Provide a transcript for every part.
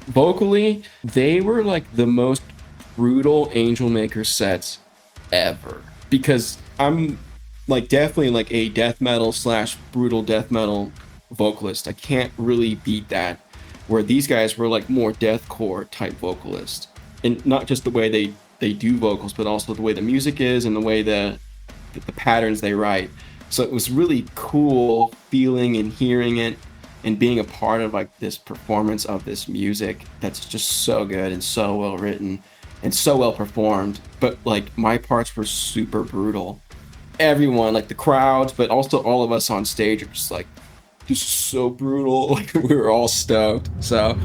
vocally, they were like the most brutal Angel Maker sets ever. Because I'm like definitely like a death metal slash brutal death metal vocalist. I can't really beat that. Where these guys were like more deathcore type vocalists, and not just the way they do vocals, but also the way the music is and the way the patterns they write. So it was really cool feeling and hearing it and being a part of like this performance of this music that's just so good and so well written and so well performed. But like my parts were super brutal. Everyone, like the crowds, but also all of us on stage are just so brutal. Like we were all stoked. So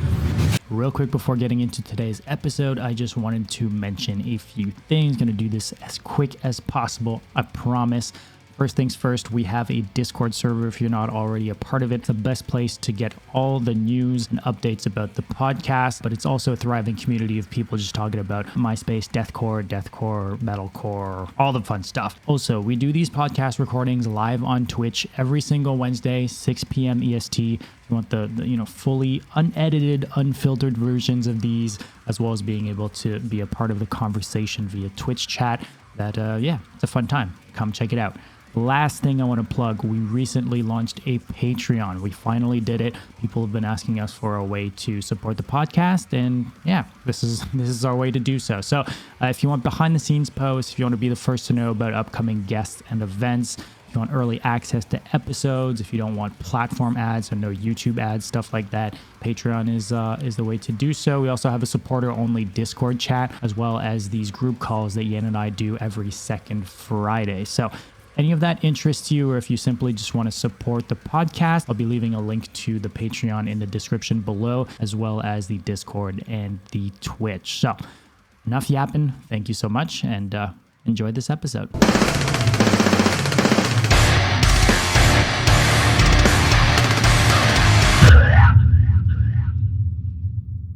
Real quick before getting into today's episode, I just wanted to mention a few things. Going to do this as quick as possible, I promise. First things first, we have a Discord server if you're not already a part of it. It's the best place to get all the news and updates about the podcast, but it's also a thriving community of people just talking about MySpace, deathcore, metalcore, all the fun stuff. Also, we do these podcast recordings live on Twitch every single Wednesday, 6 p.m. EST. If you want the fully unedited, unfiltered versions of these, as well as being able to be a part of the conversation via Twitch chat, it's a fun time. Come check it out. Last thing I want to plug, we recently launched a Patreon. We finally did it. People have been asking us for a way to support the podcast, and yeah, this is our way to do so. So if you want behind the scenes posts, if you want to be the first to know about upcoming guests and events, if you want early access to episodes, if you don't want platform ads or no YouTube ads, stuff like that, Patreon is the way to do so. We also have a supporter-only Discord chat, as well as these group calls that Yan and I do every second Friday. So any of that interests you, or if you simply just want to support the podcast, I'll be leaving a link to the Patreon in the description below, as well as the Discord and the Twitch. So enough yapping. Thank you so much, and enjoy this episode.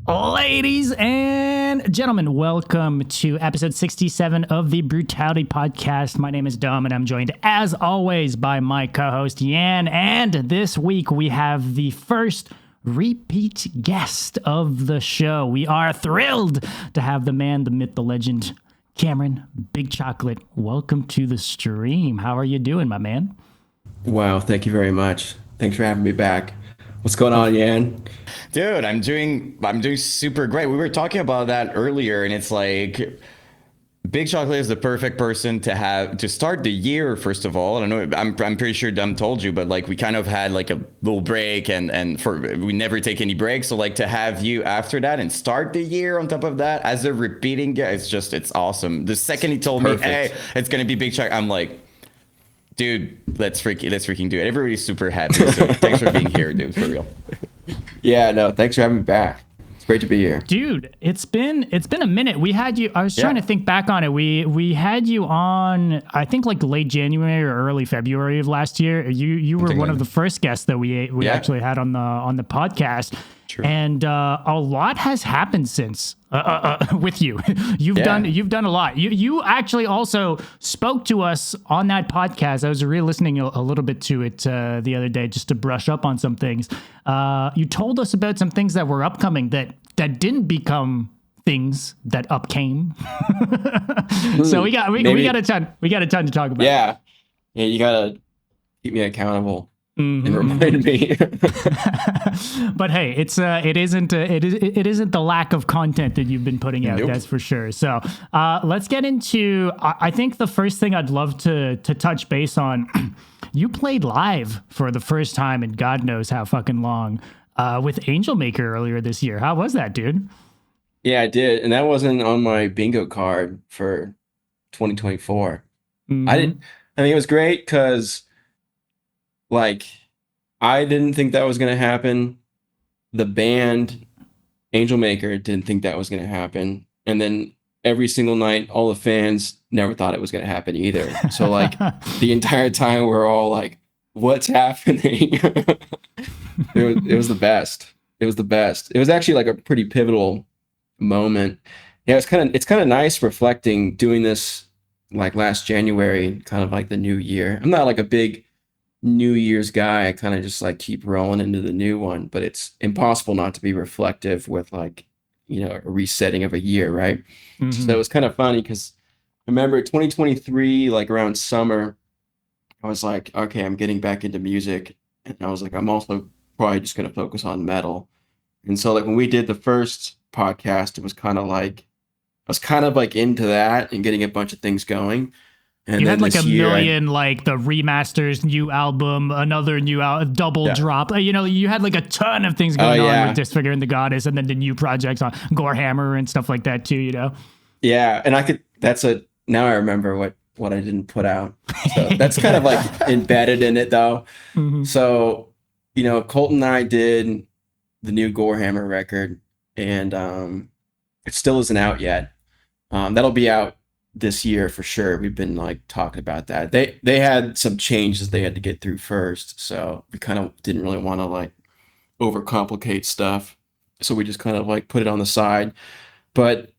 Ladies and gentlemen, welcome to episode 67 of the Brutality podcast. My name is Dom, and I'm joined, as always, by my co-host, Yan. And this week, we have the first repeat guest of the show. We are thrilled to have the man, the myth, the legend, Cameron Big Chocolate. Welcome to the stream. How are you doing, my man? wow, thank you very much. Thanks for having me back. What's going on, Yan? Dude, I'm doing super great. We were talking about that earlier, and it's like Big Chocolate is the perfect person to have to start the year. First of all, I don't know. I'm pretty sure Dom told you, but like we kind of had like a little break, and we never take any breaks. So like to have you after that and start the year on top of that as a repeating guy, it's awesome. The second he told me, hey, it's gonna be Big Chocolate, I'm like, dude, let's freaking do it. Everybody's super happy. So thanks for being here, dude, for real. Yeah, no, thanks for having me back. It's great to be here. Dude, it's been a minute. We had you, I was trying to think back on it. We had you on, I think like late January or early February of last year. You were one of the first guests that we actually had on the podcast. True. And a lot has happened since with you. You've done a lot. You actually also spoke to us on that podcast. I was re-listening a little bit to it the other day just to brush up on some things. You told us about some things that were upcoming that didn't become things that upcame. So we got a ton to talk about. Yeah, you gotta keep me accountable. And remind me. But hey, it isn't the lack of content that you've been putting out. Nope. That's for sure. So let's get into. I think the first thing I'd love to touch base on. You played live for the first time in God knows how fucking long with Angel Maker earlier this year. How was that, dude? Yeah, I did, and that wasn't on my bingo card for 2024. Mm-hmm. I mean, it was great because, like, I didn't think that was going to happen. The band, Angel Maker, didn't think that was going to happen. And then every single night, all the fans never thought it was going to happen either. So, like, the entire time, we're all like, what's happening? It was the best. It was the best. It was actually, like, a pretty pivotal moment. Yeah, it's kind of nice reflecting, doing this, like, last January, kind of like the new year. I'm not, like, a big New Year's guy. I kind of just like keep rolling into the new one, but it's impossible not to be reflective with like, a resetting of a year, right? So it Hmm. was kind of funny because I remember 2023, like around summer, I was like, okay, I'm getting back into music. And I was like, I'm also probably just going to focus on metal. And so like when we did the first podcast, it was kind of like, I was kind of like into that and getting a bunch of things going. And You then had like a this year, million, like the remasters, new album, another double yeah. drop. You had like a ton of things Oh going on with yeah. Disfiguring the Goddess, and then the new projects on Gorehammer and stuff like that too. Yeah. And now I remember what I didn't put out. So that's kind of like embedded in it though. Hmm. So, Colton and I did the new Gorehammer record, and it still isn't out yet. That'll be out this year for sure. We've been like talking about that. They had some changes they had to get through first, so we kind of didn't really want to like overcomplicate stuff. So we just kind of like put it on the side. But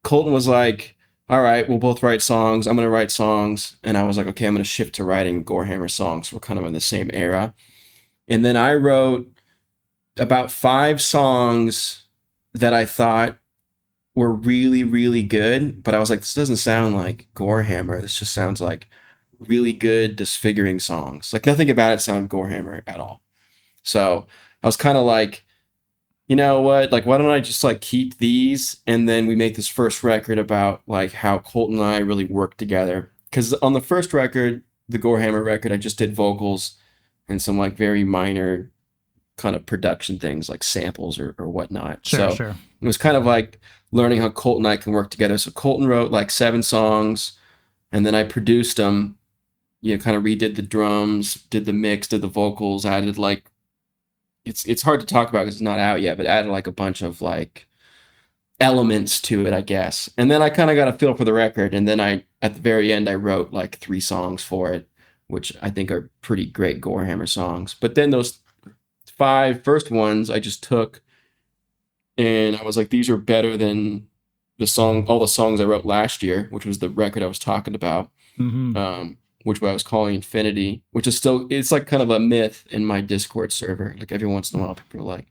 Colton was like, "All right, we'll both write songs. I'm gonna write songs," and I was like, "Okay, I'm gonna shift to writing Gorehammer songs. We're kind of in the same era." And then I wrote about 5 songs that I thought were really, really good, but I was like, this doesn't sound like Gorehammer. This just sounds like really good disfiguring songs. Like nothing about it sounded Gorehammer at all. So I was kind of like, you know what? Like, why don't I just like keep these and then we make this first record about like how Colton and I really work together. Because on the first record, the Gorehammer record, I just did vocals and some like very minor kind of production things like samples or whatnot. Sure, So sure. it was kind of like learning how Colton and I can work together. So Colton wrote like 7 songs, and then I produced them. Kind of redid the drums, did the mix, did the vocals, added like it's hard to talk about because it's not out yet, but added like a bunch of like elements to it, I guess. And then I kind of got a feel for the record, and then at the very end I wrote like 3 songs for it, which I think are pretty great Gorehammer songs. But then those 5 first ones I just took and I was like, these are better than all the songs I wrote last year, which was the record I was talking about, Hmm. which I was calling Infinity, which is still, it's like kind of a myth in my Discord server. Like every once in a while, people are like,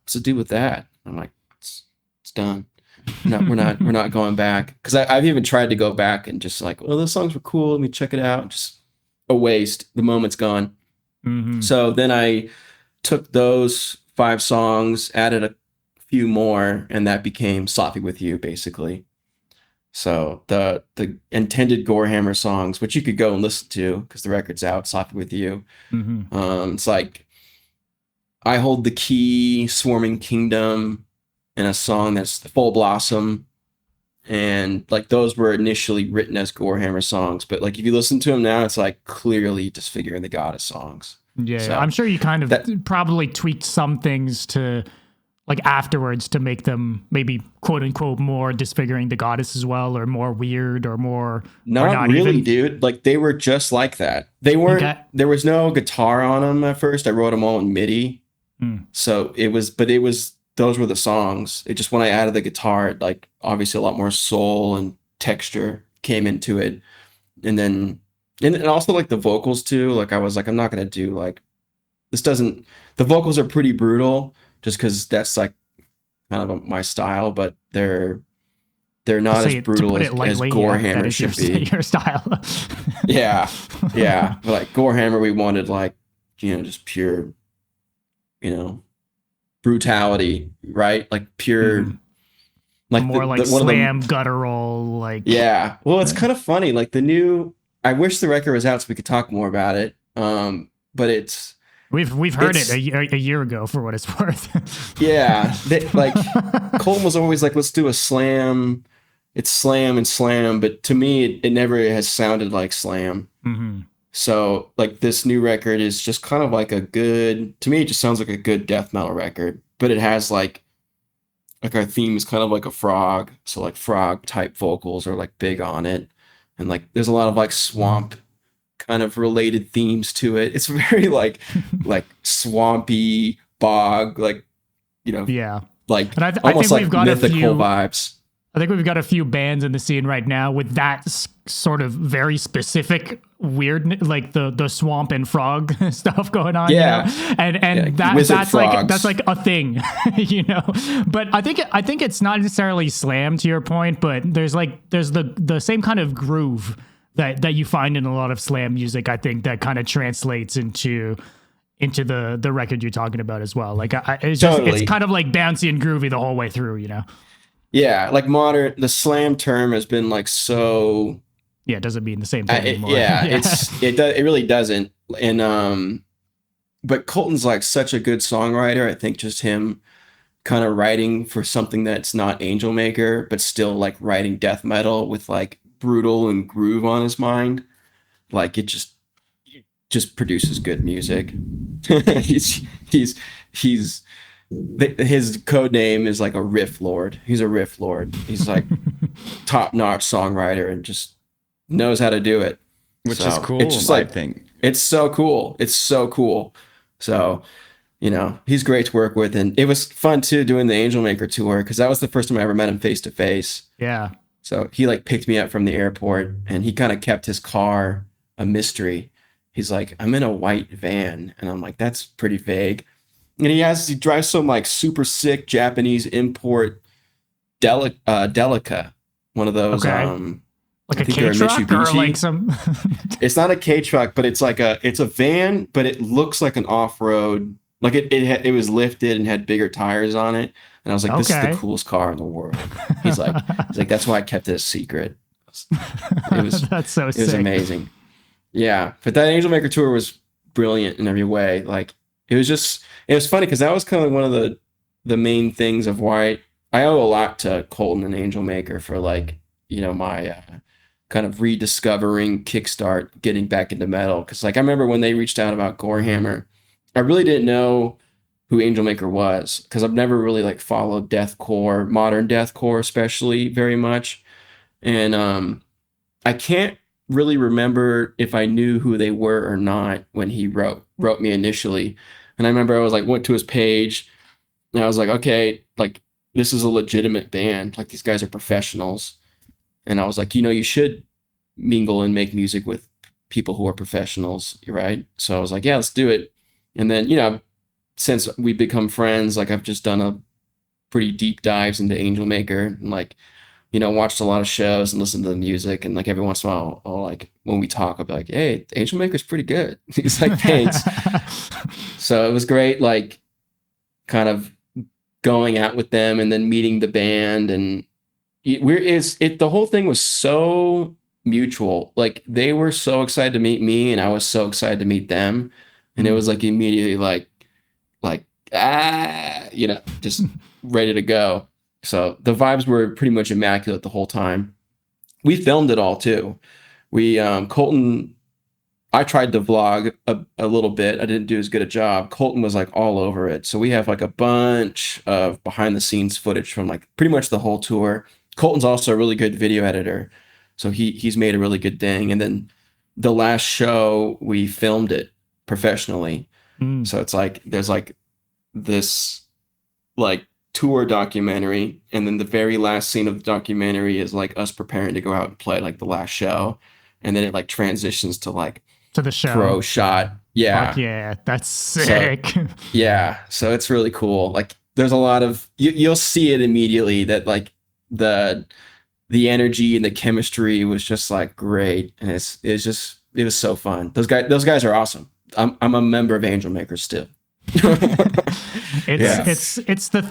what's to do with that? I'm like, it's done. No, we're not going back. Cause I've even tried to go back and just like, well, those songs were cool. Let me check it out. Just a waste. The moment's gone. Hmm. So then I took those 5 songs, added a few more, and that became Sloppy with You, basically. So the intended Gorehammer songs, which you could go and listen to because the record's out, Sloppy with You. Hmm. It's like I Hold the Key, Swarming Kingdom, and a song that's Full Blossom. And like those were initially written as Gorehammer songs, but like if you listen to them now, it's like clearly Disfiguring the Goddess songs. Yeah, I'm So sure you kind of that probably tweaked some things to like afterwards to make them maybe quote unquote more Disfiguring the Goddess as well, or more weird, or more, or Not not really, even. dude. Like they were just like that. They weren't. Okay. There was no guitar on them at first. I wrote them all in MIDI, Mm. so it was. But it was. Those were the songs. It just when I added the guitar, like obviously a lot more soul and texture came into it, and then and also like the vocals too. Like I was like, I'm not gonna do like this. Doesn't the vocals are pretty brutal just because that's like kind of my style, but they're To not as say it, to brutal put it as lightly, yeah, that Gorehammer is your should be. your style. Yeah, yeah. But like Gorehammer, we wanted like, just pure, you know, brutality, right? Like pure, Mhm. like More like one of the, slam guttural, like. yeah. Well, it's uh, kind of funny. Like I wish the record was out so we could talk more about it. But we've heard it it's, a year ago for what it's worth. yeah. Like Colton was always like, let's do a slam. It's slam and slam, but to me, it never has sounded like slam. Hmm. So like this new record is just kind of like to me it just sounds like a good death metal record, but it has like our theme is kind of like a frog, so like frog type vocals are like big on it, and like there's a lot of like swamp kind of related themes to it. It's very like swampy bog, like you know Yeah, like and I almost think we've like got a mythical few. vibes. I think we've got a few bands in the scene right now with that sort of very specific weird, like the swamp and frog stuff going on, Yeah. you know? And wizard that's frogs. like a thing, you know. But I think it's not necessarily slam, to your point, but there's the same kind of groove that you find in a lot of slam music. I think that kind of translates into the record you're talking about as well. Like it's just Totally. it's kind of like bouncy and groovy the whole way through, you know. Yeah, like the slam term has been like so. Yeah, it doesn't mean the same thing anymore. It really doesn't. And but Colton's like such a good songwriter. I think just him kind of writing for something that's not Angel Maker, but still like writing death metal with like brutal and groove on his mind. Like it just produces good music. he's his code name is like a riff lord. He's a riff lord. He's like top notch songwriter and just knows how to do it, which so is cool. It's just like I think it's so cool. It's so cool. So, you know, he's great to work with, and it was fun too doing the Angel Maker tour because that was the first time I ever met him face to face. Yeah. So he like picked me up from the airport, and he kind of kept his car a mystery. He's like, I'm in a white van, and I'm like, that's pretty vague. And he drives some like super sick Japanese import Delica, one of those Okay. Like I a think they're K truck or Mitsubishi. like some. It's not a K truck, but it's a van, but it looks like an off road. Like it was lifted and had bigger tires on it, and I was like, this is Okay. the coolest car in the world. He's like that's why I kept it a secret. It was That's so it sick. was amazing. Yeah, but that Angel Maker tour was brilliant in every way. Like it was funny because that was kind of one of the main things of why I owe a lot to Colton and Angel Maker for like, you know, my kind of rediscovering kickstart getting back into metal. Because like I remember when they reached out about Gorehammer, I really didn't know who Angel Maker was because I've never really like followed deathcore, modern deathcore especially very much, and I can't really remember if I knew who they were or not when he wrote me initially. And I remember I was like went to his page and I was like, okay, like this is a legitimate band, like these guys are professionals. And I was like, you know, you should mingle and make music with people who are professionals, right? So I was like, yeah, let's do it. And then, you know, since we've become friends, like I've just done a pretty deep dives into Angel Maker and like, you know, watched a lot of shows and listened to the music. And like every once in a while, I'll like when we talk, I'll be like, hey, Angel Maker's pretty good. He's like, thanks. So it was great, like kind of going out with them and then meeting the band, and the whole thing was so mutual. Like they were so excited to meet me and I was so excited to meet them. And it was like immediately like you know, just ready to go. So the vibes were pretty much immaculate the whole time. We filmed it all too. We Colton, I tried to vlog a little bit. I didn't do as good a job. Colton was like all over it. So we have like a bunch of behind the scenes footage from like pretty much the whole tour. Colton's also a really good video editor. So he's made a really good thing. And then the last show we filmed it professionally. So it's like there's like this like tour documentary, and then the very last scene of the documentary is like us preparing to go out and play like the last show, and then it like transitions to like to the show pro shot. Yeah. Fuck yeah, that's sick. So, yeah, so it's really cool. Like there's a lot of you'll see it immediately that like the energy and the chemistry was just like great, and it was so fun. Those guys are awesome. I'm a member of Angel Maker still. It's the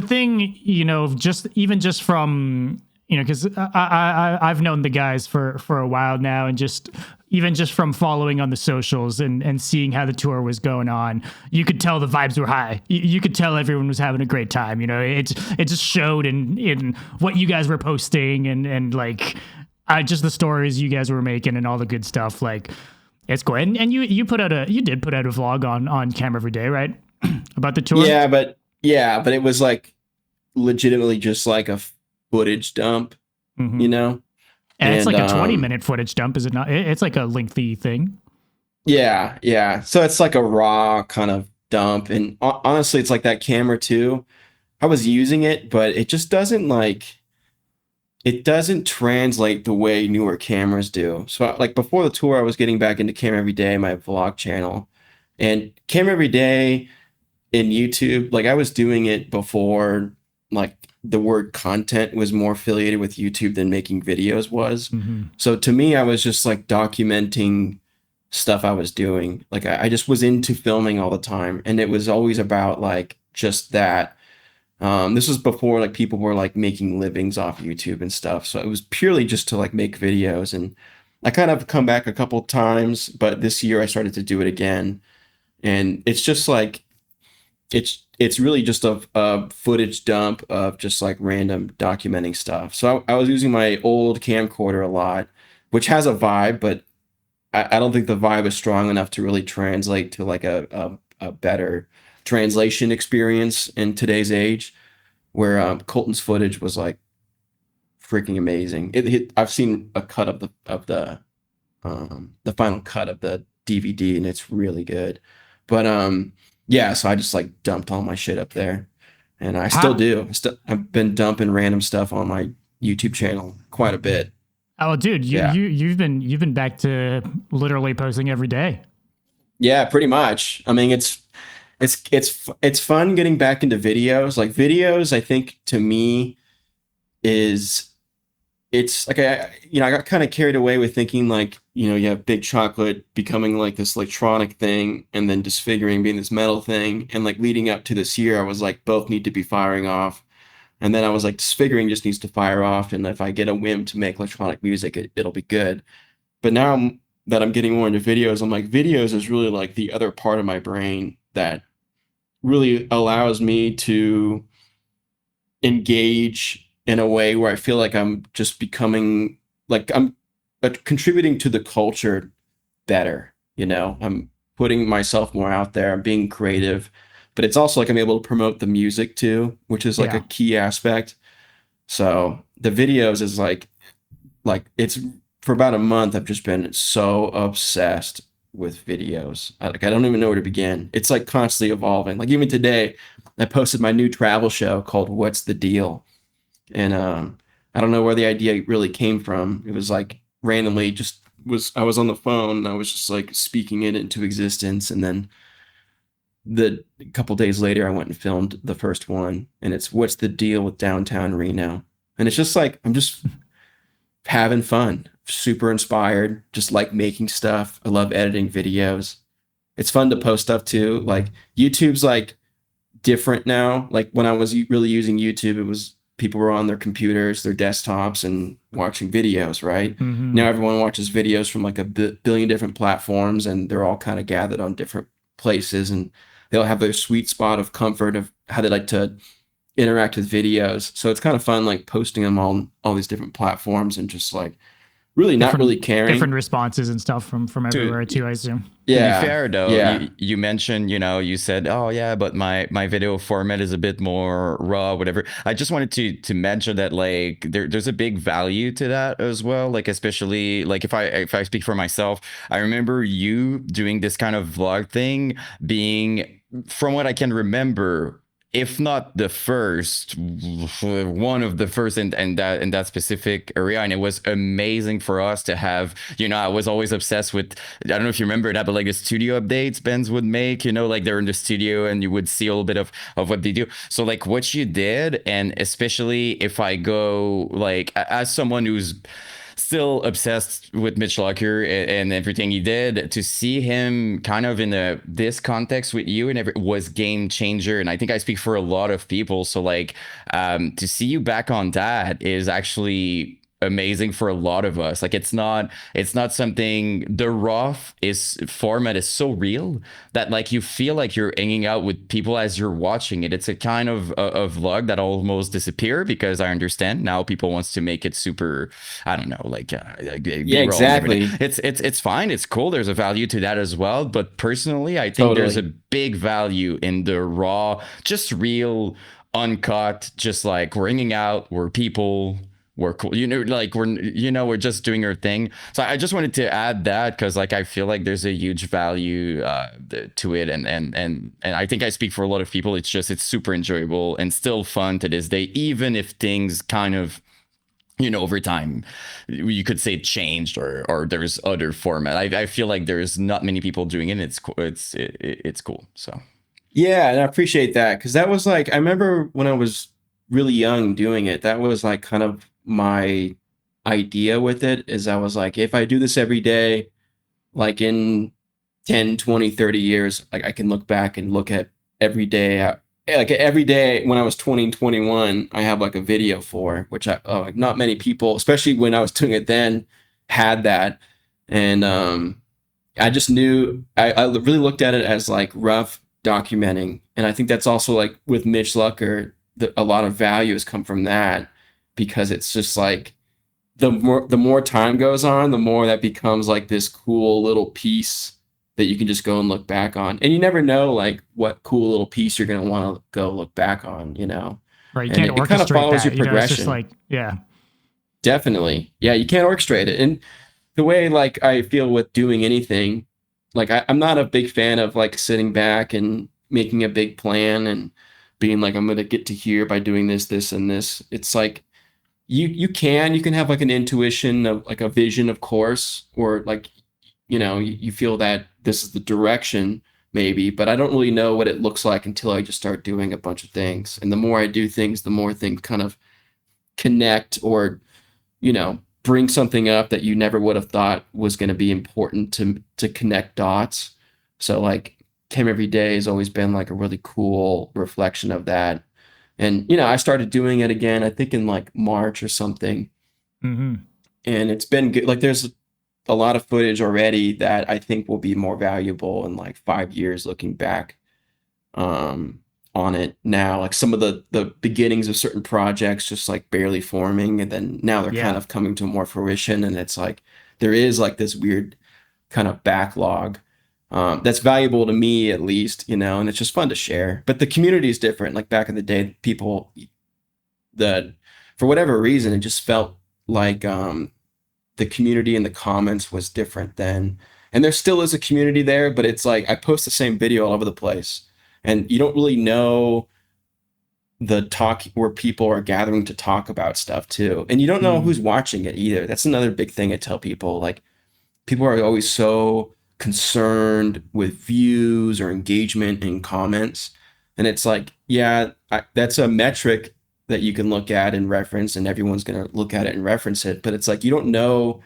thing, you know, just from, you know, because I've known the guys for a while now, and just from following on the socials and seeing how the tour was going on, you could tell the vibes were high. You could tell everyone was having a great time. You know, it just showed in what you guys were posting and like just the stories you guys were making and all the good stuff. Like it's cool. And you did put out a vlog on CAMEVERYDAY, right? About the tour. Yeah, but it was like legitimately just like a footage dump, you know? And it's like a 20-minute footage dump, is it not? It's like a lengthy thing. Yeah. So it's like a raw kind of dump. And honestly, it's like that camera too. I was using it, but it just doesn't like, it doesn't translate the way newer cameras do. So like before the tour, I was getting back into Cam Every Day, my vlog channel, and Cam Every Day in YouTube, like I was doing it before like the word content was more affiliated with YouTube than making videos was. Hmm. So to me, I was just like documenting stuff I was doing. Like I just was into filming all the time, and it was always about like just that. This was before like people were like making livings off YouTube and stuff. So it was purely just to like make videos. And I kind of come back a couple times, but this year I started to do it again. And it's just like it's really just a footage dump of just like random documenting stuff. So I was using my old camcorder a lot, which has a vibe, but I don't think the vibe is strong enough to really translate to like a better translation experience in today's age, where Colton's footage was like freaking amazing. I've seen a cut of the final cut of the DVD, and it's really good. But yeah, so I just like dumped all my shit up there, and I still How, do. I've been dumping random stuff on my YouTube channel quite a bit. oh, dude, Yeah. you've been back to literally posting every day. Yeah, pretty much. I mean, it's fun getting back into videos. Like videos, I think to me is it's like I got kind of carried away with thinking like, you have Big Chocolate becoming like this electronic thing and then Disfiguring being this metal thing, and like leading up to this year I was like both need to be firing off. And then I was like Disfiguring just needs to fire off, and if I get a whim to make electronic music, it'll be good. But now that I'm getting more into videos, I'm like videos is really like the other part of my brain that really allows me to engage in a way where I feel like I'm just becoming like I'm contributing to the culture better. I'm putting myself more out there. I'm being creative, but it's also like I'm able to promote the music too, which is like a Yeah. key aspect. So the videos is like it's for about a month I've just been so obsessed with videos. I don't even know where to begin. It's like constantly evolving. Like even today, I posted my new travel show called What's the Deal? And I don't know where the idea really came from. It was like randomly just was I was on the phone and I was just like speaking it into existence, and then the a couple days later I went and filmed the first one, and it's What's the Deal with Downtown Reno? And it's just like I'm just having fun, super inspired, just like making stuff. I love editing videos. It's fun to post stuff too. Like YouTube's like different now. Like when I was really using YouTube, it was people were on their computers, their desktops, and watching videos, right? Hmm. Now everyone watches videos from like a billion different platforms, and they're all kind of gathered on different places, and they'll have their sweet spot of comfort of how they like to interact with videos. So it's kind of fun like posting them on all these different platforms and just like really not really Different caring. responses and stuff from everywhere To too, I assume. To be Yeah. fair though, Yeah. you mentioned, you said, oh yeah, but my video format is a bit more raw, whatever. I just wanted to mention that like there's a big value to that as well. Like especially like if I speak for myself, I remember you doing this kind of vlog thing being, from what I can remember, if not the first, one of the first in that specific area. And it was amazing for us to have, I was always obsessed with, I don't know if you remember that, but like the studio updates Benz would make, like they're in the studio and you would see a little bit of what they do. So like what you did, and especially if I go like as someone who's still obsessed with Mitch Locker and everything he did, to see him kind of in this context with you and was game changer. And I think I speak for a lot of people. So like to see you back on that is actually amazing for a lot of us. Like it's not something, the raw is format is so real that like you feel like you're hanging out with people as you're watching it. It's a kind of a vlog that almost disappear, because I understand now people wants to make it super, I don't know, like Yeah, B-roll and everything. exactly. It's fine, it's cool, there's a value to that as well, but personally I think there's a Totally. big value in the raw, just real, uncut, just like we're hanging out, we're people, we're cool, like we're just doing our thing. So I just wanted to add that, because like I feel like there's a huge value to it, and I think I speak for a lot of people. It's super enjoyable and still fun to this day, even if things kind of over time, you could say it changed, or there's other format. I feel like there's not many people doing it. It's cool. So Yeah, and I appreciate that because that was like I remember when I was really young doing it. That was like kind of my idea with it is I was like, if I do this every day, like in 10, 20, 30 years, like I can look back and look at every day. Like every day when I was 20 and 21, I have like a video for, which like not many people, especially when I was doing it then, had that. And I just knew I really looked at it as like rough documenting. And I think that's also like with Mitch Lucker, a lot of value has come from that because it's just like the more time goes on, the more that becomes like this cool little piece that you can just go and look back on. And you never know like what cool little piece you're gonna want to go look back on, you know. Right. You And can't it kind of orchestrate follows that. your It's just progression. like, yeah. Definitely. Yeah, you can't orchestrate it. And the way like I feel with doing anything, like I'm not a big fan of like sitting back and making a big plan and being like, I'm gonna get to here by doing this, this, and this. It's like you can have like an intuition of like a vision, of course, or like you feel that this is the direction maybe, but I don't really know what it looks like until I just start doing a bunch of things. And the more I do things, the more things kind of connect or bring something up that you never would have thought was going to be important to connect dots. So like Came Every Day has always been like a really cool reflection of that. And I started doing it again, I think in like March or something. Mm-hmm. And it's been good. Like there's a lot of footage already that I think will be more valuable in like 5 years looking back on it now. Like some of the beginnings of certain projects just like barely forming, and then now they're kind Yeah. of coming to more fruition. And it's like there is like this weird kind of backlog that's valuable to me at least, and it's just fun to share. But the community is different. Like back in the day, people that for whatever reason it just felt like the community in the comments was different then. And there still is a community there, but it's like I post the same video all over the place. And you don't really know the talk where people are gathering to talk about stuff too. And you don't know Mm. who's watching it either. That's another big thing I tell people. Like people are always so concerned with views or engagement in comments. And it's like, yeah, that's a metric that you can look at and reference, and everyone's going to look at it and reference it. But it's like, you don't know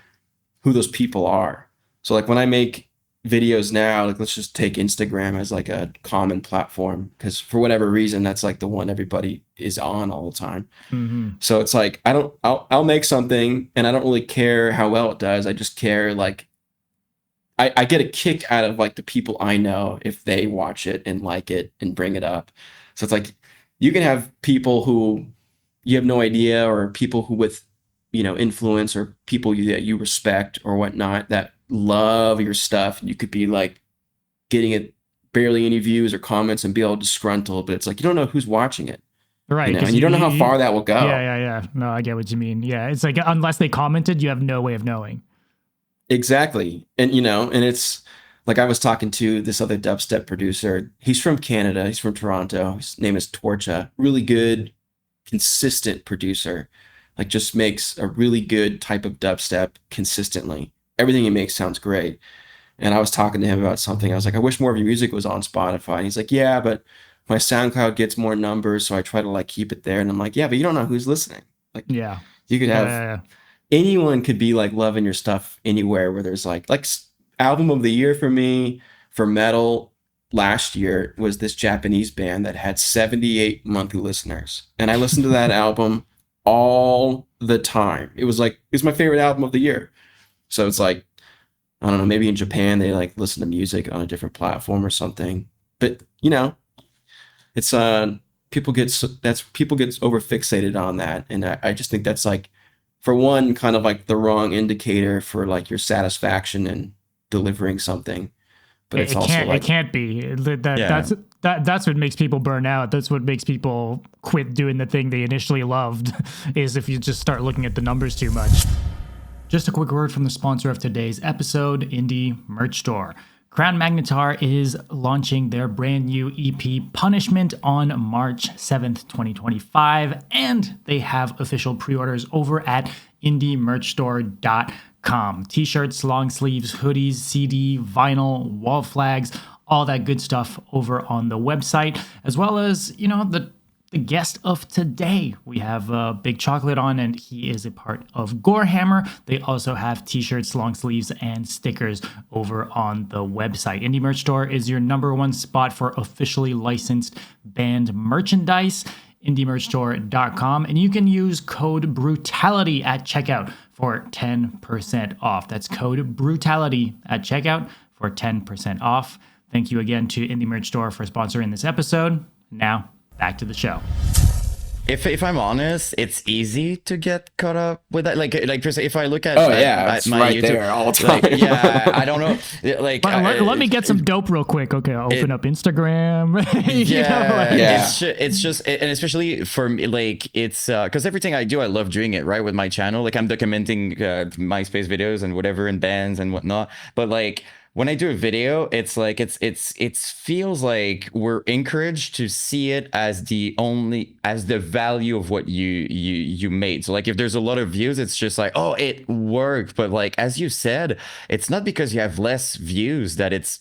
who those people are. So like when I make videos now, like let's just take Instagram as like a common platform, because for whatever reason, that's like the one everybody is on all the time. Mm-hmm. So it's like, I'll make something and I don't really care how well it does. I just care like, I get a kick out of like the people I know if they watch it and like it and bring it up. So it's like you can have people who you have no idea, or people who with influence, or people that you respect or whatnot that love your stuff. You could be like getting it barely any views or comments and be all disgruntled, but it's like you don't know who's watching it, Right. Because and you don't know how far that will yeah, go. yeah, yeah. No, I get what you mean. Yeah. It's like unless they commented, you have no way of knowing. Exactly. And and it's like I was talking to this other dubstep producer. He's from Canada. He's from Toronto. His name is Torcha. Really good, consistent producer. Like just makes a really good type of dubstep consistently. Everything he makes sounds great. And I was talking to him about something. I was like, I wish more of your music was on Spotify. And he's like, yeah, but my SoundCloud gets more numbers, so I try to like keep it there. And I'm like, yeah, but you don't know who's listening. Like Yeah. you could Yeah. have Yeah. anyone could be like loving your stuff anywhere where there's like album of the year for me for metal last year was this Japanese band that had 78 monthly listeners, and I listened to that album all the time. It's my favorite album of the year. So it's like I don't know, maybe in Japan they like listen to music on a different platform or something, but it's people get over fixated on that, and I just think that's like for one kind of like the wrong indicator for like your satisfaction in delivering something, but it's It also can't. It like can't be. Yeah. That's what makes people burn out. That's what makes people quit doing the thing they initially loved. Is if you just start looking at the numbers too much. Just a quick word from the sponsor of today's episode, Indie Merch Store. Crown Magnetar is launching their brand new EP Punishment on March 7th, 2025, and they have official pre-orders over at indiemerchstore.com. T-shirts, long sleeves, hoodies, CD, vinyl, wall flags, all that good stuff over on the website, as well as, the guest of today. We have Big Chocolate on, and he is a part of Gorehammer. They also have t-shirts, long sleeves, and stickers over on the website. Indie Merch Store is your #1 spot for officially licensed band merchandise. indiemerchstore.com, and you can use code BRUTALITY at checkout for 10% off. That's code BRUTALITY at checkout for 10% off. Thank you again to Indie Merch Store for sponsoring this episode. Now, back to the show. If I'm honest, it's easy to get caught up with that. Like if I look at it's my right YouTube, there all the time. I don't know. Let me get some dope real quick. Okay, I'll open up Instagram. It's just, and especially for me, it's because everything I do, I love doing it right with my channel. I'm documenting MySpace videos and whatever, and bands and whatnot. But when I do a video, it's it feels like we're encouraged to see it as the value of what you made. So if there's a lot of views, it's just oh, it worked. But as you said, it's not because you have less views that it's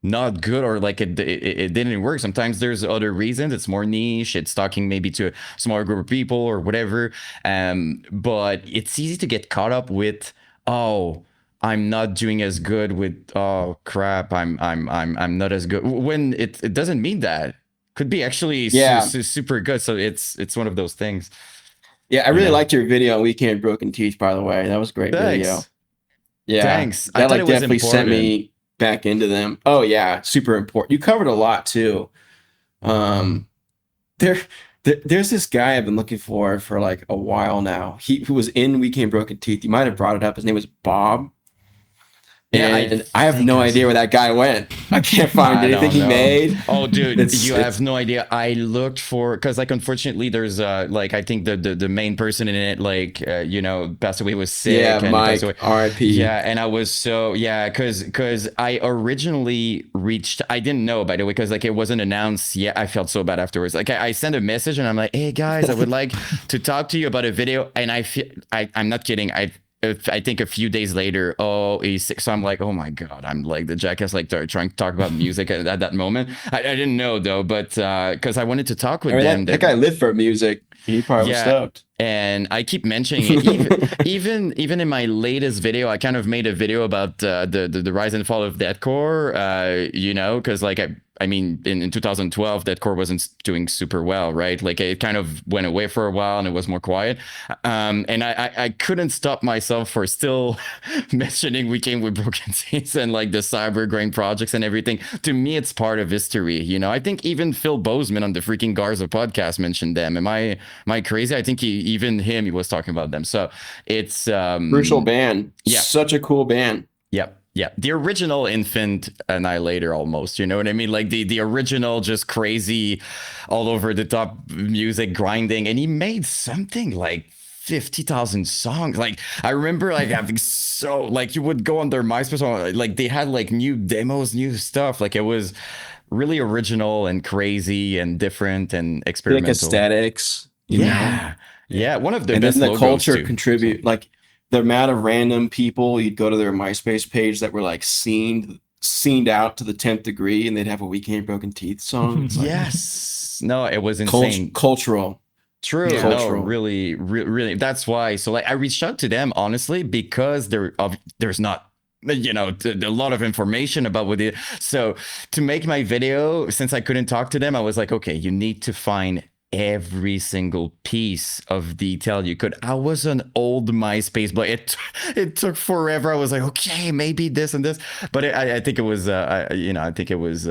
not good, or it didn't work. Sometimes there's other reasons. It's more niche. It's talking maybe to a smaller group of people or whatever. But it's easy to get caught up with, oh, I'm not doing as good with, oh crap, I'm not as good, when it doesn't mean that. Could be actually super good. So it's one of those things. Yeah, I really liked your video on Weekend Broken Teeth, by the way. That was a great video. Yeah, thanks. That I thought it was definitely important. sent me back into them. Oh yeah, super important. You covered a lot too. There's this guy I've been looking for a while now. Who was in Weekend Broken Teeth. You might have brought it up. His name was Bob. And I have no idea where that guy went. I can't find anything he made. Oh, dude, you have no idea. I looked for, because unfortunately, there's I think the main person in it passed away, was sick. Yeah, and Mike, passed away. R.I.P. Yeah, and I was because I originally reached. I didn't know, by the way, because it wasn't announced yet. I felt so bad afterwards. I sent a message and I'm like, hey guys, I would like to talk to you about a video, and I'm not kidding. I think a few days later, oh, he's sick. So I'm like, oh my God, I'm the jackass, trying to talk about music at that moment. I didn't know though, but because I wanted to talk with them. That guy lived for music. He probably was stoked. And I keep mentioning it. Even in my latest video, I kind of made a video about the rise and fall of deathcore. Because I mean, in 2012, deathcore wasn't doing super well, right? It kind of went away for a while and it was more quiet. And I couldn't stop myself for still mentioning We Came With Broken Teeth and the Cybergrain projects and everything. To me, it's part of history. I think even Phil Bozeman on the freaking Garza podcast mentioned them. Am I crazy? I think he was talking about them. So it's crucial band. Yeah, such a cool band. Yep. Yeah, the original Infant Annihilator, almost, you know what I mean? The original, just crazy, all over the top music, grinding, and he made something 50,000 songs. I remember having you would go on their MySpace, they had new demos, new stuff. It was really original and crazy and different and experimental. Aesthetics. Yeah. One of the and best then the logos culture too. contribute the amount of random people, you'd go to their MySpace page that were scened out to the 10th degree, and they'd have a Weekend Broken Teeth song. Yes. No, it was insane. Cultural. True. No, really. That's why. So I reached out to them, honestly, because there's not a lot of information about what it. So to make my video, since I couldn't talk to them, I was like, okay, you need to find every single piece of detail you could. I was an old MySpace, but it took forever. I was like, okay, maybe this and this, but I think it was I think it was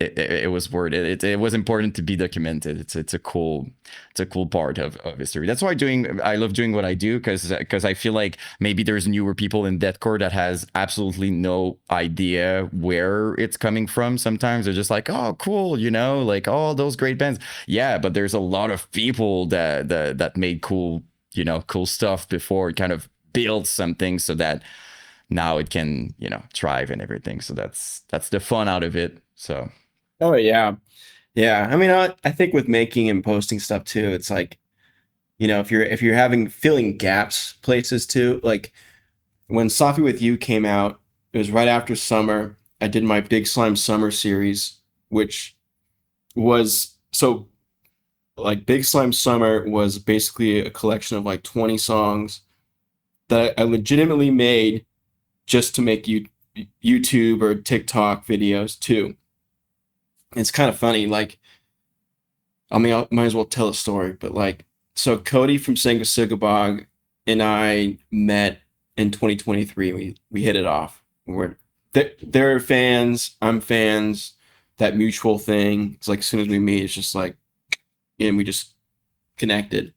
it was worth it. It was important to be documented. It's a cool part of history. That's why I love doing what I do, because I feel like maybe there's newer people in deathcore that has absolutely no idea where it's coming from. Sometimes they're just like, oh, cool, all those great bands. Yeah, but there's a lot of people that made cool stuff before it kind of built something so that now it can, thrive and everything. So that's the fun out of it. So Oh yeah. Yeah. I mean, I think with making and posting stuff too, it's like, if you're having filling gaps places too, like when Safi with You came out, it was right after summer. I did my Big Slime Summer series, which was so like Big Slime Summer was basically a collection of like 20 songs that I legitimately made just to make YouTube or TikTok videos too. It's kind of funny. Like, I mean, I might as well tell a story, but like, so Cody from Sangasugabog and I met in 2023. We hit it off. They're fans. I'm fans. That mutual thing. It's like as soon as we meet, it's just like, and we just connected.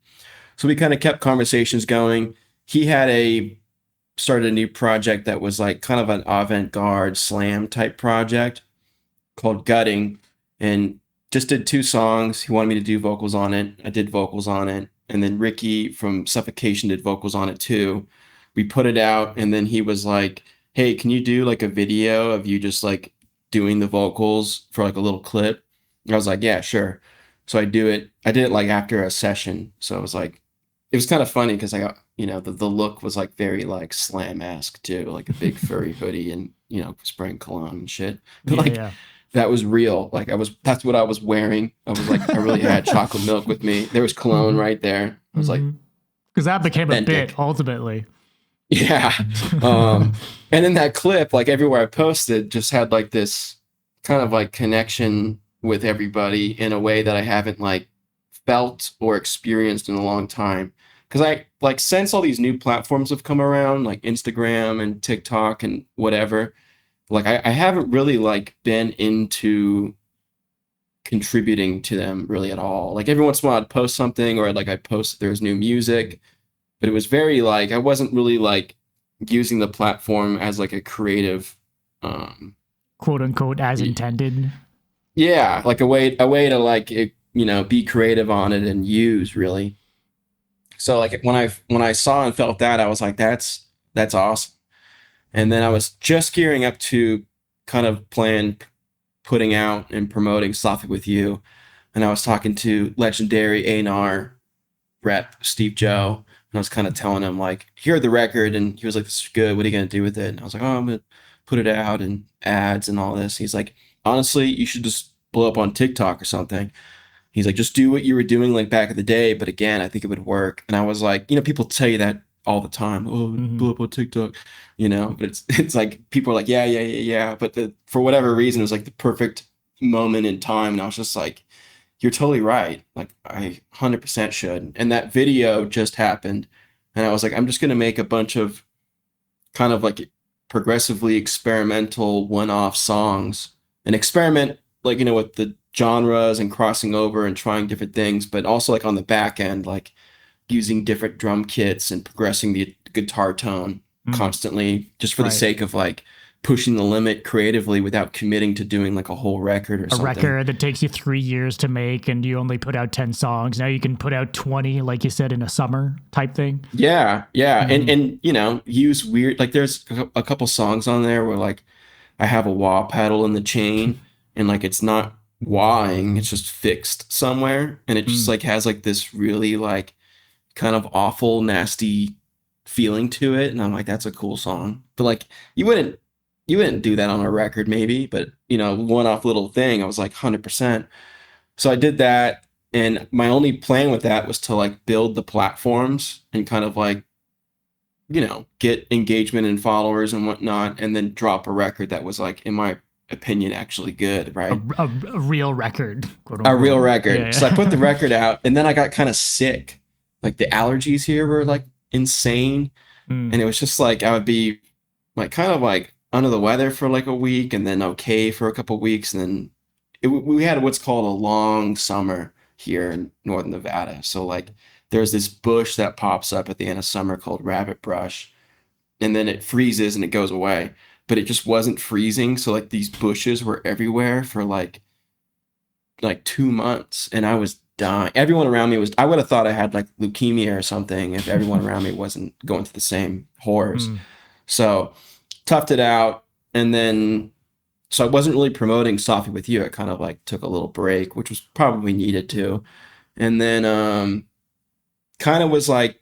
So we kind of kept conversations going. He had started a new project that was like kind of an avant-garde slam type project called Gutting, and just did 2 songs. He wanted me to do vocals on it. I did vocals on it. And then Ricky from Suffocation did vocals on it too. We put it out, and then he was like, hey, can you do like a video of you just like doing the vocals for like a little clip? I was like, yeah, sure. So I did it like after a session. So it was kind of funny because I got, the look was like very like slam-esque too, like a big furry hoodie and, spraying cologne and shit. But Yeah. that was real. Like that's what I was wearing. I was like, I really had chocolate milk with me. There was cologne right there. I was like, because that became a authentic. bit ultimately. Yeah. And then that clip, like everywhere I posted, just had like this kind of like connection with everybody in a way that I haven't like felt or experienced in a long time. Because I like since all these new platforms have come around, like Instagram and TikTok and whatever, like I haven't really like been into contributing to them really at all. Like every once in a while I'd post something, or like I post there's new music, but it was very like I wasn't really like using the platform as like a creative quote unquote as intended. Yeah, like a way to like be creative on it and use really. So like when I saw and felt that, I was like, that's awesome. And then I was just gearing up to kind of plan putting out and promoting Sloppy with You. And I was talking to legendary A&R rep Steve Joe. And I was kind of telling him like, hear the record. And he was like, this is good. What are you going to do with it? And I was like, oh, I'm going to put it out and ads and all this. He's like, honestly, you should just blow up on TikTok or something. He's like, just do what you were doing like back in the day. But again, I think it would work. And I was like, people tell you that all the time. Oh, blow up on TikTok, but it's like people are like, yeah. But for whatever reason, it was like the perfect moment in time. And I was just like, you're totally right. Like I 100% should. And that video just happened. And I was like, I'm just going to make a bunch of kind of like progressively experimental one-off songs and experiment like, with the genres and crossing over and trying different things, but also like on the back end, like using different drum kits and progressing the guitar tone constantly just for the sake of like pushing the limit creatively without committing to doing like a whole record or something. A record that takes you 3 years to make and you only put out 10 songs. Now you can put out 20, like you said, in a summer type thing. Yeah. And use weird, like there's a couple songs on there where like I have a wah pedal in the chain and like it's not wahing, it's just fixed somewhere. And it just like has like this really like kind of awful, nasty feeling to it. And I'm like, that's a cool song. But like you wouldn't do that on a record maybe, but one-off little thing, I was like 100%. So I did that. And my only plan with that was to like build the platforms and kind of like, get engagement and followers and whatnot, and then drop a record that was like, in my opinion, actually good, right? A real record. A real record. Yeah. So I put the record out, and then I got kind of sick. Like the allergies here were like insane. And it was just like I would be like kind of like under the weather for like a week and then okay for a couple of weeks. And then we had what's called a long summer here in northern Nevada. So like there's this bush that pops up at the end of summer called rabbit brush, and then it freezes and it goes away. But it just wasn't freezing. So like these bushes were everywhere for like 2 months, and I was dying. Everyone around me I would have thought I had like leukemia or something if everyone around me wasn't going through the same horrors. So toughed it out, and then so I wasn't really promoting Softly with You. I kind of like took a little break, which was probably needed to. And then kind of was like,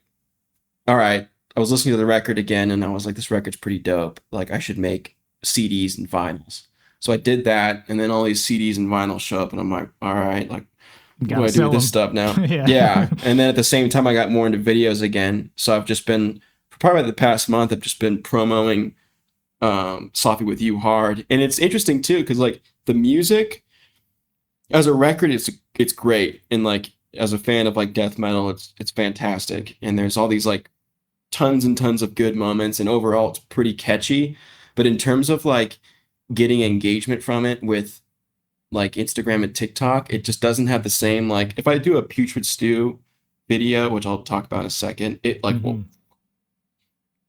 all right, I was listening to the record again, and I was like, this record's pretty dope. Like, I should make CDs and vinyls. So I did that, and then all these CDs and vinyls show up, and I'm like, all right, like, what do I do with this stuff now? Yeah. And then at the same time, I got more into videos again. So I've just been, for probably the past month, I've just been promoting Softly with You hard. And it's interesting too, because like the music as a record, it's great. And like as a fan of like death metal, it's fantastic. And there's all these like tons and tons of good moments, and overall it's pretty catchy. But in terms of like getting engagement from it with like Instagram and TikTok, it just doesn't have the same, like if I do a Putrid Stew video, which I'll talk about in a second, it like well,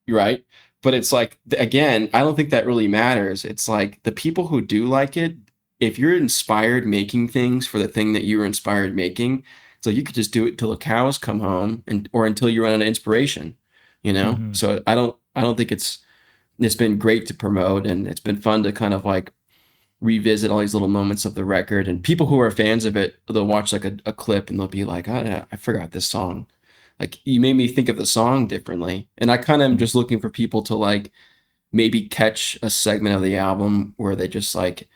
you're right. But it's like, again, I don't think that really matters. It's like the people who do like it, if you're inspired making things for the thing that you were inspired making, so you could just do it till the cows come home, and or until you run out of inspiration, you know? So I don't think it's been great to promote, and it's been fun to kind of like revisit all these little moments of the record. And people who are fans of it, they'll watch like a clip and they'll be like, oh, yeah, I forgot this song. Like, you made me think of the song differently. And I kind of am just looking for people to like maybe catch a segment of the album where they just like,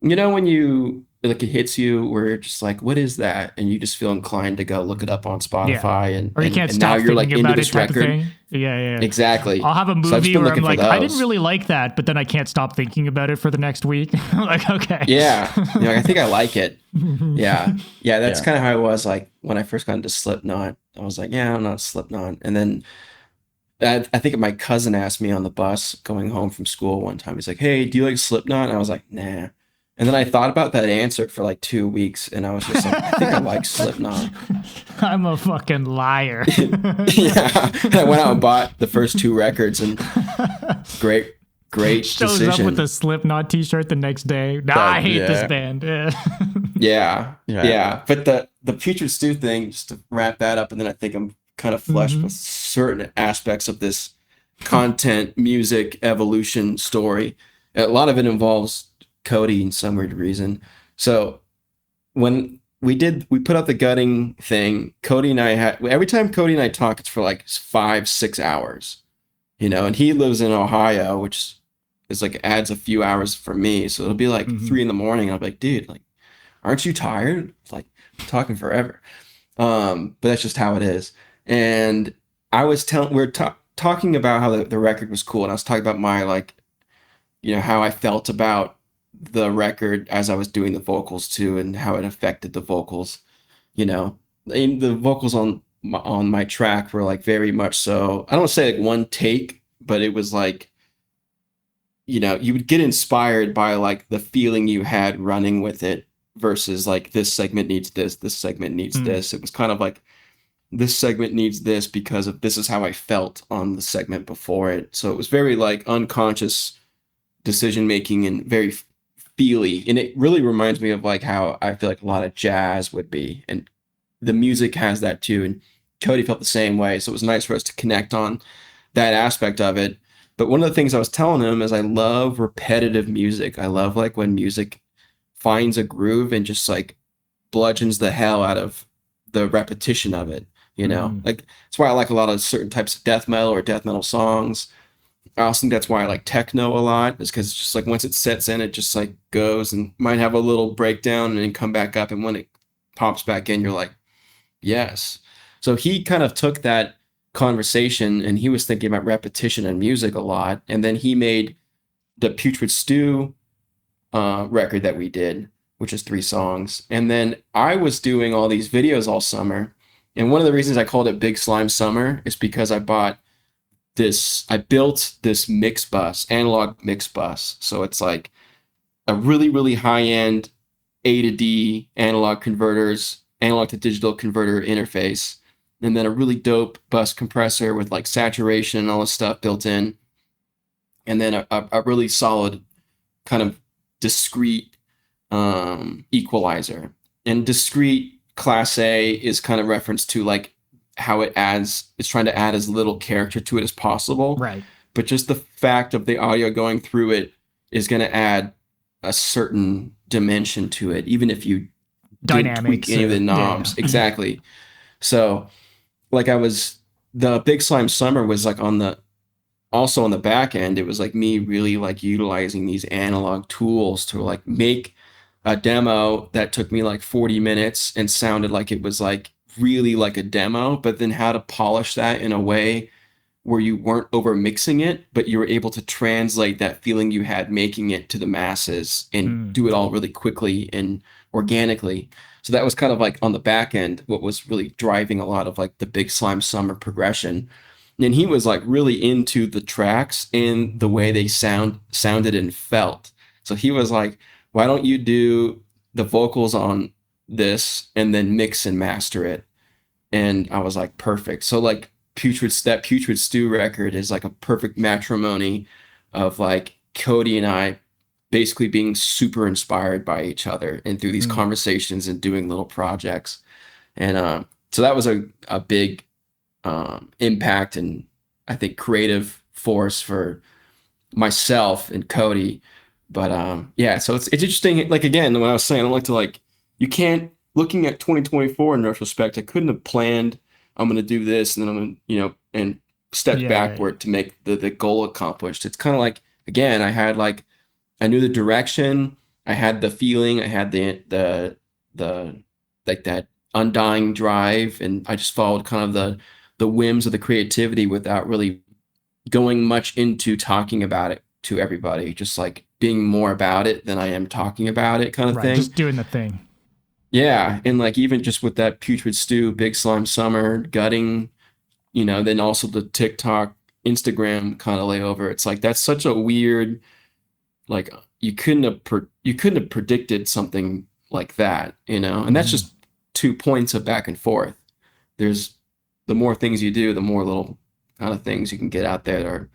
you know, when you like it hits you where you're just like, what is that? And you just feel inclined to go look it up on Spotify, and or you can't and stop now you're like thinking into about this it type of record. thing. Yeah. Exactly. I'll have a So I've just movie been where I'm looking for like, I didn't those. really like that, but then I can't stop thinking about it for the next week. I'm like, okay. Yeah. You know, I think I like it. Yeah. Yeah. That's Yeah. kind of how I was like when I first got into Slipknot. I was like, yeah, I'm not Slipknot. And then I think my cousin asked me on the bus going home from school one time. He's like, hey, do you like Slipknot? And I was like, nah. And then I thought about that answer for like 2 weeks, and I was just like, I think I like Slipknot. I'm a fucking liar. Yeah. And I went out and bought the first 2 records, and great Shows decision. up with a Slipknot t-shirt the next day. Nah, I hate yeah. this band. Yeah. Yeah. But the Putrid Stew thing, just to wrap that up, and then I think I'm kind of flushed with certain aspects of this content, music, evolution story. A lot of it involves Cody in some weird reason. So when we put out the gutting thing, Cody and I every time Cody and I talk, it's for like 5-6 hours, you know, and he lives in Ohio, which is like adds a few hours for me. So it'll be like 3 a.m. I'll be like, dude, like, aren't you tired? It's like, I'm talking forever. But that's just how it is. And I was talking about how the record was cool. And I was talking about my, like, you know, how I felt about the record as I was doing the vocals too, and how it affected the vocals, you know, and the vocals on my track were like very much so, I don't say like one take, but it was like, you know, you would get inspired by like the feeling you had running with it versus like this segment needs this segment needs this. It was kind of like this segment needs this because of this is how I felt on the segment before it. So it was very like unconscious decision making and very feely, and it really reminds me of like how I feel like a lot of jazz would be, and the music has that too. And Cody felt the same way, so it was nice for us to connect on that aspect of it. But one of the things I was telling him is I love repetitive music. I love like when music finds a groove and just like bludgeons the hell out of the repetition of it, you know. Like that's why I like a lot of certain types of death metal or death metal songs. I also think that's why I like techno a lot, is because it's just like once it sets in, it just like goes and might have a little breakdown and then come back up. And when it pops back in, you're like, yes. So he kind of took that conversation and he was thinking about repetition and music a lot. And then he made the Putrid Stew record that we did, which is 3 songs. And then I was doing all these videos all summer. And one of the reasons I called it Big Slime Summer is because I built this mix bus, analog mix bus. So it's like a really, really high-end A to D analog to digital converter interface. And then a really dope bus compressor with like saturation and all this stuff built in. And then a really solid kind of discrete equalizer. And discrete Class A is kind of reference to like how it's trying to add as little character to it as possible. Right. but just the fact of the audio going through it is going to add a certain dimension to it, even if you didn't tweak Dynamics. any of the knobs. Exactly. So like the Big Slime Summer was like also on the back end, it was like me really like utilizing these analog tools to like make a demo that took me like 40 minutes and sounded like it was like really like a demo, but then how to polish that in a way where you weren't over mixing it, but you were able to translate that feeling you had making it to the masses and do it all really quickly and organically. So that was kind of like on the back end, what was really driving a lot of like the Big Slime Summer progression. And he was like really into the tracks and the way they sounded and felt. So he was like, why don't you do the vocals on this and then mix and master it? And I was like, perfect. So like that Putrid Stew record is like a perfect matrimony of like Cody and I basically being super inspired by each other and through these conversations and doing little projects. And so that was a big impact and I think creative force for myself and Cody. But yeah, so it's interesting. Like again, when I was saying, I like to like, you can't, looking at 2024 in retrospect, I couldn't have planned I'm going to do this and then I'm going to, and step backward to make the goal accomplished. It's kind of like, again, I knew the direction, I had the feeling, I had the like that undying drive, and I just followed kind of the whims of the creativity without really going much into talking about it to everybody, just like being more about it than I am talking about it kind of thing. Just doing the thing. Yeah, and like even just with that Putrid Stew, Big Slime Summer, Gutting, then also the TikTok, Instagram kind of layover. It's like that's such a weird, like you couldn't have predicted something like that, and that's just 2 points of back and forth. There's the more things you do, the more little kind of things you can get out there that are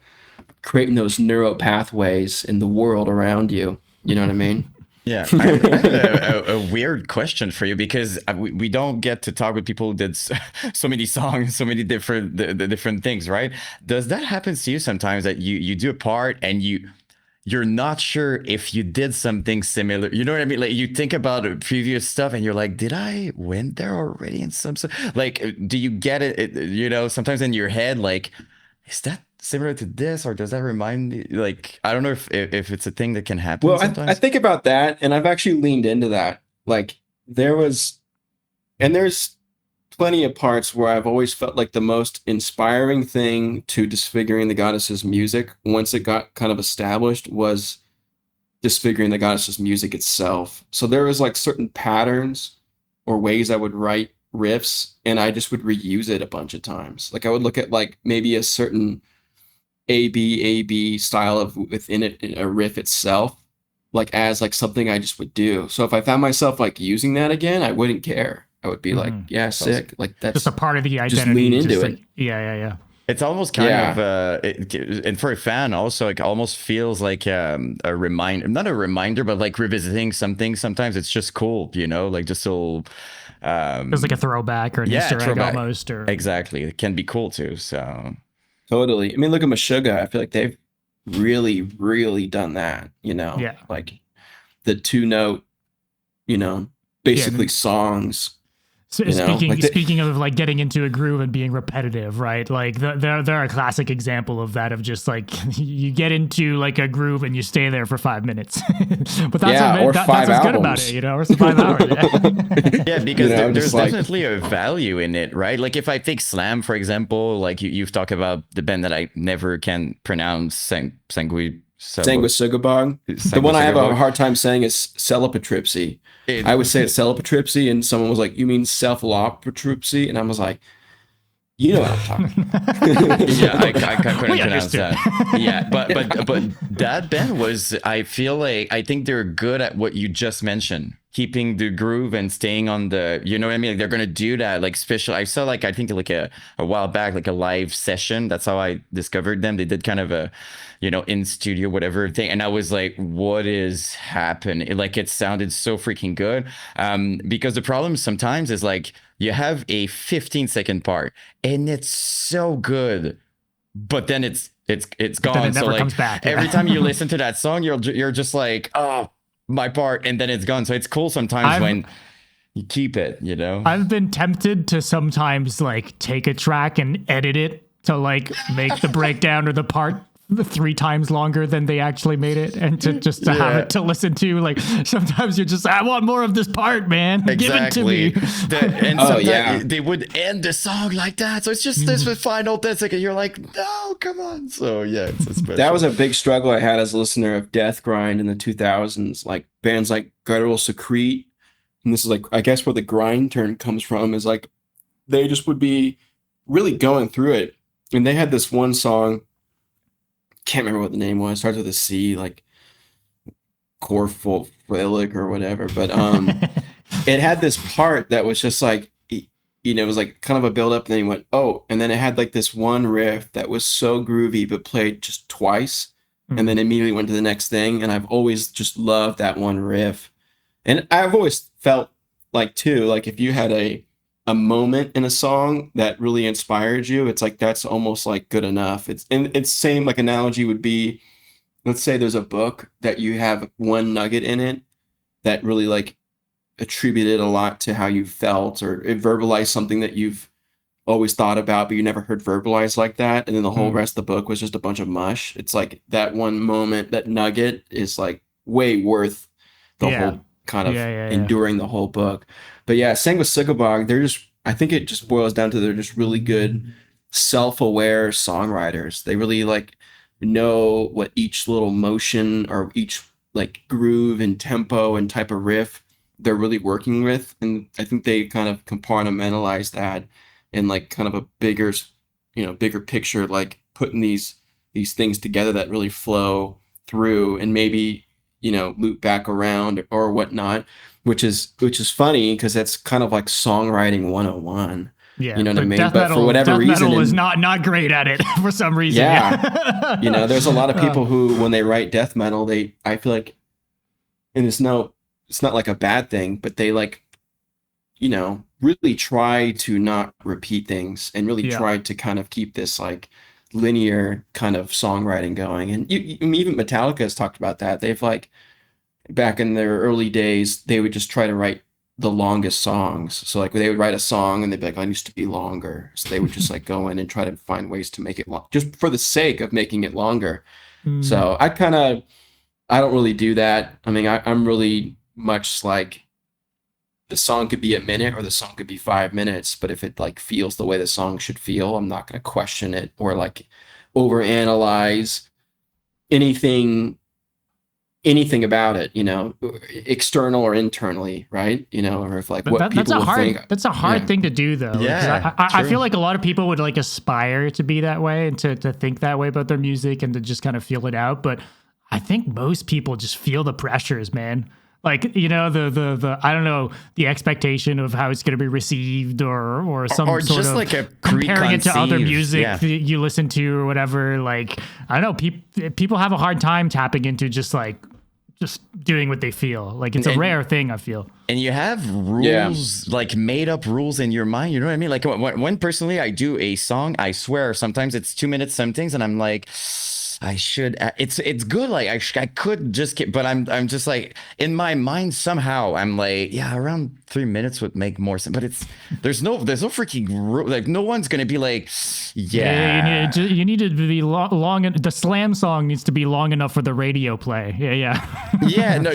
creating those neural pathways in the world around you. You know what I mean? Yeah, I have a weird question for you because we don't get to talk with people who did so many songs, so many different different things, right? Does that happen to you sometimes that you do a part and you're not sure if you did something similar? You know what I mean? Like you think about previous stuff and you're like, did I went there already in some like, do you get it? Sometimes in your head, like, is that similar to this or does that remind me? Like, I don't know if it's a thing that can happen sometimes. I think about that, and I've actually leaned into that. Like there's plenty of parts where I've always felt like the most inspiring thing to Disfiguring the Goddess's music, once it got kind of established, was Disfiguring the Goddess's music itself. So there was like certain patterns or ways I would write riffs, and I just would reuse it a bunch of times. Like I would look at like maybe a certain A-B style of within it, a riff itself, like as like something I just would do. So if I found myself like using that again, I wouldn't care. I would be like, yeah, sick. Like that's just a part of the identity. Just lean into it. Like, yeah. It's almost kind of, and for a fan also, like almost feels like a reminder, not a reminder, but like revisiting something. Sometimes it's just cool, like just so. It's like a throwback or an Easter egg almost. Or exactly, it can be cool too. So totally. I mean, look at Meshuggah. I feel like they've really, really done that. Yeah. Like the 2-note, basically songs. So speaking of like getting into a groove and being repetitive, right? Like they're a classic example of that, of just like you get into like a groove and you stay there for 5 minutes. But that's what's good about it, or 5 hours. Yeah, because there's definitely a value in it, right? Like if I take Slam, for example, like you've talked about the band that I never can pronounce, Sanguisugabog. The one I have a hard time saying is Celipatripsy. I would say it's Celipatripsy, and someone was like, "You mean Cephalopatripsy?" And I was like, "You know what I'm talking about." Yeah, I couldn't pronounce that. Yeah, but that band was. I think they're good at what you just mentioned, keeping the groove and staying on the. You know what I mean? Like they're gonna do that. Like special. I saw I think a while back like a live session. That's how I discovered them. They did kind of a. In studio, whatever thing. And I was like, what is happening? Like, it sounded so freaking good. Because the problem sometimes is like, you have a 15-second part and it's so good. but then it's Then gone. it So never like comes back. Yeah. every time you listen to that song, you're just like, oh, my part, and then it's gone. So it's cool sometimes when you keep it, you know. I've been tempted to sometimes like take a track and edit it to like make the breakdown or the part 3 times longer than they actually made it, and to just to have it to listen to. Like sometimes you're just, I want more of this part, man. Exactly. Give it to me. And Oh, sometimes yeah. they would end the song like that. So it's just this final 10 seconds. You're like, no, come on. So yeah, it's a special. That was a big struggle I had as a listener of death grind in the 2000s. Like bands like Guttural Secrete, and this is like, I guess where the grind term comes from, is like they just would be really going through it. And they had this one song, can't remember what the name was, starts with a C, like Corphilic or whatever. But it had this part that was just like, you know, it was like kind of a build up, and then he went, oh, and then it had like this one riff that was so groovy, but played just twice, and then immediately went to the next thing. And I've always just loved that one riff. And I've always felt like too, like if you had a moment in a song that really inspired you, it's like that's almost like good enough. It's same like analogy would be, let's say there's a book that you have one nugget in it that really like attributed a lot to how you felt, or it verbalized something that you've always thought about but you never heard verbalized like that, and then the whole rest of the book was just a bunch of mush. It's like that one moment, that nugget is like way worth the whole kind of enduring the whole book. But yeah, Sang with Sycabog, they're just, I think it just boils down to they're just really good self-aware songwriters. They really like know what each little motion or each like groove and tempo and type of riff they're really working with. And I think they kind of compartmentalize that in like kind of a bigger, you know, bigger picture, like putting these things together that really flow through and maybe, you know, loop back around or whatnot, which is funny because that's kind of like songwriting 101. Yeah, you know what I mean? Death But metal, for whatever death reason, metal is not great at it for some reason. Yeah. You know, there's a lot of people who, when they write death metal, I feel like, and it's not like a bad thing, but they like, you know, really try to not repeat things and really try to kind of keep this like linear kind of songwriting going. And I mean, even Metallica has talked about that. They've like, back in their early days, they would just try to write the longest songs. So like they would write a song and they'd be like, I used to be longer. So they would just like go in and try to find ways to make it long, just for the sake of making it longer. So I don't really do that. I mean, I'm really much like, the song could be a minute or the song could be 5 minutes, but if it like feels the way the song should feel, I'm not going to question it or like overanalyze anything about it, you know, external or internally, right? You know, or if like what people will think. That's a hard thing to do, though. Yeah, I feel like a lot of people would like aspire to be that way and to think that way about their music and to just kind of feel it out. But I think most people just feel the pressures, man. Like, you know, the I don't know, the expectation of how it's going to be received or some or sort just of like a comparing it to other preconceived, music yeah. that you listen to or whatever. Like, I don't know, people have a hard time tapping into just doing what they feel. Like, it's a rare thing, I feel. And you have rules, like made up rules in your mind. You know what I mean? Like when personally I do a song, I swear sometimes it's 2 minutes, some things, and I'm like, I should. It's good. Like I could just get, but I'm just like in my mind somehow I'm like, yeah, around 3 minutes would make more sense. But there's no freaking rule. Like no one's gonna be like, yeah. You need to be long. The slam song needs to be long enough for the radio play. Yeah. No.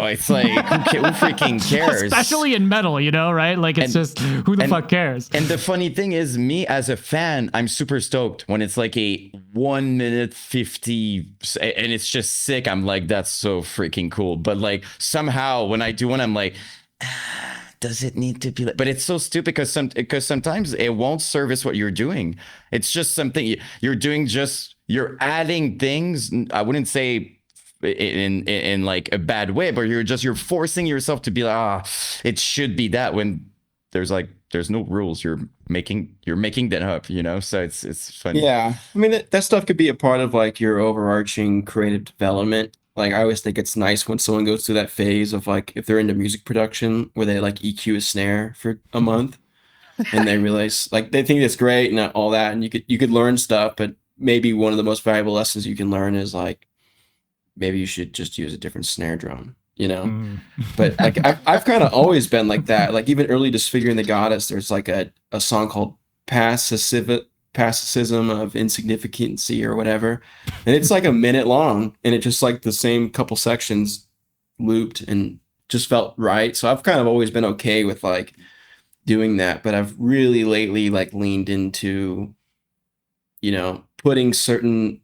It's like who freaking cares? Especially in metal, you know, right? Like it's just who the fuck cares? And the funny thing is, me as a fan, I'm super stoked when it's like a 1 minute 50 and it's just sick. I'm like, that's so freaking cool. But like somehow when I do one, I'm like, does it need to be like? But it's so stupid because sometimes it won't service what you're doing. It's just something you're doing. Just you're adding things. I wouldn't say in like a bad way, but you're forcing yourself to be like, it should be that, when there's no rules. You're making that up, you know? So it's funny. Yeah. I mean, that stuff could be a part of like your overarching creative development. Like I always think it's nice when someone goes through that phase of like, if they're into music production where they like EQ a snare for a month and they realize like they think it's great and all that, and you could learn stuff, but maybe one of the most valuable lessons you can learn is like maybe you should just use a different snare drum, you know. But like I've kind of always been like that. Like even early Disfiguring the Goddess, there's like a song called Passicism of Insignificancy or whatever, and it's like a minute long, and it just like the same couple sections looped and just felt right. So I've kind of always been okay with like doing that, but I've really lately like leaned into, you know, putting certain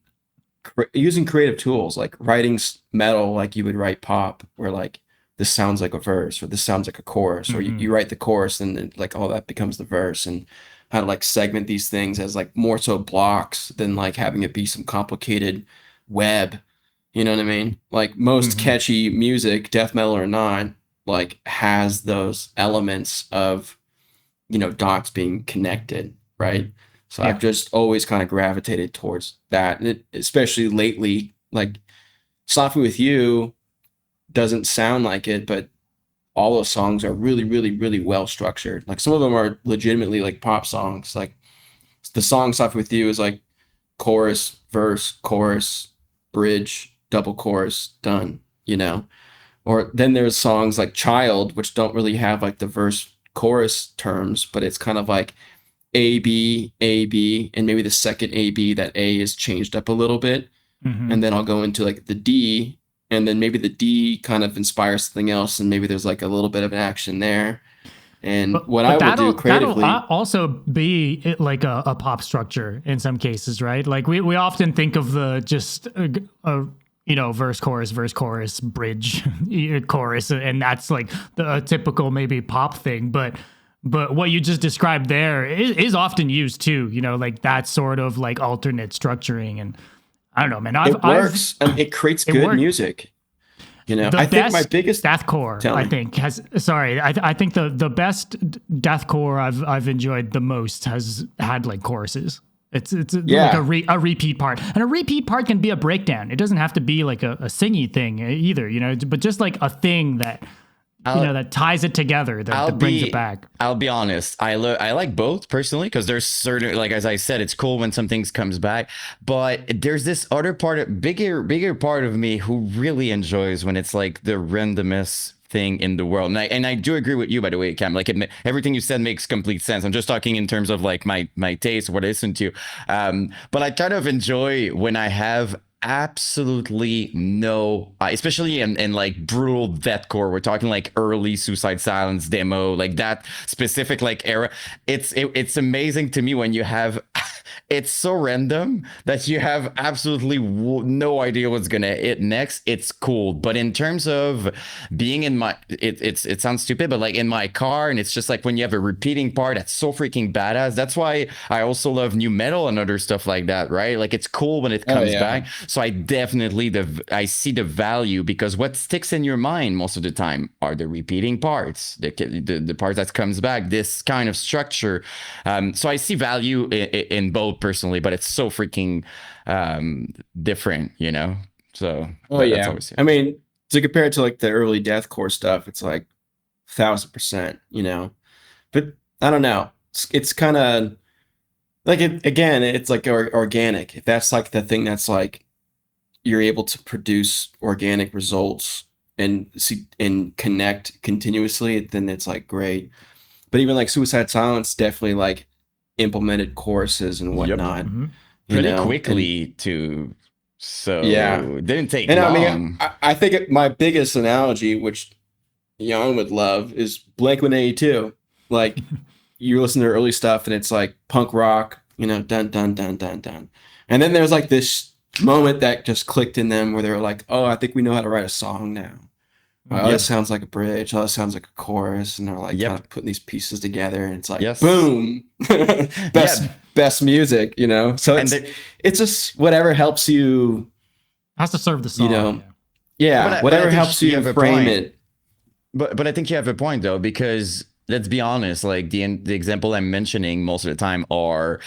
using creative tools, like writing metal like you would write pop, where like this sounds like a verse or this sounds like a chorus, or you write the chorus and then like all that becomes the verse, and how to like segment these things as like more so blocks than like having it be some complicated web. You know what I mean? Like most catchy music, death metal or not, like has those elements of, you know, dots being connected, right? So I've just always kind of gravitated towards that, and especially lately, like Softly With You doesn't sound like it, but all those songs are really, really, really well structured. Like some of them are legitimately like pop songs. Like the song Softly With You is like chorus, verse, chorus, bridge, double chorus, done, you know? Or then there's songs like Child, which don't really have like the verse chorus terms, but it's kind of like A, B, and maybe the second A, B, that A is changed up a little bit. And then I'll go into like the D, and then maybe the D kind of inspires something else, and maybe there's like a little bit of an action there. And what I will do creatively, that'll also be like a pop structure in some cases, right? Like we often think of the just you know, verse, chorus, bridge, chorus, and that's like the typical maybe pop thing. But what you just described there is often used too, you know, like that sort of like alternate structuring. And I don't know, man. It works, and it creates good music. You know, I think my biggest deathcore, I think I think the best deathcore I've enjoyed the most has had like choruses. It's like a repeat part, and a repeat part can be a breakdown. It doesn't have to be like a singy thing either, you know, but just like a thing that you know, that ties it together, that brings it back. I'll be honest. I like both personally, because there's certain, like, as I said, it's cool when some things comes back, but there's this other part, bigger part of me who really enjoys when it's like the randomest thing in the world. And I do agree with you, by the way, Cam. Like everything you said makes complete sense. I'm just talking in terms of like my taste, what I listen to. But I kind of enjoy when I have absolutely no, especially in like brutal deathcore, we're talking like early Suicide Silence demo, like that specific like era. It's amazing to me when you have it's so random that you have absolutely no idea what's gonna hit next. It's cool. But in terms of being in my, it sounds stupid, but like in my car, and it's just like when you have a repeating part that's so freaking badass. That's why I also love new metal and other stuff like that, right? Like it's cool when it comes back. So I definitely I see the value, because what sticks in your mind most of the time are the repeating parts, the parts that comes back, this kind of structure. So I see value in both personally, but it's so freaking different, you know? So that's I mean, to compare it to like the early deathcore stuff, it's like 1000%, you know? But I don't know. It's kind of like, again, it's like organic. If that's like the thing that's like, you're able to produce organic results and see and connect continuously, then it's like great. But even like Suicide Silence definitely like implemented choruses and whatnot. Pretty quickly too. So it didn't take long. I mean, I think my biggest analogy, which Jan would love, is Blink-182. Like you listen to early stuff and it's like punk rock, you know, dun dun dun dun dun, and then there's like this moment that just clicked in them where they were like, oh, I think we know how to write a song now. Oh, that sounds like a bridge. Oh, that sounds like a chorus. And they're like kind of putting these pieces together, and it's like, boom, best music, you know? So it's just whatever helps you. Has to serve the song. You know, whatever helps you frame it. But I think you have a point, though, because let's be honest, like the example I'm mentioning most of the time are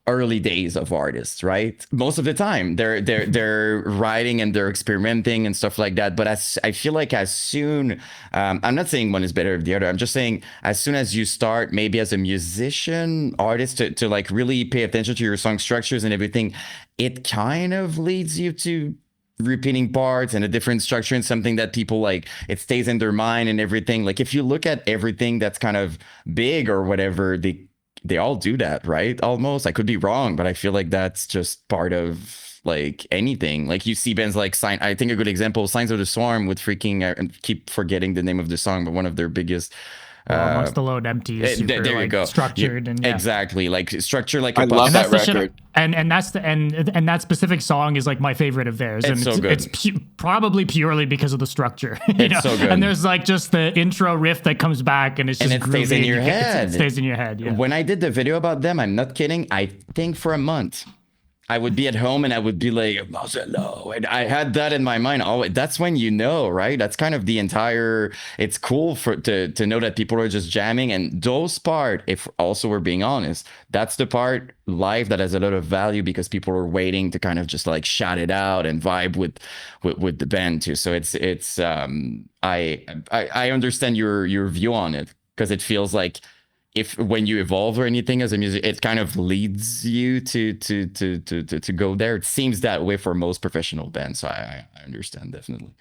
early days of artists, right? Most of the time they're writing and they're experimenting and stuff like that. But as I feel like as soon I'm not saying one is better than the other, I'm just saying as soon as you start maybe as a musician artist to like really pay attention to your song structures and everything, it kind of leads you to repeating parts and a different structure and something that people like, it stays in their mind and everything. Like if you look at everything that's kind of big or whatever, they all do that, right? Almost. I could be wrong, but I feel like that's just part of like anything. Like you see bands like I think a good example, Signs of the Swarm with freaking I keep forgetting the name of the song, but one of their biggest Amongst the Low and Empty is super, there you like, go. structured and exactly like structure like I a love that's that the shit, record. and that's the and that specific song is like my favorite of theirs, and It's so good. it's probably purely because of the structure. It's so good. And there's like just the intro riff that comes back, and it's just And it stays in groovy, your and head. It stays in your head. Yeah. When I did the video about them, I'm not kidding, I think for a month I would be at home and I would be like, Marcelo. And I had that in my mind. Oh, that's when you know, right? That's kind of the entire, it's cool to know that people are just jamming. And those part, if also we're being honest, that's the part live that has a lot of value because people are waiting to kind of just like shout it out and vibe with the band too. So I understand your view on it because it feels like if when you evolve or anything as a music, it kind of leads you to go there. It seems that way for most professional bands. So I understand definitely.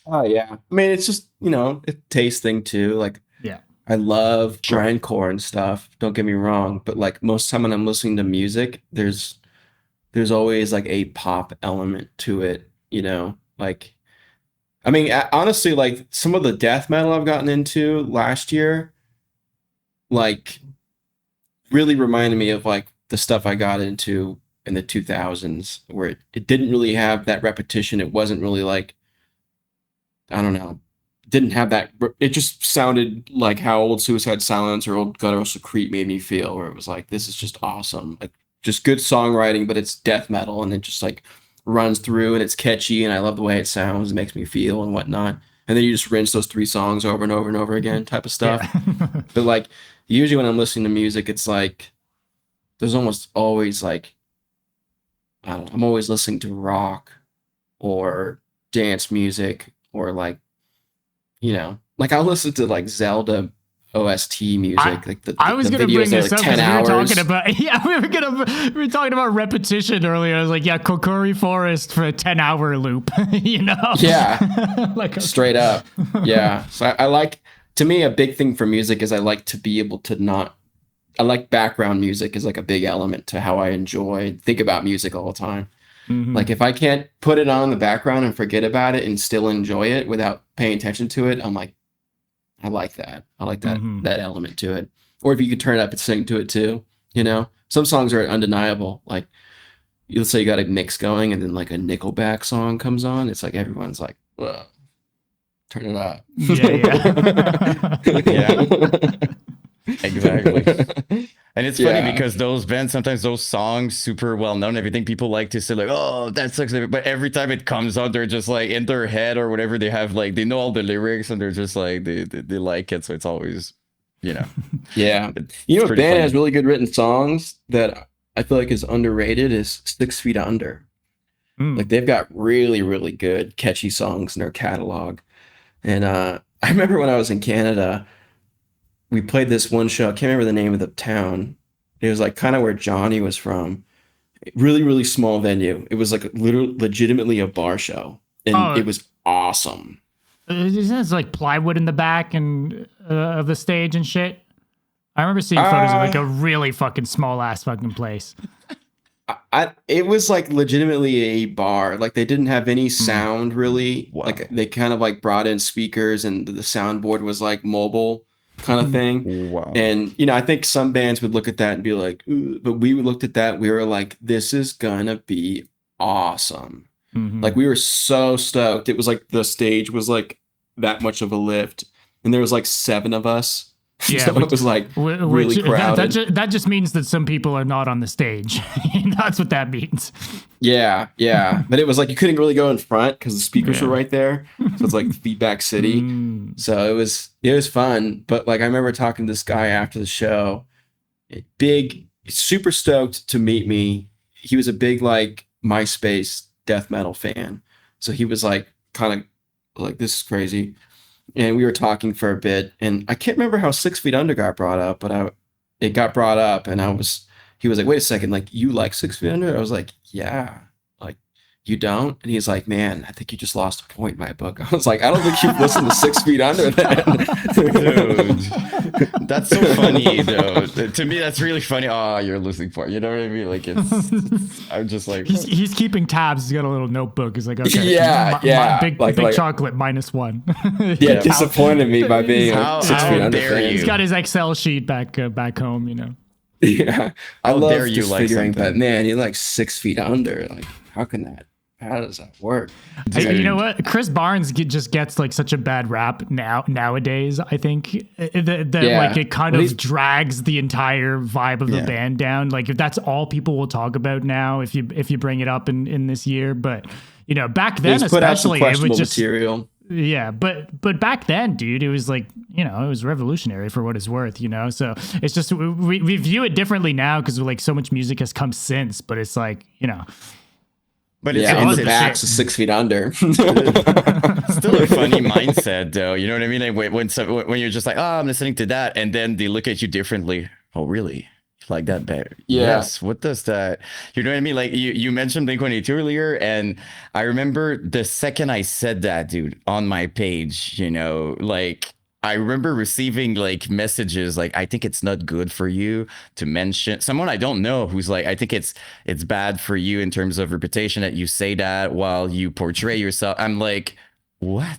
Oh yeah. I mean, it's just, a taste thing too. Like Yeah. I love Sure. grindcore and stuff. Don't get me wrong, but like most time when I'm listening to music, there's always like a pop element to it, Like I mean, honestly, like some of the death metal I've gotten into last year, like really reminded me of like the stuff I got into in the 2000s where it didn't really have that repetition. It wasn't really like, I don't know, didn't have that. It just sounded like how old Suicide Silence or old Guttural Secrete made me feel, where it was like, this is just awesome. Like just good songwriting, but it's death metal and it just like runs through and it's catchy and I love the way it sounds, it makes me feel and whatnot. And then you just rinse those 3 songs over and over and over again type of stuff. Yeah. But like usually when I'm listening to music, it's like there's almost always like, I don't know, I'm always listening to rock or dance music or like, like I'll listen to like Zelda OST music. I was the gonna bring videos are this like up 10 because we were hours. talking about we were talking about repetition earlier. I was like, yeah, Kokori Forest for a 10-hour loop, Yeah. like Straight up. Yeah. So I like, to me, a big thing for music is I like to be able to I like background music is like a big element to how I think about music all the time. Mhm. Like if I can't put it on in the background and forget about it and still enjoy it without paying attention to it, I'm like, I like that. I like that that element to it. Or if you could turn it up and sing to it too, Some songs are undeniable. Like let's say you got a mix going and then like a Nickelback song comes on, it's like everyone's like, whoa, turn it up. Yeah. Exactly. And it's funny Yeah. because those bands, sometimes those songs super well known, everything, people like to say like, oh, that sucks. But every time it comes out, they're just like in their head or whatever, they have like, they know all the lyrics and they're just like, they like it. So it's always, Yeah. it's A pretty band funny. has really good written songs that I feel like is underrated is 6 Feet Under. Like they've got really, really good catchy songs in their catalog. And I remember when I was in Canada, we played this one show. I can't remember the name of the town. It was like kind of where Johnny was from. Really, really small venue. It was like legitimately a bar show. And it was awesome. It's like plywood in the back and of the stage and shit. I remember seeing photos of like a really fucking small ass fucking place. It was like legitimately a bar. Like they didn't have any sound really. Wow. Like they kind of like brought in speakers and the soundboard was like mobile kind of thing. Wow. And I think some bands would look at that and be like, ooh, but we looked at that, we were like, this is gonna be awesome. Like we were so stoked. It was like the stage was like that much of a lift and there was like 7 of us. Yeah, So it was like really crowded. That just means that some people are not on the stage. That's what that means. Yeah. But it was like you couldn't really go in front because the speakers were right there. So it's like feedback city. So it was fun. But like I remember talking to this guy after the show, big, super stoked to meet me. He was a big like MySpace death metal fan. So he was like kind of like, this is crazy. And we were talking for a bit, and I can't remember how 6 Feet Under got brought up, but it got brought up, and he was like, wait a second, like you like 6 Feet Under? I was like, yeah. Like, you don't? And he's like, man, I think you just lost a point in my book. I was like, I don't think you've listened to 6 Feet Under then. Dude, that's so funny though. To me, that's really funny. Oh, you're losing point. You know what I mean? Like I'm just like he's keeping tabs. He's got a little notebook. He's like, okay, yeah. big chocolate -1. Yeah, disappointed me by being how 6 Feet Under dare fan. you? He's got his Excel sheet back home. You know. Yeah, I How love dare you like disfiguring, but something? man, you're like 6 feet under. Like, how does that work? You know what? Chris Barnes just gets like such a bad rap nowadays. I think that like it kind of drags the entire vibe of the band down. Like if that's all people will talk about now, if you bring it up in this year, but you know back then especially it was just material. Yeah, but back then, dude, it was like, you know, it was revolutionary for what it's worth, you know? So it's just, we view it differently now because like so much music has come since, but it's like, you know. But it's on the backs of 6 Feet Under. Still a funny mindset though. You know what I mean? Like when you're just like, oh, I'm listening to that. And then they look at you differently. Oh, really? Like that better? Yeah. Yes. What does that? You know what I mean? Like you mentioned Blink-182 earlier, and I remember the second I said that, dude, on my page, you know, like I remember receiving like messages like, I think it's not good for you to mention someone I don't know who's like, I think it's bad for you in terms of reputation that you say that while you portray yourself. I'm like, what?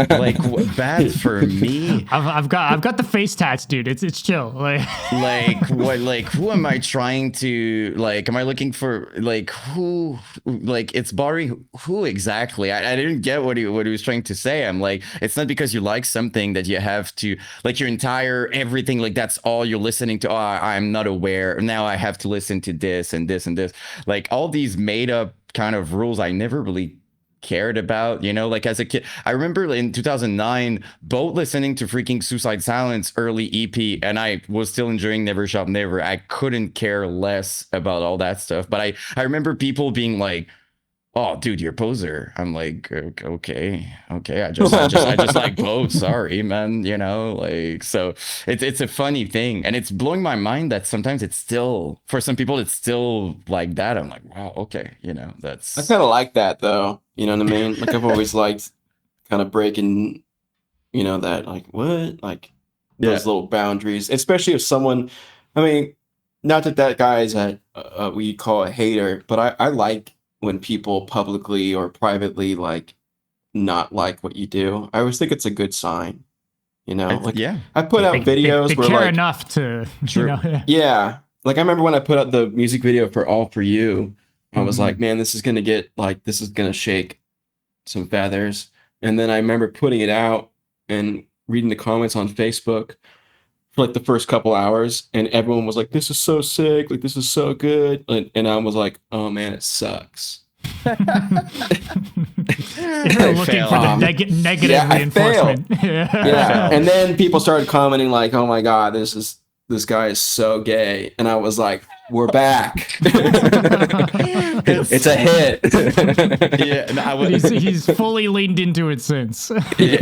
Like bad for me? I've got the face tats, dude. It's chill. Like what? Like who am I trying to like? Am I looking for like who? Like it's boring. Who exactly? I didn't get what he was trying to say. I'm like, it's not because you like something that you have to like your entire everything. Like that's all you're listening to. Oh, I'm not aware. Now I have to listen to this and this and this. Like all these made up kind of rules. I never really cared about, you know, like as a kid. I remember in 2009 both listening to freaking Suicide Silence early EP, and I was still enjoying Never Shop Never. I couldn't care less about all that stuff, but I remember people being like, oh dude, you're a poser. I'm like, okay, I just like both. Sorry, man, you know, like, so it's a funny thing, and it's blowing my mind that sometimes it's still, for some people it's still like that. I'm like, wow, okay, you know, that's, I kind of like that though. You know what I mean? Like I've always liked kind of breaking, you know, that like what, like those little boundaries, especially if someone, I mean, not that guy is what you call a hater, but I like when people publicly or privately like not like what you do. I always think it's a good sign, you know. Like I put out videos they where care like enough to, you know, yeah. Like I remember when I put out the music video for All For You, I was like, man, this is gonna shake some feathers. And then I remember putting it out and reading the comments on Facebook for like the first couple hours, and everyone was like, this is so sick, like this is so good, and I was like, oh man, it sucks. You're looking for the negative reinforcement. Yeah. And then people started commenting like, oh my god, this guy is so gay, and I was like, we're back. It's a hit. He's fully leaned into it since. Dude,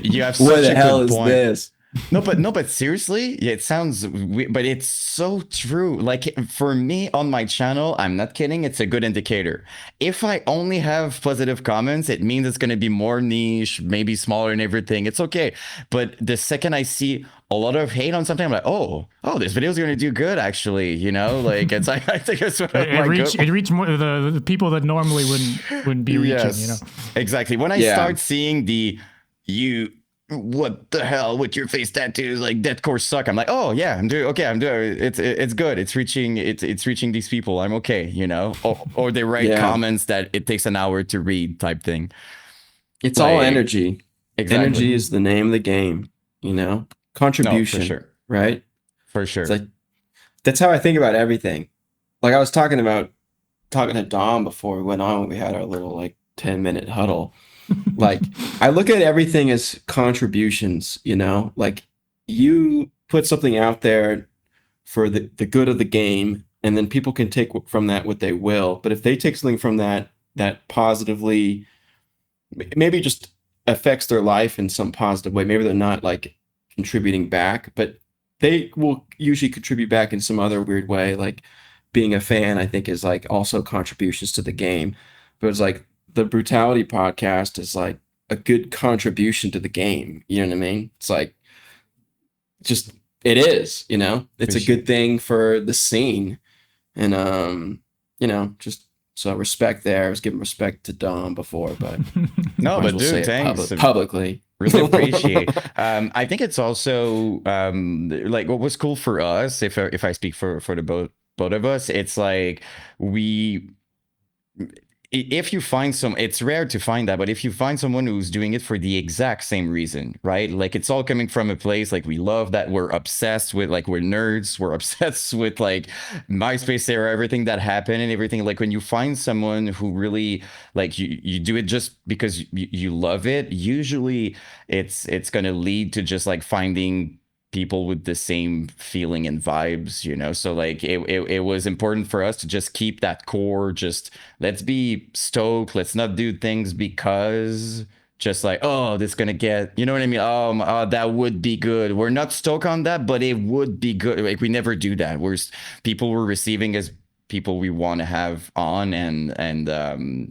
you have such what the a hell good is point. this? No, but seriously, yeah, it sounds weird, but it's so true. Like for me on my channel, I'm not kidding, it's a good indicator. If I only have positive comments, it means it's going to be more niche, maybe smaller and everything. It's okay. But the second I see a lot of hate on something, I'm like, oh, this video is going to do good, actually. You know, like it's like, I think it's what it reached more the people that normally wouldn't be reaching. You know, exactly. When I start seeing what the hell with your face tattoos, like deathcore suck, I'm like, oh yeah, I'm doing it's good, it's reaching these people, I'm okay, you know. Or they write comments that it takes an hour to read type thing. It's like, all energy. Exactly. Energy is the name of the game, you know. Contribution. No, for sure. Right, for sure. It's like, that's how I think about everything. Like I was talking about talking to Dom before we went on. We had our little like 10-minute huddle. Like I look at everything as contributions, you know? Like you put something out there for the good of the game, and then people can take from that what they will. But if they take something from that positively, maybe just affects their life in some positive way, maybe they're not like contributing back, but they will usually contribute back in some other weird way. Like being a fan, I think, is like also contributions to the game. But it's like the Brutality podcast is like a good contribution to the game. You know what I mean? It's like just it is, you know, it's a good thing for the scene. And you know, just so respect there. I was giving respect to Dom before, but No, might as but well dude, say it thanks. publicly. Really appreciate. I think it's also like what was cool for us, if I speak for the both of us, it's like we if you find it's rare to find that, but if you find someone who's doing it for the exact same reason, right? Like it's all coming from a place like we love that, we're obsessed with, like we're nerds, we're obsessed with like MySpace era, everything that happened and everything. Like when you find someone who really like you do it just because you love it, usually it's going to lead to just like finding people with the same feeling and vibes, you know? So like it was important for us to just keep that core, just let's be stoked, let's not do things because just like, oh, this gonna get, you know what I mean? That would be good. We're not stoked on that, but it would be good. Like we never do that. People we're receiving as people we want to have on, and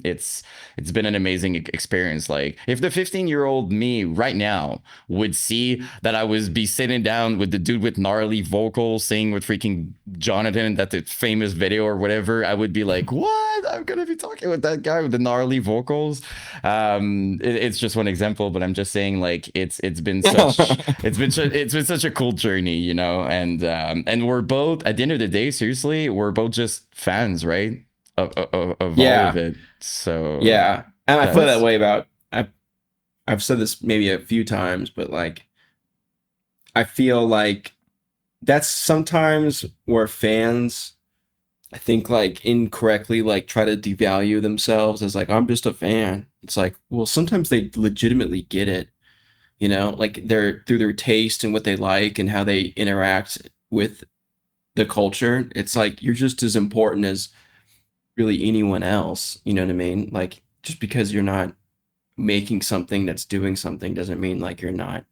it's been an amazing experience. Like if the 15-year-old me right now would see that I was be sitting down with the dude with gnarly vocals singing with freaking Jonathan, that the famous video or whatever, I would be like, what? I'm gonna be talking with that guy with the gnarly vocals. It's just one example, but I'm just saying like it's been such it's been such a cool journey, you know. And we're both, at the end of the day, seriously, we're both just fans, right? Of all Yeah. of it. So Yeah. And I feel that that's way about I've said this maybe a few times, but like I feel like that's sometimes where fans I think like incorrectly like try to devalue themselves as like I'm just a fan. It's like, well, sometimes they legitimately get it, you know, like they're through their taste and what they like and how they interact with the culture. It's like you're just as important as really anyone else, you know what I mean? Like just because you're not making something that's doing something doesn't mean like you're not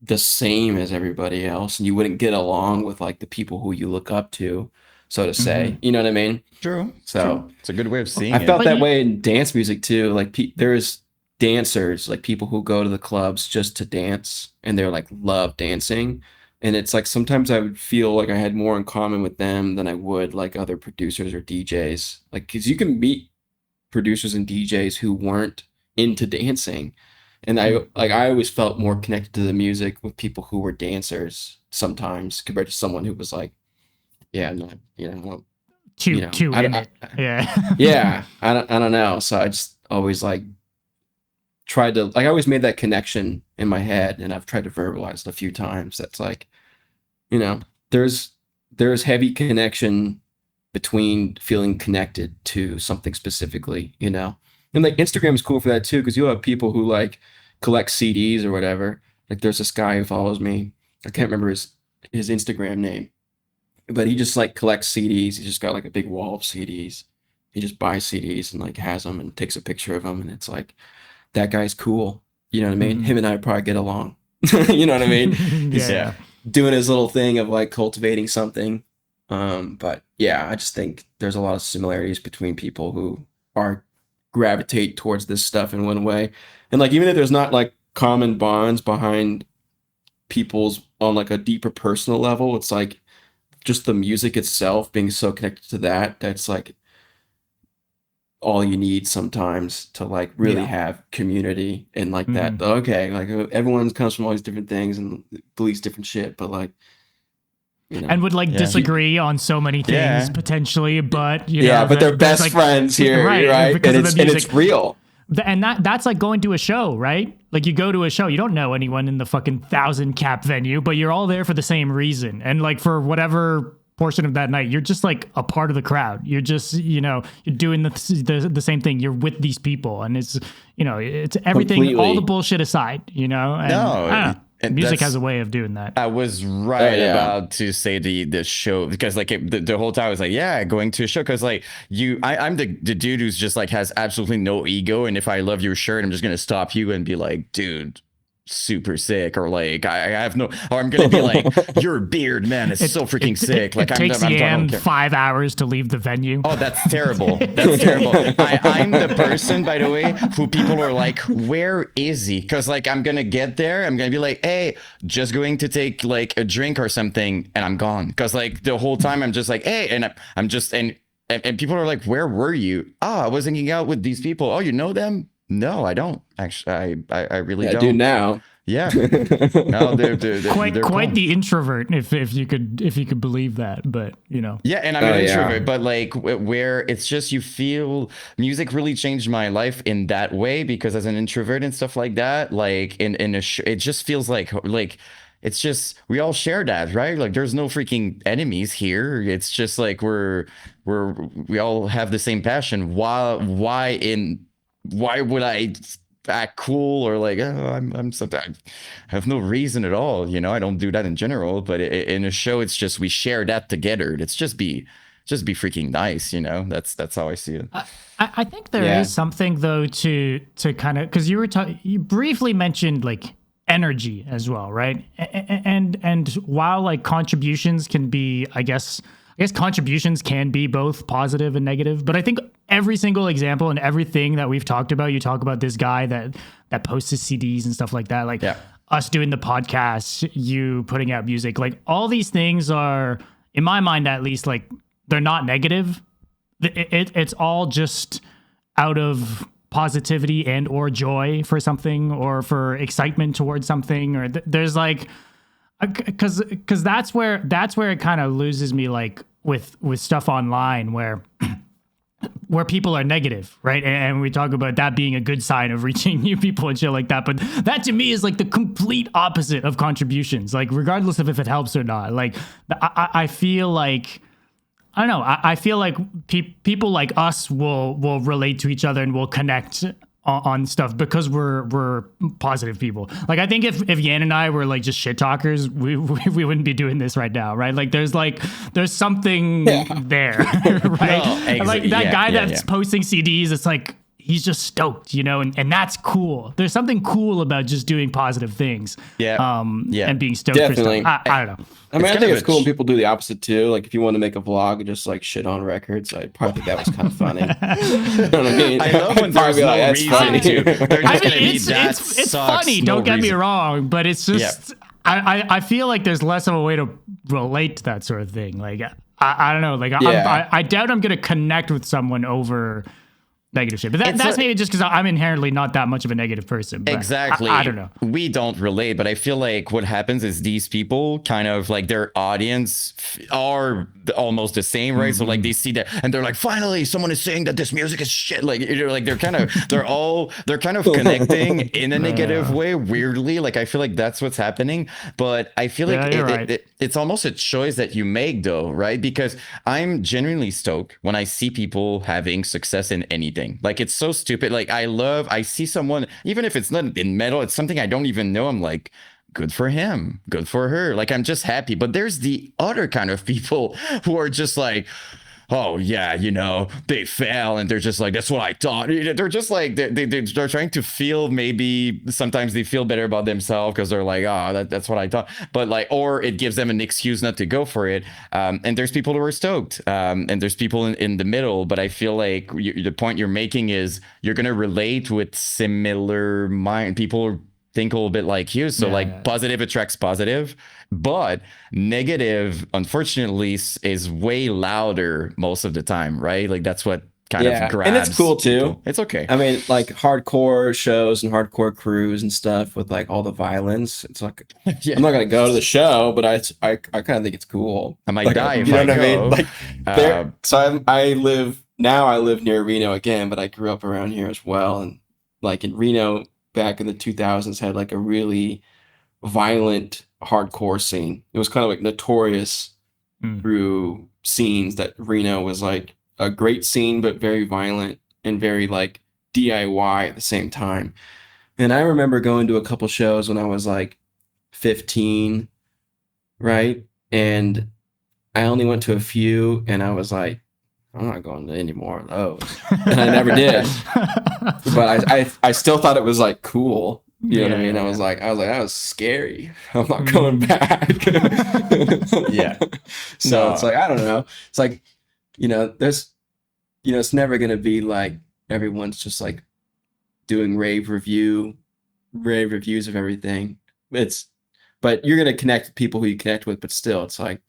the same as everybody else and you wouldn't get along with like the people who you look up to, so to say. You know what I mean? true. So It's a good way of seeing I it. felt But that you, way in dance music too. Like there's dancers, like people who go to the clubs just to dance and they're like love dancing. And it's like sometimes I would feel like I had more in common with them than I would like other producers or DJs. Like, because you can meet producers and DJs who weren't into dancing. And I always felt more connected to the music with people who were dancers sometimes compared to someone who was like, yeah, no, well, too in it. Yeah. yeah, I don't know. So I just always like tried to like I always made that connection in my head, and I've tried to verbalize it a few times. That's like, you know, there's heavy connection between feeling connected to something specifically, you know. And like Instagram is cool for that too, because you'll have people who like collect CDs or whatever. Like there's this guy who follows me. I can't remember his Instagram name, but he just like collects CDs. He's just got like a big wall of CDs. He just buys CDs and like has them and takes a picture of them, and it's like that guy's cool. You know what I mean? Him and I probably get along. You know what I mean? He's Yeah. doing his little thing of like cultivating something. But yeah, I just think there's a lot of similarities between people who are gravitate towards this stuff in one way. And like even if there's not like common bonds behind people's on like a deeper personal level, it's like just the music itself being so connected to that's like all you need sometimes to like really Yeah. have community and like that. Okay, like everyone comes from all these different things and believes different shit, but like, you know. And would like disagree on so many things Yeah. potentially, but you Yeah, know, but they're there's, best like, friends here, right? because And of the it's music. real. And that's like going to a show, right? Like you go to a show, you don't know anyone in the fucking 1,000 cap venue, but you're all there for the same reason. And like for whatever portion of that night, you're just like a part of the crowd. You're just, you're doing the same thing. You're with these people, and it's, it's everything, Completely. all the bullshit aside, and I don't know. And Music that's- has a way of doing that. I was right yeah. about to say the show, because like the whole time I was like, yeah, going to a show, because like I'm the dude who's just like has absolutely no ego, and if I love your shirt, I'm just gonna stop you and be like, dude, super sick, or like I have no, or I'm gonna be like, your beard, man, is so freaking sick. Like it takes I'm Yan talking. 5 hours to leave the venue. Oh, that's terrible. That's terrible. I'm the person, by the way, who people are like, where is he? Because like I'm gonna get there, I'm gonna be like, hey, just going to take like a drink or something, and I'm gone. Because like the whole time I'm just like, hey, and I'm just and people are like, where were you? Oh, I was hanging out with these people. Oh, you know them? No, I don't. Actually, I really Yeah, don't. dude, now. Yeah. No, they're quite cool. the introvert, if you could believe that, but Yeah, and I'm an introvert, but like where it's just you feel music really changed my life in that way, because as an introvert and stuff like that, like in it just feels like it's just we all share that, right? Like there's no freaking enemies here. It's just like we all have the same passion. Why would I act cool, or like, oh, I'm something? I have no reason at all. I don't do that in general, but in a show, it's just we share that together. It's just be freaking nice. That's how I see it. I think there is something though to kind of, because you briefly mentioned like energy as well, right? And while like contributions can be, I guess contributions can be both positive and negative, but I think every single example and everything that we've talked about, you talk about this guy that posts his CDs and stuff like that, like us doing the podcast, you putting out music, like all these things are, in my mind at least, like they're not negative. It's all just out of positivity and or joy for something, or for excitement towards something, or there's like, because that's where it kind of loses me, like with stuff online where people are negative, right? And we talk about that being a good sign of reaching new people and shit like that, but that to me is like the complete opposite of contributions, like regardless of if it helps or not. Like I feel like, I don't know, I feel like people like us will relate to each other and will connect on stuff because we're positive people. Like I think if Yan and I were like just shit talkers, we wouldn't be doing this right now, right? Like there's something there, right? No, like that guy that's posting CDs, it's like he's just stoked, and that's cool. There's something cool about just doing positive things, and being stoked Definitely. for stuff. I don't know. I mean, I think it's cool when people do the opposite too. Like if you want to make a vlog and just like shit on records, I probably think that was kind of funny. You know what I mean? I love when there's no reason to. They're just gonna be, that it's sucks, funny. no Don't get me reason. wrong, but it's just I feel like there's less of a way to relate to that sort of thing. Like I don't know. Like I doubt I'm gonna connect with someone over negative shit, but that's maybe just because I'm inherently not that much of a negative person. But Exactly. I don't know. We don't relate, but I feel like what happens is these people kind of like their audience are almost the same, right? So like they see that and they're like, finally, someone is saying that this music is shit. Like like they're kind of connecting in a negative way, weirdly. Like I feel like that's what's happening, but I feel like it's almost a choice that you make though, right? Because I'm genuinely stoked when I see people having success in anything. Like it's so stupid. Like I see someone, even if it's not in metal, it's something I don't even know. I'm like, good for him, good for her. Like I'm just happy. But there's the other kind of people who are just like, oh yeah, they fail, and they're just like, that's what I thought. They're just like they're trying to feel, maybe sometimes they feel better about themselves because they're like, oh, that's what I thought. But like, or it gives them an excuse not to go for it. And there's people who are stoked, and there's people in the middle. But I feel like the point you're making is you're gonna relate with similar mind people. Think a little bit like you. So positive attracts positive, but negative, unfortunately, is way louder most of the time, right? Like that's what kind of grabs. And it's cool too. People. It's okay. I mean, like hardcore shows and hardcore crews and stuff with like all the violence. It's like I'm not gonna go to the show, but I kind of think it's cool. I might die if you know I what go. I mean? Like, so I live near Reno again, but I grew up around here as well, and like in Reno. Back in the 2000s had like a really violent hardcore scene. It was kind of like notorious, through scenes that Reno was like a great scene, but very violent and very like DIY at the same time. And I remember going to a couple shows when I was like 15, right? And I only went to a few, and I was like, I'm not going to any more of those. And I never did. But I still thought it was like cool. You know what I mean? I was like, that was scary. I'm not going back. Yeah. So No. it's like, I don't know. It's like, there's, it's never gonna be like everyone's just like doing rave reviews of everything. But you're gonna connect with people who you connect with, but still, it's like,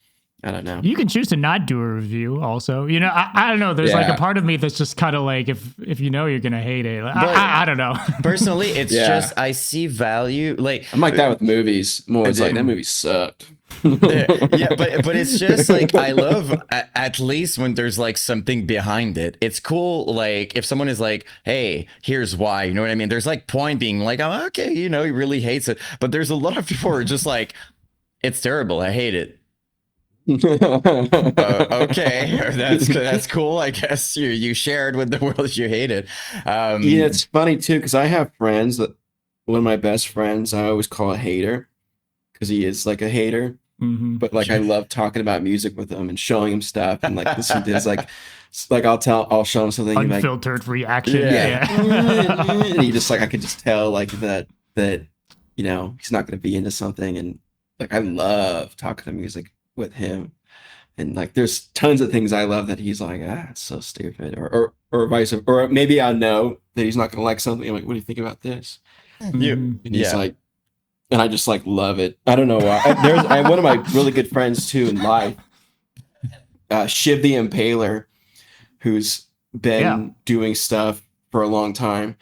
I don't know. You can choose to not do a review also. I don't know. There's like a part of me that's just kind of like, if you know you're going to hate it. Like, I don't know. Personally, it's just, I see value. Like, I'm like that with movies. More it's like, that movie sucked. Yeah, but it's just like, I love at least when there's like something behind it. It's cool. Like if someone is like, hey, here's why, you know what I mean? There's like point being like, oh, okay, he really hates it. But there's a lot of people who are just like, it's terrible. I hate it. Okay, that's cool. I guess you shared with the world you hated. Yeah, it's funny too because I have friends that one of my best friends I always call a hater because he is like a hater. But like I love talking about music with him and showing him stuff and like listen to his like I'll show him something unfiltered like, reaction. Yeah. And he just like I could just tell like that he's not going to be into something, and like I love talking to music with him, and like there's tons of things I love that he's like, it's so stupid, or vice versa, or maybe I know that he's not gonna like something. I'm like, what do you think about this? And he's like, and I just like love it. I don't know why. There's one of my really good friends too in life, Shiv the Impaler, who's been doing stuff for a long time.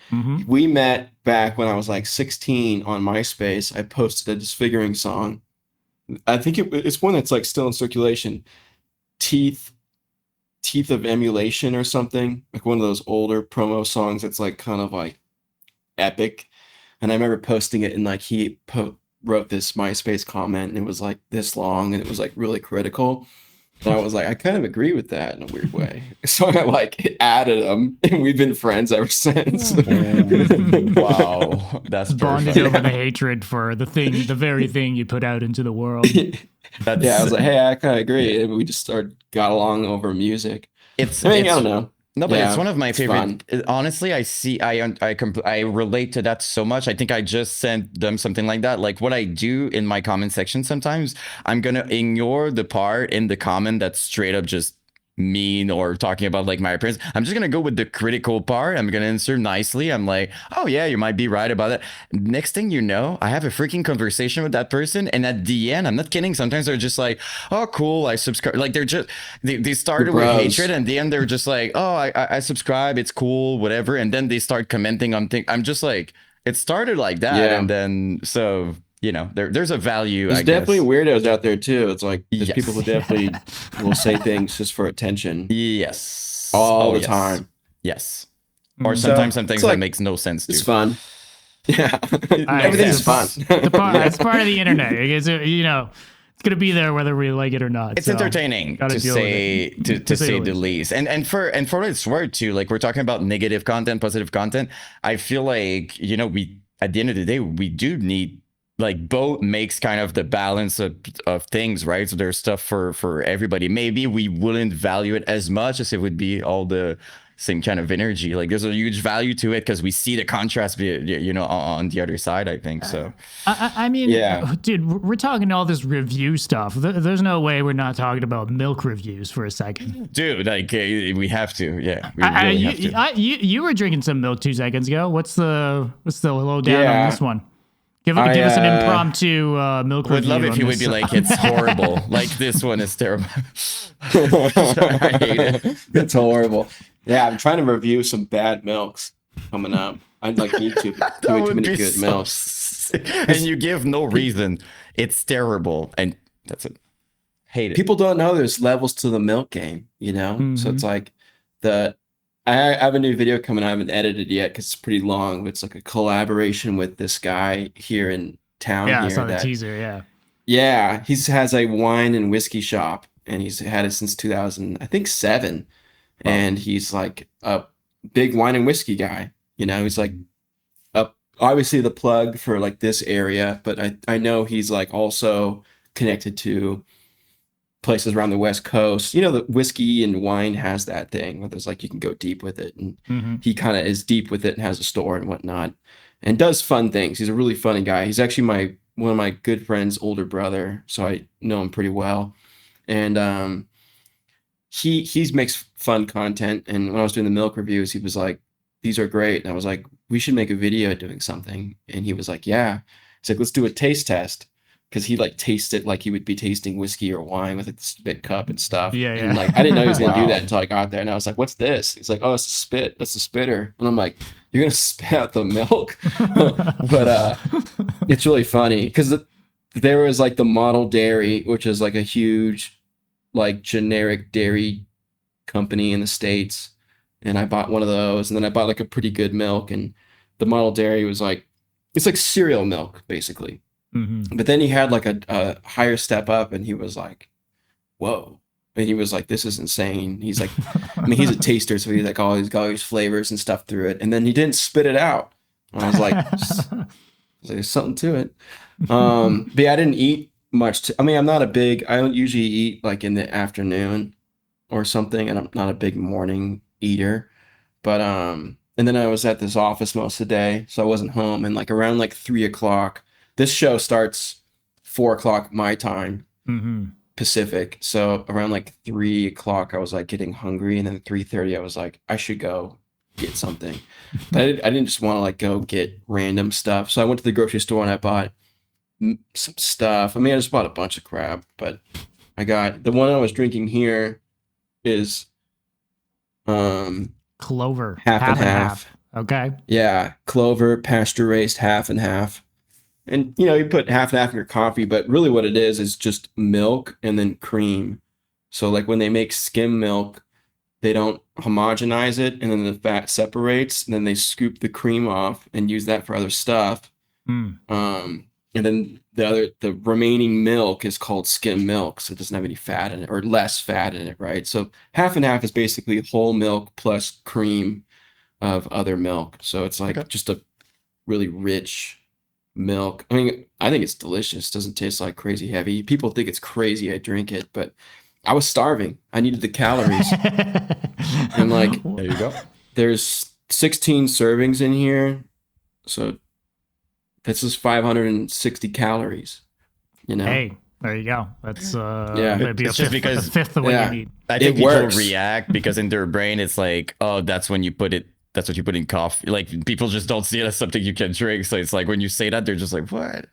We met back when I was like 16 on MySpace. I posted a Disfiguring song. I think it's one that's like still in circulation. Teeth of Emulation or something, like one of those older promo songs that's like kind of like epic. And I remember posting it, and like he wrote this MySpace comment, and it was like this long, and it was like really critical. And I was like, I kind of agree with that in a weird way. So I like added him, and we've been friends ever since. Wow, that's bonded over the hatred for the very thing you put out into the world. I was like, hey, I kind of agree. And we just got along over music. I don't know. No, but it's one of my favorite. Fun. Honestly, I relate to that so much. I think I just sent them something like that. Like what I do in my comment section sometimes, I'm gonna ignore the part in the comment that's straight up just mean or talking about like my appearance. I'm just gonna go with the critical part. I'm gonna answer nicely. I'm like, oh yeah, you might be right about it. Next thing you know, I have a freaking conversation with that person, and at the end, I'm not kidding, sometimes they're just like, oh cool, I subscribe. Like they started with hatred, and at the end they're just like, oh I subscribe, it's cool, whatever, and then they start commenting on things. I'm just like, it started like that, and then so there's a value. There's definitely weirdos out there too. It's like there's people who definitely will say things just for attention. Yes. All the time. Yes. Or sometimes some things that makes no sense too. It's fun. Yeah. Everything's fun. It's part of the internet. It's gonna be there whether we like it or not. It's entertaining to say the least. And for what it's worth too, like we're talking about negative content, positive content. I feel like we at the end of the day we do need, like, both makes kind of the balance of things, right? So there's stuff for everybody. Maybe we wouldn't value it as much as it would be all the same kind of energy. Like there's a huge value to it because we see the contrast, on the other side, I think. So I mean, dude, we're talking all this review stuff. There's no way we're not talking about milk reviews for a second. Dude, like we have to. Yeah, we really have to. You were drinking some milk 2 seconds ago. What's the lowdown on this one? Give us an impromptu milk review. Would love if you would be like, it's horrible. Like this one is terrible. I hate it. It's horrible. Yeah, I'm trying to review some bad milks coming up. I'd like need to. Too many good milks. And you give no reason. It's terrible, and that's it. Hate it. People don't know there's levels to the milk game. So it's like I have a new video coming. I haven't edited it yet because it's pretty long. It's like a collaboration with this guy here in town. Yeah, I saw the teaser. Yeah, he has a wine and whiskey shop, and he's had it since 2000, I think 7. Wow. And he's like a big wine and whiskey guy. You know, he's like obviously the plug for like this area, but I know he's like also connected to places around the West Coast. You know, the whiskey and wine has that thing where there's like you can go deep with it, and he kind of is deep with it and has a store and whatnot, and does fun things. He's a really funny guy. He's actually one of my good friend's older brother, so I know him pretty well. And he makes fun content. And when I was doing the milk reviews, he was like, "These are great," and I was like, "We should make a video doing something." And he was like, "Yeah." He's like, "Let's do a taste test." Because he like tastes it like he would be tasting whiskey or wine with like the spit cup and stuff. Yeah, yeah. And like I didn't know he was gonna do Wow. that until I got there, and I was like, "What's this?" He's like, "Oh, it's a spit. That's a spitter." And I'm like, "You're gonna spit out the milk?" But it's really funny because there was like the Model Dairy, which is like a huge like generic dairy company in the States, and I bought one of those, and then I bought like a pretty good milk, and the Model Dairy was like it's like cereal milk basically. But then he had like a higher step up, and he was like, "Whoa!" And he was like, "This is insane." He's like, I mean, he's a taster, so he's like, he's got all these flavors and stuff through it, and then he didn't spit it out. And I was like, "There's something to it." But yeah, I didn't eat much. I mean, I don't usually eat like in the afternoon or something, and I'm not a big morning eater. But and then I was at this office most of the day, so I wasn't home. And like around like 3 o'clock. This show starts 4 o'clock my time, Pacific. So around like 3 o'clock, I was like getting hungry, and then 3:30, I was like, I should go get something. But I didn't just want to like go get random stuff. So I went to the grocery store and I bought some stuff. I mean, I just bought a bunch of crap, but I got the one I was drinking here is Clover. half and half. Okay. Yeah, Clover, pasture raised, half and half. And you know, you put half and half in your coffee, but really what it is just milk and then cream. So like when they make skim milk, they don't homogenize it, and then the fat separates, and then they scoop the cream off and use that for other stuff. And then the remaining milk is called skim milk, so it doesn't have any fat in it, or less fat in it, right? So half and half is basically whole milk plus cream of other milk. So it's like just a really rich milk. I mean, I think it's delicious. Doesn't taste like crazy heavy. People think it's crazy I drink it, but I was starving. I needed the calories. And like, There you go. there's 16 servings in here. So this is 560 calories, you know? Hey, there you go. That's Yeah. maybe It's just because- a fifth of what yeah. you need. I think It people works. react because in their brain it's like, oh, that's when you put it. That's what you put in coffee. Like people just don't see it as something you can drink. So it's like when you say that, they're just like, what?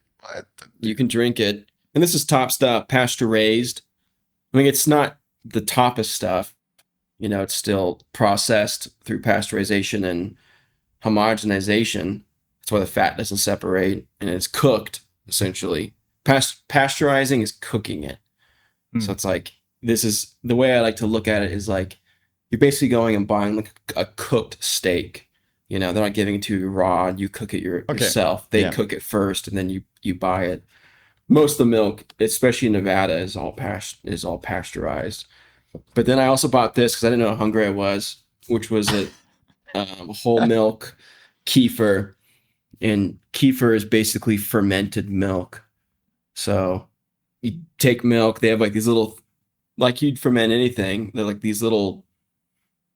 You can drink it. And this is top stuff, pasture raised. I mean, it's not the toppest stuff. You know, it's still processed through pasteurization and homogenization. That's why the fat doesn't separate, and it's cooked essentially. Pasteurizing is cooking it. So it's like, this is the way I like to look at it is like, you're basically going and buying like a cooked steak. You know, they're not giving it to you raw. You cook it yourself. They cook it first, and then you buy it. Most of the milk, especially in Nevada, is all pasteurized. But then I also bought this because I didn't know how hungry I was, which was a whole milk kefir. And kefir is basically fermented milk. So you take milk. They have like these little, like you'd ferment anything. They're like these little,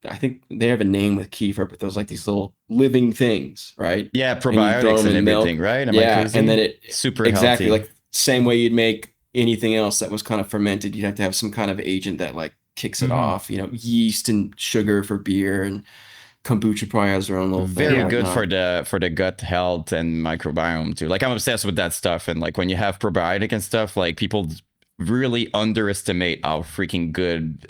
I think they have a name with kefir, but there's like these little living things, right? Yeah, And you throw probiotics them and in milk. everything, right? Am I Yeah, crazy? and then it super exactly healthy. like same way you'd make anything else that was kind of fermented. You'd have to have some kind of agent that like kicks it off. You know, yeast and sugar for beer, and kombucha probably has their own little thing. Very and good whatnot. for the gut health and microbiome too. Like I'm obsessed with that stuff, and like when you have probiotic and stuff, like people really underestimate how freaking good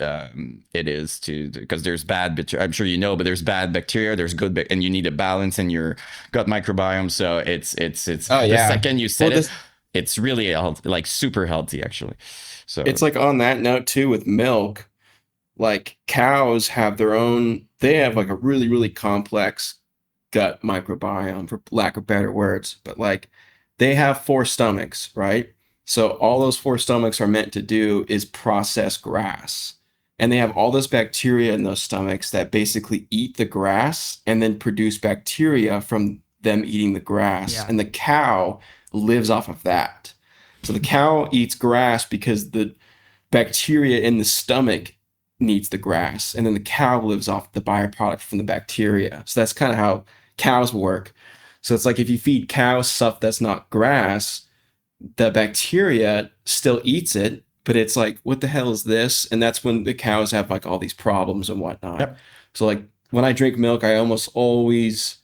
it is because there's bad bacteria. I'm sure you know, but there's bad bacteria, there's good, and you need a balance in your gut microbiome. So it's Oh, the yeah. second you said Well, it, it's really healthy, like super healthy actually. So It's like on that note too with milk, like cows have their own, they have like a really, really complex gut microbiome, for lack of better words, but like they have 4 stomachs, right? So all those four stomachs are meant to do is process grass. And they have all this bacteria in those stomachs that basically eat the grass and then produce bacteria from them eating the grass. Yeah. And the cow lives off of that. So the cow eats grass because the bacteria in the stomach needs the grass. And then the cow lives off the byproduct from the bacteria. So that's kind of how cows work. So it's like if you feed cows stuff that's not grass, the bacteria still eats it, but it's like, what the hell is this? And that's when the cows have like all these problems and whatnot. Yep. So like when I drink milk, I'm always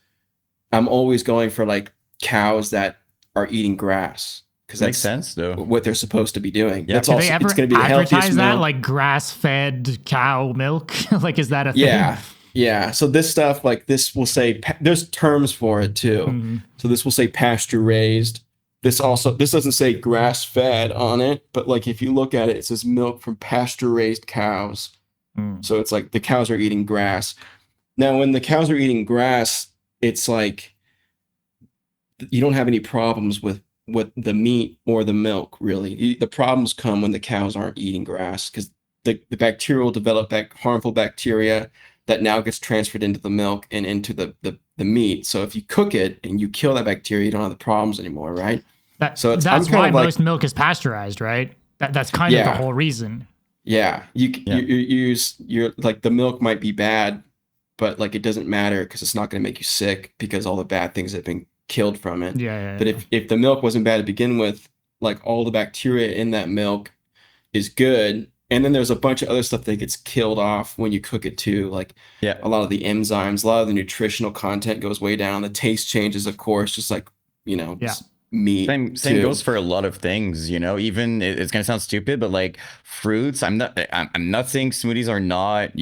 going for like cows that are eating grass because Makes that's sense though. what they're supposed to be doing. Yeah. That's Do also they ever it's going to be the advertise healthiest that milk. like grass-fed cow milk? Like, is that a thing? Yeah. Yeah. So this stuff like this will say there's terms for it too. Mhm. So this will say pasture raised. This doesn't say grass fed on it, but like if you look at it, it says milk from pasture raised cows. Mm. So it's like the cows are eating grass. Now, when the cows are eating grass, it's like you don't have any problems with the meat or the milk, really. The problems come when the cows aren't eating grass because the bacteria will develop harmful bacteria that now gets transferred into the milk and into the meat. So if you cook it and you kill that bacteria, you don't have the problems anymore, right? So That's I'm kind why of like, most milk is pasteurized, right? That's kind of the Yeah. whole reason. yeah, you're like the milk might be bad, but like it doesn't matter because it's not going to make you sick because all the bad things have been killed from it. Yeah. But if the milk wasn't bad to begin with, like all the bacteria in that milk is good. And then there's a bunch of other stuff that gets killed off when you cook it too. Like Yeah. a lot of the enzymes, a lot of the nutritional content goes way down. The taste changes, of course, just like, Yeah. just meat. Same too. goes for a lot of things, you know. Even it's gonna sound stupid, but like fruits, I'm not saying smoothies are not,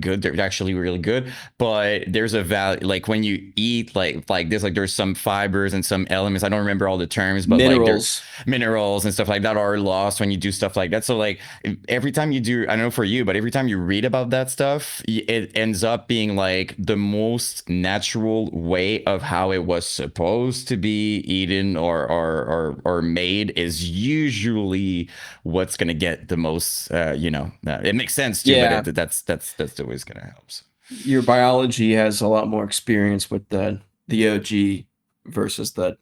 good. They're actually really good, but there's a value. Like when you eat like this, like there's some fibers and some elements. I don't remember all the terms, but like there's minerals and stuff like that are lost when you do stuff like that. So like every time you do, I don't know for you, but every time you read about that stuff, it ends up being like the most natural way of how it was supposed to be eaten or made is usually what's going to get the most, it makes sense too, Yeah. but that's always going to help. So. Your biology has a lot more experience with the OG versus the,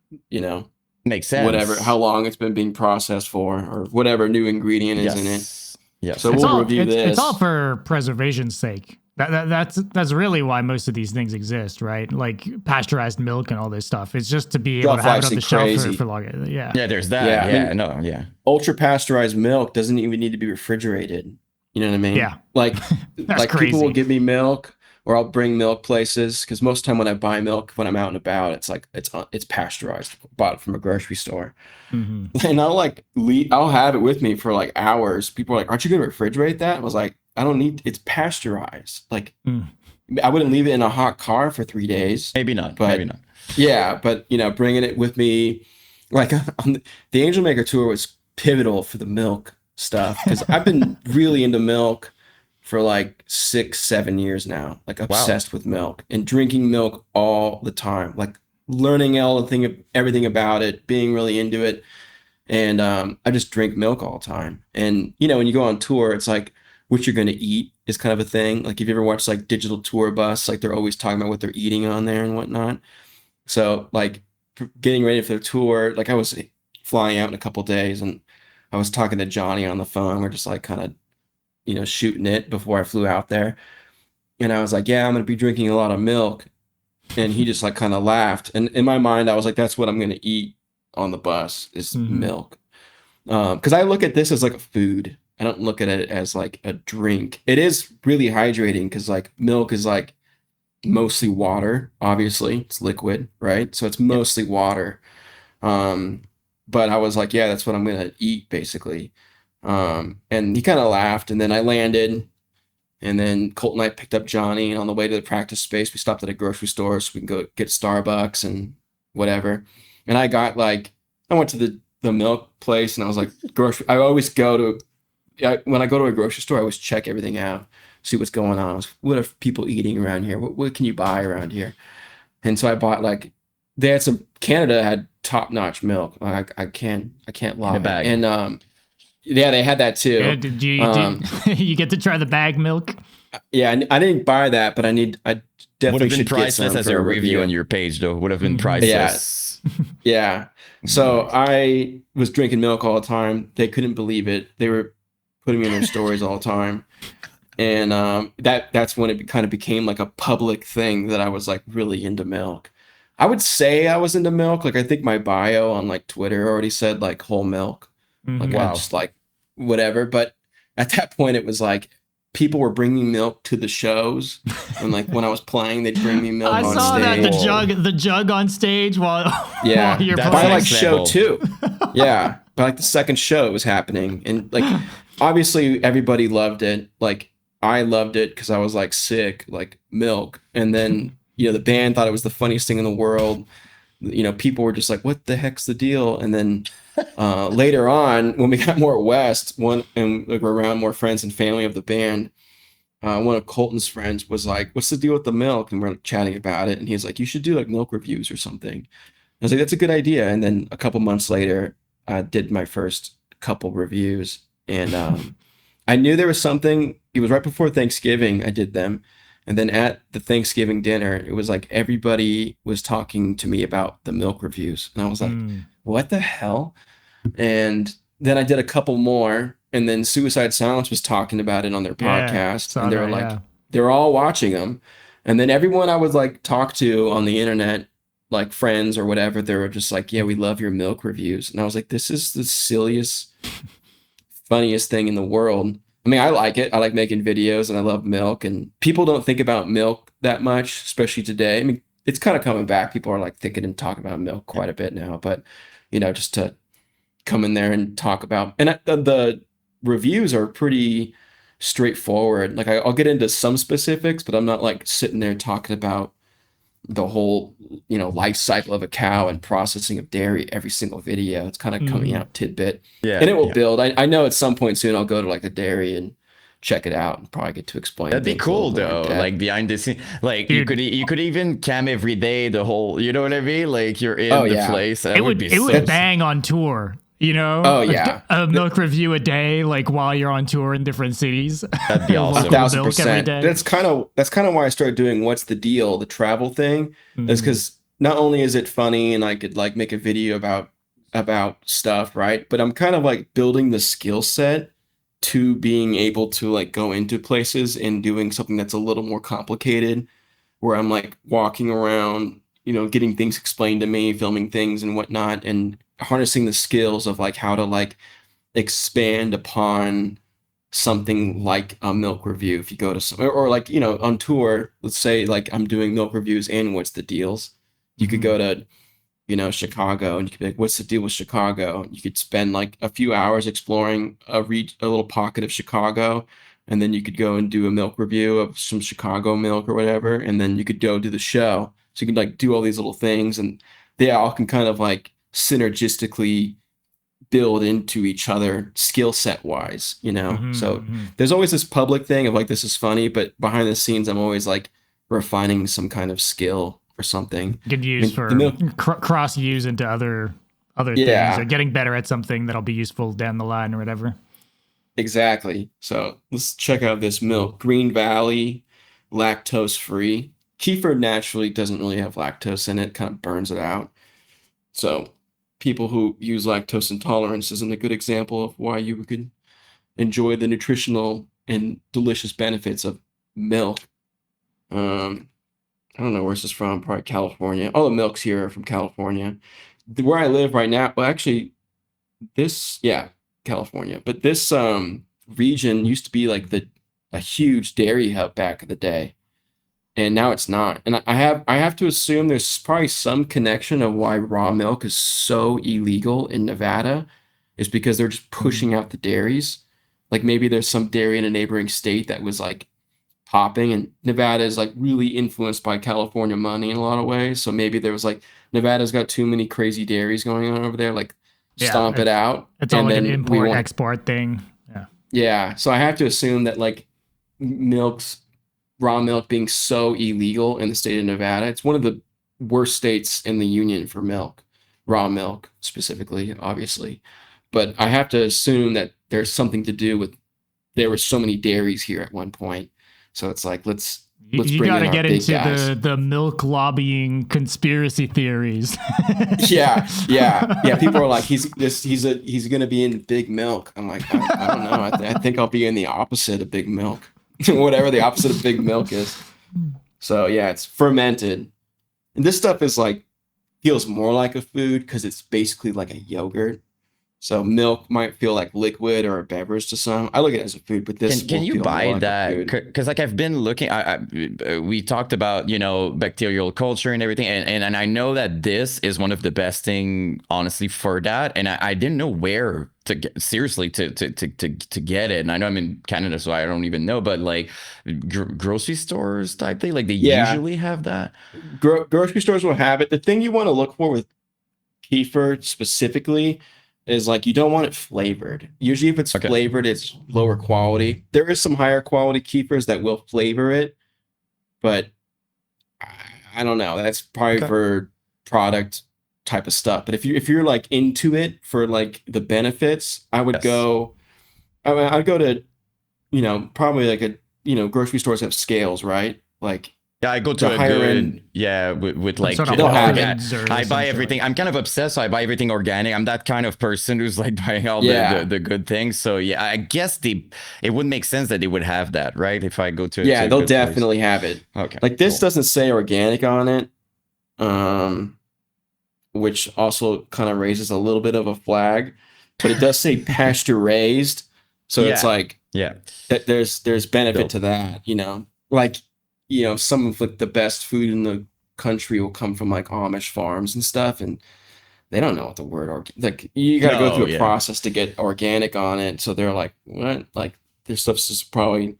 Makes sense. whatever, how long it's been being processed for or whatever new ingredient is in it. Yes. So we'll review this. It's all for preservation's sake. That's really why most of these things exist, right? Like pasteurized milk and all this stuff. It's just to be able to have it on the shelf for longer. Yeah. Yeah, there's that. Yeah, ultra pasteurized milk doesn't even need to be refrigerated. You know what I mean? Yeah. Like That's people will crazy. give me milk or I'll bring milk places because most of the time when I buy milk when I'm out and about, it's like it's pasteurized, bought it from a grocery store. Mm-hmm. And I'll have it with me for like hours. People are like, "Aren't you going to refrigerate that?" I was like, "I don't need. It's pasteurized. Like, I wouldn't leave it in a hot car for 3 days. Maybe not. But Maybe not. yeah, but bringing it with me, like on the Angel Maker tour was pivotal for the milk stuff because I've been really into milk for like 6-7 years now, like obsessed with milk and drinking milk all the time, like learning everything about it, being really into it. And I just drink milk all the time. And when you go on tour, it's like what you're going to eat is kind of a thing. Like if you ever watch like Digital Tour Bus, like they're always talking about what they're eating on there and whatnot. So like getting ready for the tour, like I was flying out in a couple days and I was talking to Johnny on the phone. We're just like kind of shooting it before I flew out there. And I was like, yeah, I'm going to be drinking a lot of milk. And he just like kind of laughed. And in my mind, I was like, that's what I'm going to eat on the bus is milk. Because I look at this as like a food. I don't look at it as like a drink. It is really hydrating because like milk is like mostly water. Obviously, it's liquid, right? So it's mostly water. But I was like, yeah, that's what I'm going to eat basically. And he kind of laughed, and then I landed, and then Colt and I picked up Johnny, and on the way to the practice space, we stopped at a grocery store so we can go get Starbucks and whatever. And I went to the milk place, and I was like, I always when I go to a grocery store, I always check everything out, see what's going on. What are people eating around here? What can you buy around here? And so I bought Canada had top-notch milk. I can't lie. In a bag. And yeah, they had that too. Yeah, did you get to try the bag milk? Yeah, I didn't buy that, but I Would definitely have been should get priceless some as for a review on your page, though. Would have been priceless. Yeah. So I was drinking milk all the time. They couldn't believe it. They were putting me in their stories all the time. And that's when it kind of became like a public thing that I was like really into milk. I would say I was into milk. Like I think my bio on like Twitter already said like whole milk. Like I Wow. just like whatever. But at that point it was like people were bringing milk to the shows. And like when I was playing, they'd bring me milk I on saw stage. that the jug on stage while Yeah, while you're that's by playing. like next show level. 2. Yeah, by like the second show it was happening, and like obviously everybody loved it. Like I loved it because I was like sick, like milk, and then the band thought it was the funniest thing in the world. People were just like, "What the heck's the deal?" And then later on, when we got more west, and like, we're around more friends and family of the band. One of Colton's friends was like, "What's the deal with the milk?" And we're like, chatting about it, and he's like, "You should do like milk reviews or something." I was like, "That's a good idea." And then a couple months later, I did my first couple reviews, and I knew there was something. It was right before Thanksgiving. I did them, and then at the Thanksgiving dinner, it was like everybody was talking to me about the milk reviews, and I was like, "What the hell?" And then I did a couple more, and then Suicide Silence was talking about it on their podcast, saw and they were that, like, yeah. they were all watching them, and then everyone I would like talk to on the internet, like friends or whatever, they were just like, "Yeah, we love your milk reviews," and I was like, "This is the silliest, funniest thing in the world." I mean, I like it. I like making videos, and I love milk, and people don't think about milk that much, especially today. I mean, it's kind of coming back. People are like thinking and talking about milk quite a bit now, but just to come in there and talk about, and the reviews are pretty straightforward. Like I'll get into some specifics, but I'm not like sitting there talking about the whole life cycle of a cow and processing of dairy every single video. It's kind of coming out tidbit, Yeah, and it will yeah. build. I know at some point soon I'll go to like the dairy and check it out and probably get to explain. That'd be things a cool little more in though, depth. like behind the scene. Like Dude. you could even cam every day, the whole, you know what I mean? Like you're in Oh, the yeah. place. That It would would be so bang on tour. Oh, yeah. A milk review a day, like while you're on tour in different cities. That'd be awesome. Local milk every 1,000%. day. That's kind of why I started doing What's the Deal, the travel thing, is because not only is it funny and I could like make a video about stuff, right? But I'm kind of like building the skill set to being able to like go into places and doing something that's a little more complicated, where I'm like walking around, getting things explained to me, filming things and whatnot, and harnessing the skills of like how to like expand upon something like a milk review. If you go to some, or like on tour, let's say like I'm doing milk reviews and What's the Deals, you could go to Chicago, and you could be like, "What's the deal with Chicago?" You could spend like a few hours exploring a little pocket of Chicago, and then you could go and do a milk review of some Chicago milk or whatever, and then you could go do the show. So you can like do all these little things, and they all can kind of like synergistically build into each other skill set wise, So there's always this public thing of like, this is funny, but behind the scenes, I'm always like refining some kind of skill or something. You could use for cross use into other Yeah. things, or getting better at something that'll be useful down the line or whatever. Exactly. So let's check out this milk. Green Valley, lactose free. Kefir naturally doesn't really have lactose in it, kind of burns it out. So people who use lactose intolerance isn't a good example of why you could enjoy the nutritional and delicious benefits of milk. I don't know where this is from, probably California. All the milks here are from California. Where I live right now, well, actually, California. But this region used to be like a huge dairy hub back in the day, and now it's not. And I have to assume there's probably some connection of why raw milk is so illegal in Nevada, is because they're just pushing out the dairies. Like maybe there's some dairy in a neighboring state that was like popping, and Nevada is like really influenced by California money in a lot of ways. So maybe there was like, Nevada's got too many crazy dairies going on over there, like stomp it out. It's all like an then import export thing. Yeah. Yeah. So I have to assume that like raw milk being so illegal in the state of Nevada, it's one of the worst states in the union for milk. raw milk specifically, obviously. But I have to assume that there's something to do with there were so many dairies here at one point. So it's like let's You bring got in to our get big into guys. the milk lobbying conspiracy theories. Yeah. People are like, he's gonna be in big milk. I'm like, I don't know. I think I'll be in the opposite of big milk, whatever the opposite of big milk is. So yeah, it's fermented, and this stuff is like feels more like a food because it's basically like a yogurt. So milk might feel like liquid or a beverage to some. I look at it as a food, but this Can will you feel more buy like a that? food. Because like I've been looking, we talked about bacterial culture and everything, and I know that this is one of the best thing, honestly, for that. And I didn't know where to get seriously to get it. And I know I'm in Canada, so I don't even know, but like grocery stores type thing, like they Yeah, usually have that. grocery stores will have it. The thing you want to look for with kefir specifically is like you don't want it flavored. Usually, if it's Okay. flavored, it's lower quality. There is some higher quality kefirs that will flavor it, but I don't know. That's probably Okay. for product type of stuff. But if you're like into it for like the benefits, I would Yes. go. I mean, I'd go to probably like a grocery stores have scales, right? Like Yeah, I go the to a higher end, good, yeah, with Some like sort of they'll Whole have organic. it. Foods or I some buy shit like everything. I'm that. kind of obsessed, so I buy everything organic. I'm that kind of person who's like buying all Yeah. the good things. So yeah, I guess it would make sense that they would have that, right? If I go to Yeah, a they'll good place. definitely have it. Okay, Like this cool. doesn't say organic on it, um, which also kind of raises a little bit of a flag, but it does say pasture raised. So it's Yeah, like yeah. that there's benefit Dope. to that, Like, some of like the best food in the country will come from like Amish farms and stuff, and they don't know what the word like you got to go through No, a yeah. process to get organic on it. So they're like, what? Like their stuff's just probably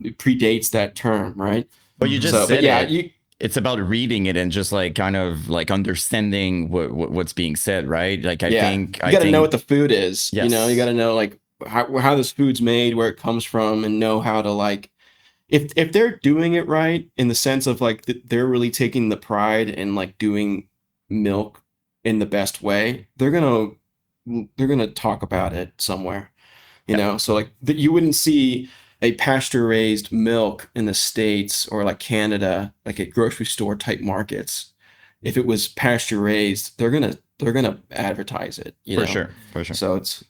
predates that term, right? But you just So, but said yeah, it. It's about reading it and just like kind of like understanding what's being said, right? Like yeah, you I got to know what think the food is. You got yes. to know like how this food's made, where it comes from, and know how to like if they're doing it right in the sense of like they're really taking the pride in like doing milk in the best way, they're gonna talk about it somewhere. Yeah. So like that you wouldn't see a pasture raised milk in the States or like Canada, like at grocery store type markets. If it was pasture raised, they're gonna advertise it, For sure. For sure. So it's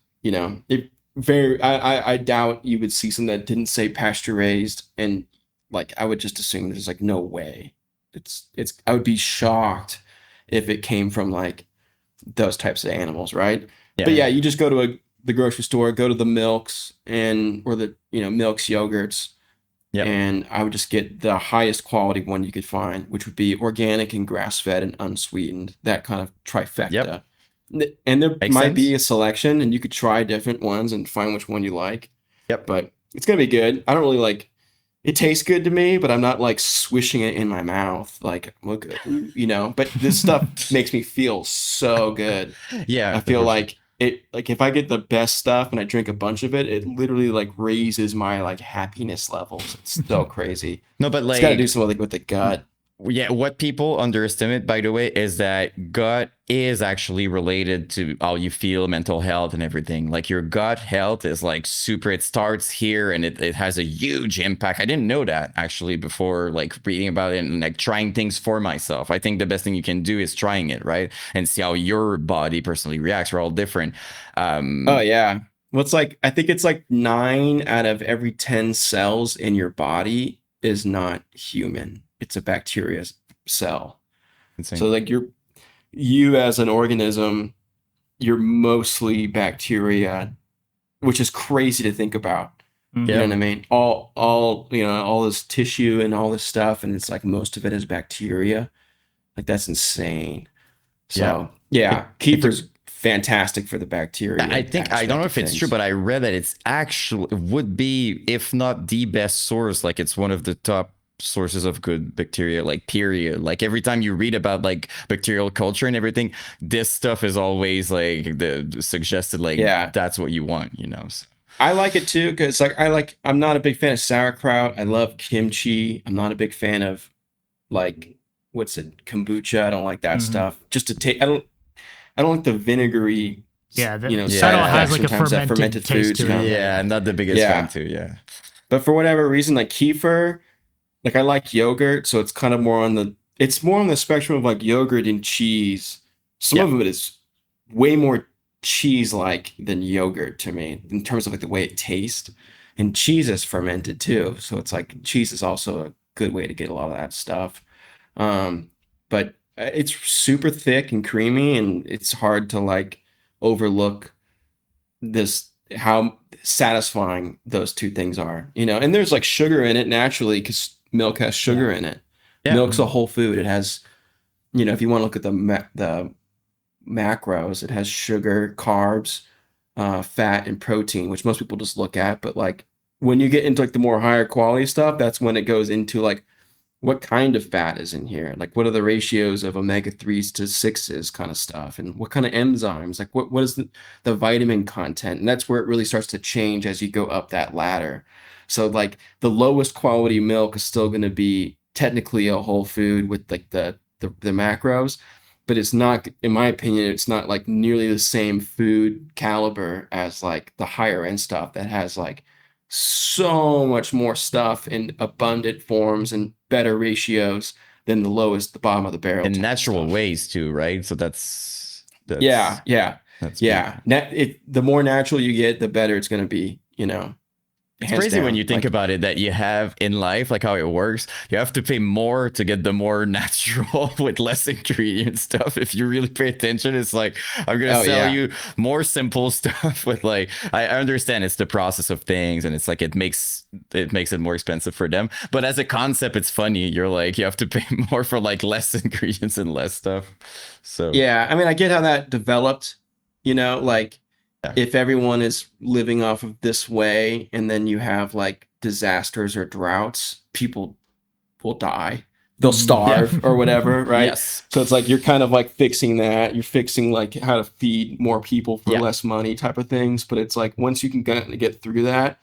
it very I doubt you would see something that didn't say pasture raised, and like I would just assume there's like no way. It's I would be shocked if it came from like those types of animals, right? Yeah. But yeah, you just go to the grocery store, go to the milks and or the milks, yogurts, Yep. and I would just get the highest quality one you could find, which would be organic and grass fed and unsweetened, that kind of Yep. trifecta. And there Makes might be sense. a selection, and you could try different ones and find which one you like. Yep. But it's gonna be good. I don't really like. It tastes good to me, but I'm not like swishing it in my mouth. Like, look, But this stuff makes me feel so good. I Yeah, feel for sure. like like if I get the best stuff and I drink a bunch of it, it literally like raises my like happiness levels. It's so crazy. No, but It's got to do like something with the gut. yeah, what people underestimate, by the way, is that gut is actually related to how you feel, mental health, and everything. Like your gut health is like super, it starts here and it has a huge impact. I didn't know that actually before like reading about it and like trying things for myself. I think the best thing you can do is trying it, right? And see how your body personally reacts. We're all different. Oh Um, yeah. Well, it's like I think it's like 9 out of every 10 cells in your body is not human. It's a bacteria cell. So insane. like you as an organism, you're mostly bacteria, which is crazy to think about. You know what I Yep. mean? All this tissue and all this stuff, and it's like most of it is bacteria. Like that's insane. Yeah. So yeah, It kefir's fantastic for the I bacteria think I don't know aspect of if it's true, things. but I read that it's actually would be, if not the best source, like it's one of the top sources of good bacteria, like period. Like every time you read about like bacterial culture and everything, this stuff is always like the suggested, like Yeah, that's what you want, you know. So, I like it too because I'm not a big fan of sauerkraut. I love kimchi. I'm not a big fan of like what's it kombucha. I don't like that Mhm. stuff. Just to take I don't I don't like the vinegary, Yeah, Yeah, that side all has effects like a sometimes that fermented fermented taste foods, to it. Yeah, I'm not the biggest fan Yeah. too. Yeah. But for whatever reason, like kefir, like I like yogurt, so it's kind of more on the spectrum of like yogurt and cheese. Some Yeah. of it is way more cheese-like than yogurt to me in terms of like the way it tastes. And cheese is fermented too, so it's like cheese is also a good way to get a lot of that stuff. But it's super thick and creamy, and it's hard to like overlook this how satisfying those two things are, and there's like sugar in it naturally because milk has Yeah. sugar in it. Yeah. Milk's a whole food. It has, if you want to look at the macros, it has sugar, carbs, fat, and protein, which most people just look at. But like when you get into like the more higher quality stuff, that's when it goes into like what kind of fat is in here, like what are the ratios of omega-3s to 6s kind of stuff, and what kind of enzymes, like what is the vitamin content. And that's where it really starts to change as you go up that ladder. So like the lowest quality milk is still going to be technically a whole food with like the macros, but it's not, in my opinion, it's not like nearly the same food caliber as like the higher end stuff that has like so much more stuff in abundant forms and better ratios than the bottom of the barrel In type of natural stuff. ways too, right? So that's Yeah, yeah, that's big. yeah. The more natural you get, the better it's going to be, It's hands crazy when down. you think Like, about it that you have in life, like how it works. You have to pay more to get the more natural with less ingredient stuff. If you really pay attention, it's like I'm gonna oh sell yeah, you more simple stuff with like I understand it's the process of things and it's like it makes it more expensive for them. But as a concept, it's funny. You're like you have to pay more for like less ingredients and less stuff. So yeah. I mean, I get how that developed, like yeah. if everyone is living off of this way and then you have like disasters or droughts, people will die. They'll Yeah. starve or whatever, right? Yes. So it's like you're kind of like fixing that. You're fixing like how to feed more people for Yeah. less money type of things. But it's like once you can kind of get through that,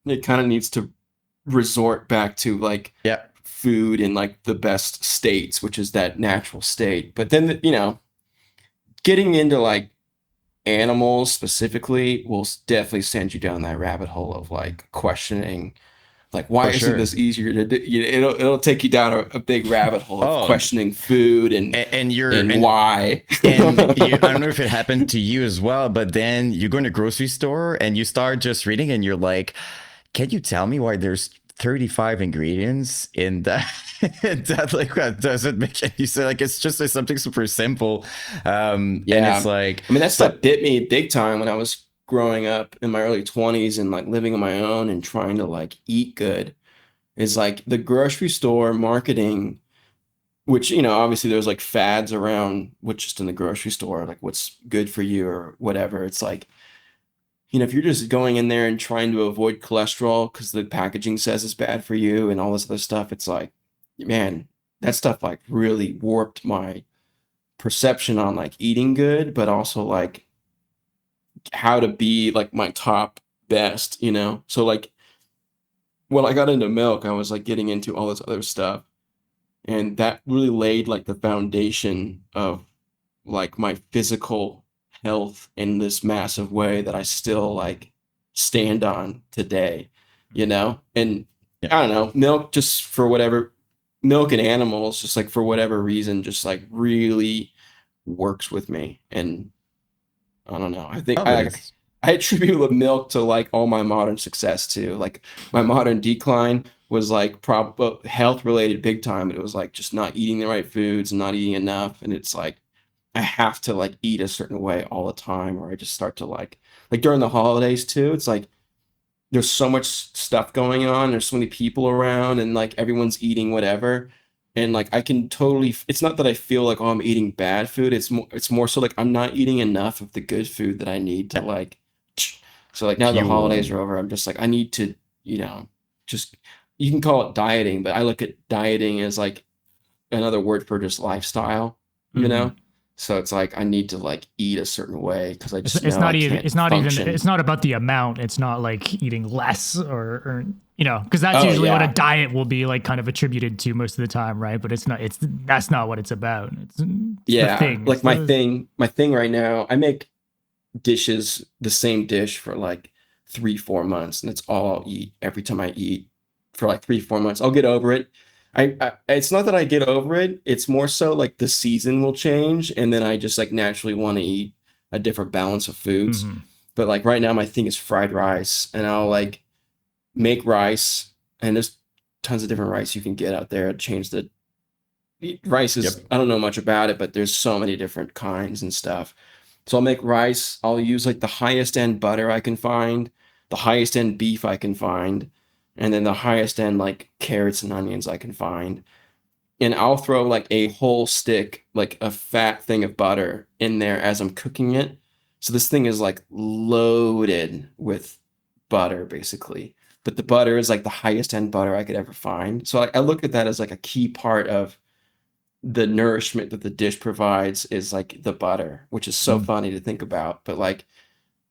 it kind of needs to resort back to like Yeah. food in like the best states, which is that natural state. But then, getting into like animals specifically will definitely send you down that rabbit hole of like questioning, like why For isn't sure. this easier to do? It'll take you down a big rabbit hole of Oh, questioning food and and you're and why. I don't know if it happened to you as well, but then you go in a grocery store and you start just reading and you're like, can you tell me why there's 35 ingredients in that? That like that doesn't make any sense. Like it's just like something super simple. And it's Yeah, like, I mean that but stuff bit me big time when I was growing up in my early 20s and like living on my own and trying to like eat good. Is like the grocery store marketing, which obviously there's like fads around what's just in the grocery store, like what's good for you or whatever. It's like, if you're just going in there and trying to avoid cholesterol because the packaging says it's bad for you and all this other stuff, it's like, man, that stuff like really warped my perception on like eating good, but also like how to be like my top best. So like when I got into milk, I was like getting into all this other stuff. And that really laid like the foundation of like my physical health in this massive way that I still like stand on today. And yeah, I don't know, milk and animals, just like for whatever reason, just like really works with me. And I don't know. I think oh, but it's I attribute the milk to like all my modern success too. Like my modern decline was like health related big time. It was like just not eating the right foods and not eating enough. And it's like I have to like eat a certain way all the time, or I just start to like during the holidays too. It's like there's so much stuff going on. There's so many people around, and like everyone's eating whatever. And like I can totally. It's not that I feel like I'm eating bad food. It's more so like I'm not eating enough of the good food that I need to yeah, like. So like now the fuel. holidays are over, I'm just like I need to, just you can call it dieting, but I look at dieting as like another word for just lifestyle, you Mhm. know. So it's like I need to like eat a certain way because I It's, just it's know I not even can't it's not even function. it's not about the amount. It's not like eating less or You know, because that's Oh usually what a yeah. diet will be like, kind of attributed to most of the time, right? But it's not. It's that's not what it's about. It's the Yeah. thing. It's Like the my thing right now, I make dishes, the same dish for like 3, 4 months, and it's all I'll eat every time I eat for like 3, 4 months. I'll get over it. It's not that I get over it. It's more so like the season will change, and then I just like naturally want to eat a different balance of foods. Mhm. But like right now, my thing is fried rice, and I'll like make rice, and there's tons of different rice you can get out there. Change the rice is, Yep. I don't know much about it, but there's so many different kinds and stuff. So I'll make rice. I'll use like the highest end butter I can find, the highest end beef I can find, and then the highest end like carrots and onions I can find. And I'll throw like a whole stick, like a fat thing of butter in there as I'm cooking it. So this thing is like loaded with butter basically. But the butter is like the highest end butter I could ever find. So I look at that as like a key part of the nourishment that the dish provides is like the butter, which is so Mm. funny to think about. But like,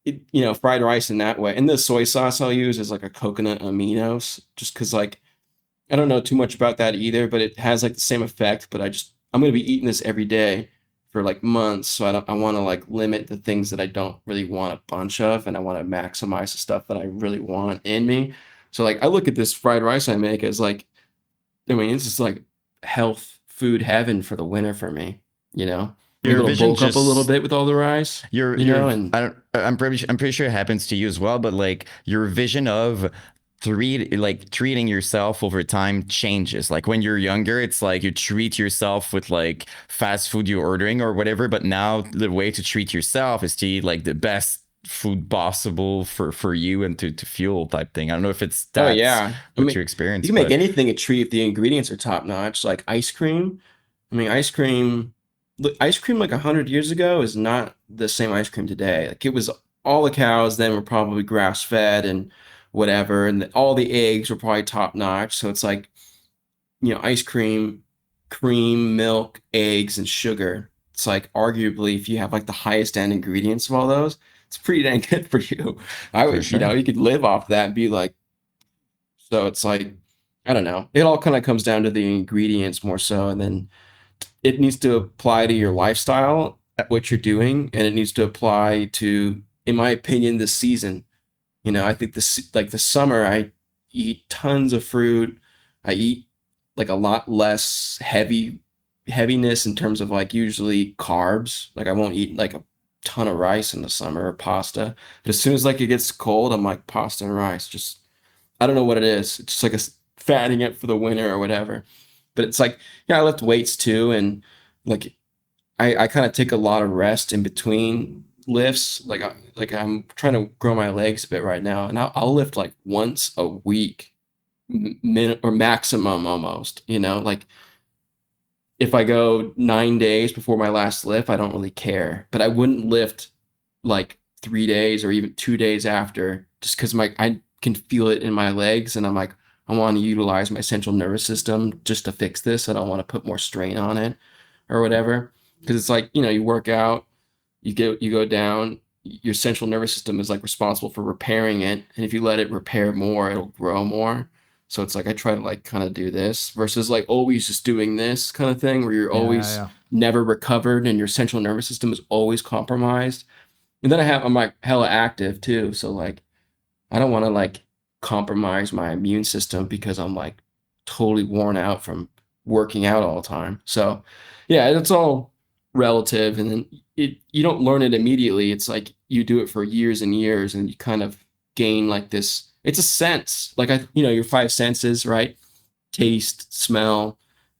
you know, fried rice in that way. And the soy sauce I'll use is like a coconut aminos, just because like I don't know too much about that either, but it has like the same effect. But I'm gonna be eating this every day for like months, so I want to like limit the things that I don't really want a bunch of, and I want to maximize the stuff that I really want in me. So like I look at this fried rice I make as like, I mean, it's just like health food heaven for the winter for me, you know? Maybe Your it'll vision bulk up a little just bit with all the rice, you your know, and I'm pretty sure it happens to you as well, but like your vision of treating yourself over time changes. Like when you're younger, it's like you treat yourself with like fast food you're ordering or whatever, but now the way to treat yourself is to eat like the best food possible for you and to fuel type thing. I don't know if it's oh that's yeah. I what mean, you you experience, can make but anything a treat if the ingredients are top notch, like ice cream. I mean, ice cream, look, ice cream like 100 years ago is not the same ice cream today. Like it was all the cows then were probably grass fed and whatever, and all the eggs were probably top notch. So it's like, you know, ice cream, cream, milk, eggs, and sugar. It's like arguably if you have like the highest end ingredients of all those, it's pretty dang good for you. I for would, you know, sure. you could live off that and be like, so it's like, I don't know. It all kind of comes down to the ingredients more so, and then it needs to apply to your lifestyle, what you're doing, and it needs to apply to, in my opinion, the season. You know, I think this like the summer, I eat tons of fruit. I eat like a lot less heaviness in terms of like usually carbs. Like I won't eat like a ton of rice in the summer or pasta. But as soon as like it gets cold, I'm like pasta and rice. Just I don't know what it is. It's just like fattening it for the winter or whatever. But it's like, yeah, I lift weights too, and like I kind of take a lot of rest in between lifts. Like I'm trying to grow my legs a bit right now, and I'll lift like once a week, minute or maximum almost. You know, like if I go 9 days before my last lift, I don't really care. But I wouldn't lift like 3 days or even 2 days after, just because my I can feel it in my legs, and I'm like, I want to utilize my central nervous system just to fix this. I don't want to put more strain on it or whatever. Because it's like, you know, you work out, you go down, your central nervous system is like responsible for repairing it. And if you let it repair more, it'll grow more. So it's like I try to like kind of do this versus like always just doing this kind of thing where you're Yeah, always yeah. never recovered and your central nervous system is always compromised. And then I'm like hella active too. So like I don't want to like compromise my immune system because I'm like totally worn out from working out all the time. So yeah, it's all relative, and then you don't learn it immediately. It's like you do it for years and years and you kind of gain like this, it's a sense. Like you know, your five senses, right? Taste, smell,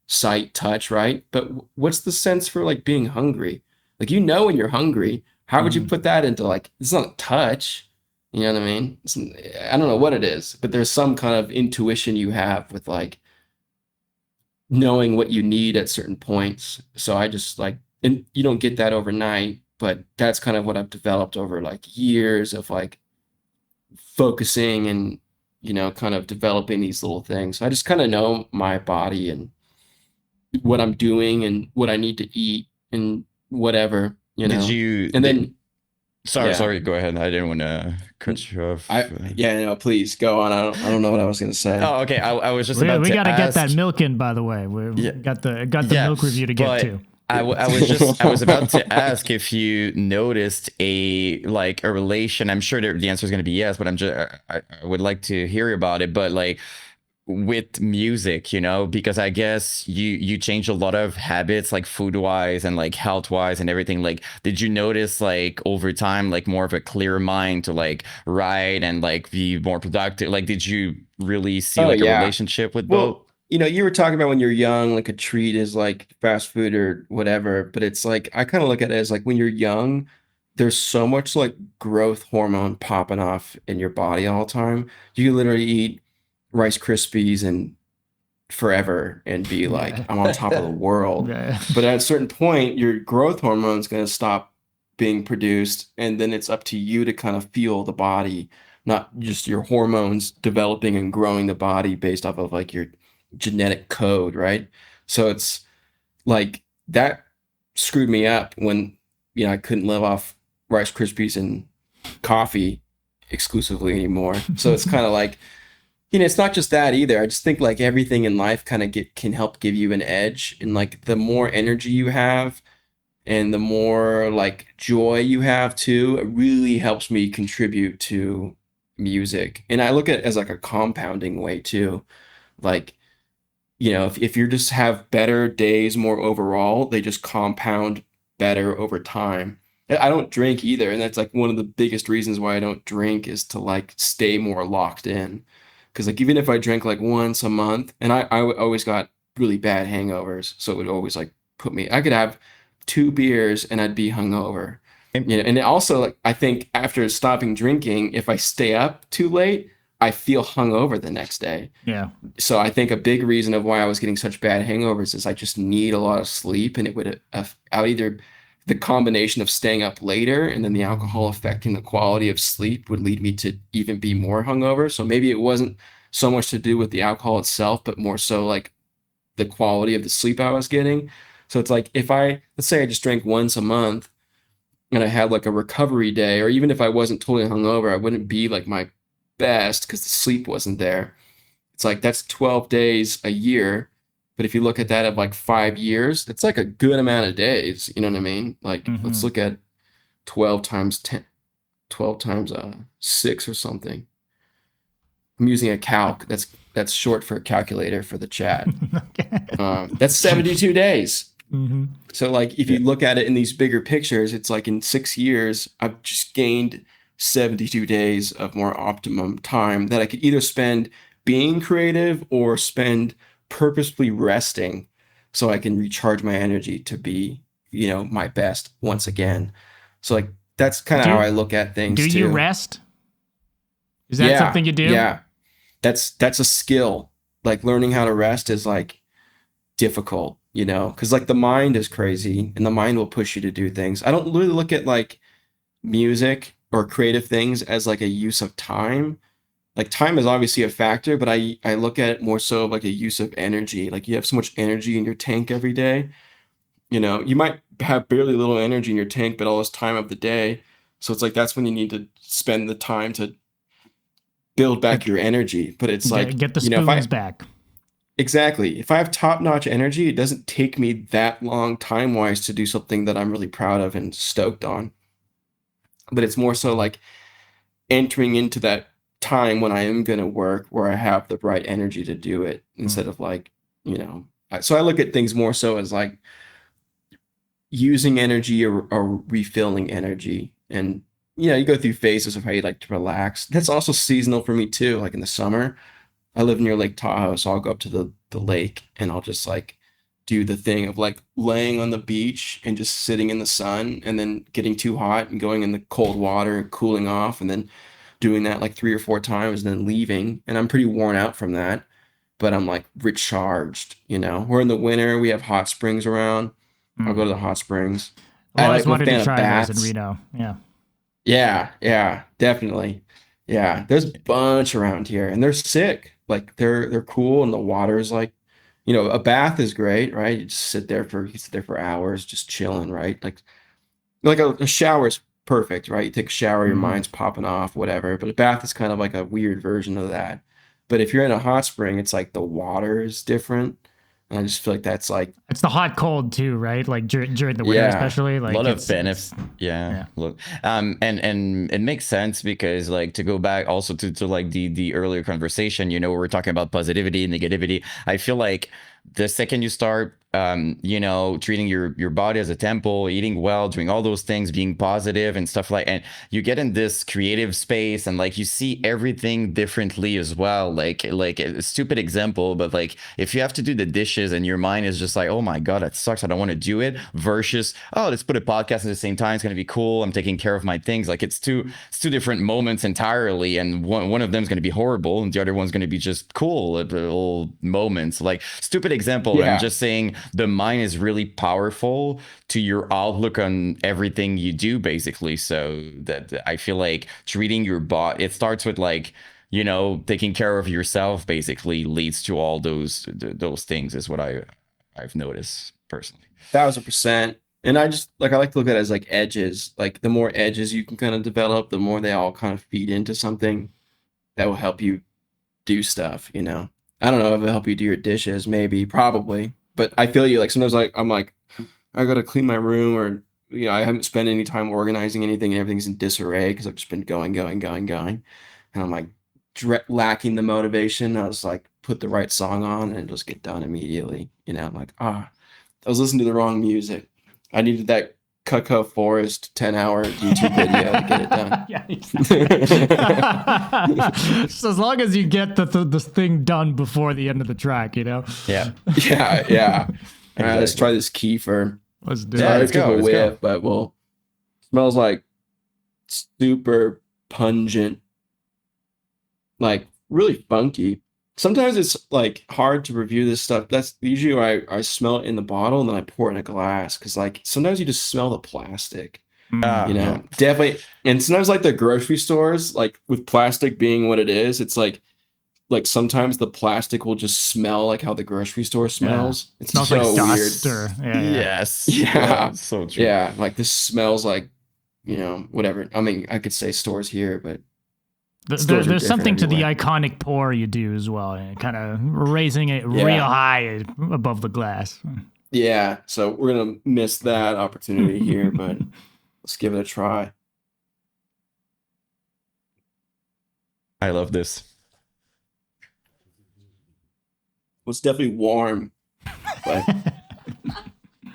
sight, touch, right? But what's the sense for like being hungry? Like you know when you're hungry, how would you Mhm. put that into like it's not touch, you know what I mean? I don't know what it is, but there's some kind of intuition you have with like knowing what you need at certain points. So I just like, and you don't get that overnight, but that's kind of what I've developed over like years of like focusing and, you know, kind of developing these little things. I just kind of know my body and what I'm doing and what I need to eat and whatever, you Did know. you And did then Sorry, Yeah. sorry. Go ahead. I didn't want to cut you off. Yeah, no, please go on. I don't know what I was gonna say. Oh, okay. I was just We, about we got to to get that ask. milk in, by the way. We Yeah, got the yeah, milk review to get but to. I was about to ask if you noticed a relation. I'm sure the answer is going to be yes, but I would like to hear about it. But like with music, because I guess you change a lot of habits, like food wise and like health wise and everything. Like, did you notice like over time, like more of a clear mind to like write and like be more productive? Like, did you really see Oh like a yeah. relationship with both? Well, you were talking about when you're young, like a treat is like fast food or whatever, but it's like I kind of look at it as like when you're young, there's so much like growth hormone popping off in your body all the time. You can literally eat Rice Krispies and forever and be like, Yeah. I'm on top of the world. Yeah. But at a certain point, your growth hormone is going to stop being produced, and then it's up to you to kind of feel the body, not just your hormones developing and growing the body based off of like your genetic code, right? So it's like that screwed me up when I couldn't live off Rice Krispies and coffee exclusively anymore. So it's kind of like it's not just that either. I just think like everything in life kind of can help give you an edge. And like the more energy you have and the more like joy you have too, it really helps me contribute to music. And I look at it as like a compounding way too. Like, if you just have better days more overall, they just compound better over time. I don't drink either, and that's like one of the biggest reasons why I don't drink is to like stay more locked in. Because like even if I drink like once a month, and I always got really bad hangovers, so it would always like put me. I could have 2 beers and I'd be hungover. And also like I think after stopping drinking, if I stay up too late, I feel hungover the next day. Yeah. So I think a big reason of why I was getting such bad hangovers is I just need a lot of sleep, and it would I would either the combination of staying up later and then the alcohol affecting the quality of sleep would lead me to even be more hungover. So maybe it wasn't so much to do with the alcohol itself, but more so like the quality of the sleep I was getting. So it's like if let's say I just drank once a month and I had like a recovery day, or even if I wasn't totally hungover, I wouldn't be like my best because the sleep wasn't there. It's like that's 12 days a year. But if you look at that of like 5 years, that's like a good amount of days. You know what I mean? Like let's Hmm. look at 12 times 10, 12 times 6 or something. I'm using a calc. That's short for a calculator for the chat. Okay. That's 72 days. Hmm. So like if you look at it in these bigger pictures, it's like in 6 years, I've just gained 72 days of more optimum time that I could either spend being creative or spend purposefully resting so I can recharge my energy to be, my best once again. So like that's kind of how Do I look at do things you too. rest? Is that Yeah, something you do? yeah. That's a skill. Like learning how to rest is like difficult, because like the mind is crazy and the mind will push you to do things. I don't really look at like music or creative things as like a use of time. Like time is obviously a factor, but I look at it more so of like a use of energy. Like you have so much energy in your tank every day. You might have barely little energy in your tank, but all this time of the day. So it's like that's when you need to spend the time to build back Get your energy. But it's like, get the if spoons I back. exactly, if I have top-notch energy, it doesn't take me that long time-wise to do something that I'm really proud of and stoked on. But it's more so like entering into that time when I am going to work where I have the right energy to do it instead of like, so I look at things more so as like using energy or refilling energy. And, you go through phases of how you like to relax. That's also seasonal for me too. Like in the summer, I live near Lake Tahoe, so I'll go up to the lake and I'll just like do the thing of like laying on the beach and just sitting in the sun and then getting too hot and going in the cold water and cooling off and then doing that like 3 or 4 times and then leaving. And I'm pretty worn out from that, but I'm like recharged. We're in the winter, we have hot springs around. I'll Mm. go to the hot springs. I've always I'm a wanted to fan of try those in baths. Reno. Yeah. Yeah, yeah, definitely. Yeah, there's a bunch around here and they're sick. Like they're cool and the water's like, a bath is great, right? You sit there for hours just chilling, right? Like a shower is perfect, right? You take a shower, your Mhm. mind's popping off, whatever. But a bath is kind of like a weird version of that. But if you're in a hot spring, it's like the water is different. And I just feel like that's like, It's the hot cold too, right? Like during the winter, yeah, especially. A Like lot of it's benefits. Yeah. yeah. Look, and it makes sense because like to go back also to like the earlier conversation, you know, we're talking about positivity, negativity. I feel like the second you start, you know, treating your body as a temple, eating well, doing all those things, being positive and stuff like, and you get in this creative space and like you see everything differently as well. Like a stupid example, but like if you have to do the dishes and your mind is just like, oh my god, that sucks, I don't want to do it, versus, oh, let's put a podcast at the same time, it's gonna be cool, I'm taking care of my things. Like it's two different moments entirely, and one of them is gonna be horrible and the other one's gonna be just cool little moments. Like stupid example, I'm yeah, just saying the mind is really powerful to your outlook on everything you do, basically. So that I feel like treating your body, it starts with like, you know, taking care of yourself basically leads to all those things, is what I've noticed personally. 1000%. And I just like, I like to look at it as like edges. Like the more edges you can kind of develop, the more they all kind of feed into something that will help you do stuff, you know. I don't know if it'll help you do your dishes, maybe, probably. But I feel you, like sometimes like I'm like, I gotta clean my room, or you know, I haven't spent any time organizing anything and everything's in disarray because I've just been going. And I'm like lacking the motivation. I was like, put the right song on and just get done immediately. You know, I'm like, I was listening to the wrong music. I needed that Cacao Forest 10-hour YouTube video to get it done. Yeah, exactly. So as long as you get the thing done before the end of the track, you know. Yeah. Yeah. All right, let's Exactly. try this kefir. Let's do Yeah, it. let's Give go, a let's whiff, go. but well, smells like super pungent, like really funky. Sometimes it's like hard to review this stuff. That's usually why I smell it in the bottle and then I pour it in a glass, because like sometimes you just smell the plastic, you Mm. Yeah. know, definitely. And sometimes like the grocery stores, like with plastic being what it is, it's like sometimes the plastic will just smell like how the grocery store Yeah. smells. It's Smells like so weird. dust or yeah. Yes. Yeah. So true. Yeah. Like this smells like, you know, whatever. I mean, I could say stores here, but stores are There's different something to the everywhere. iconic pour you do as well, kind of raising it real Yeah. high above the glass. Yeah. So we're gonna miss that opportunity here, but let's give it a try. I love this. Well, it's definitely warm, but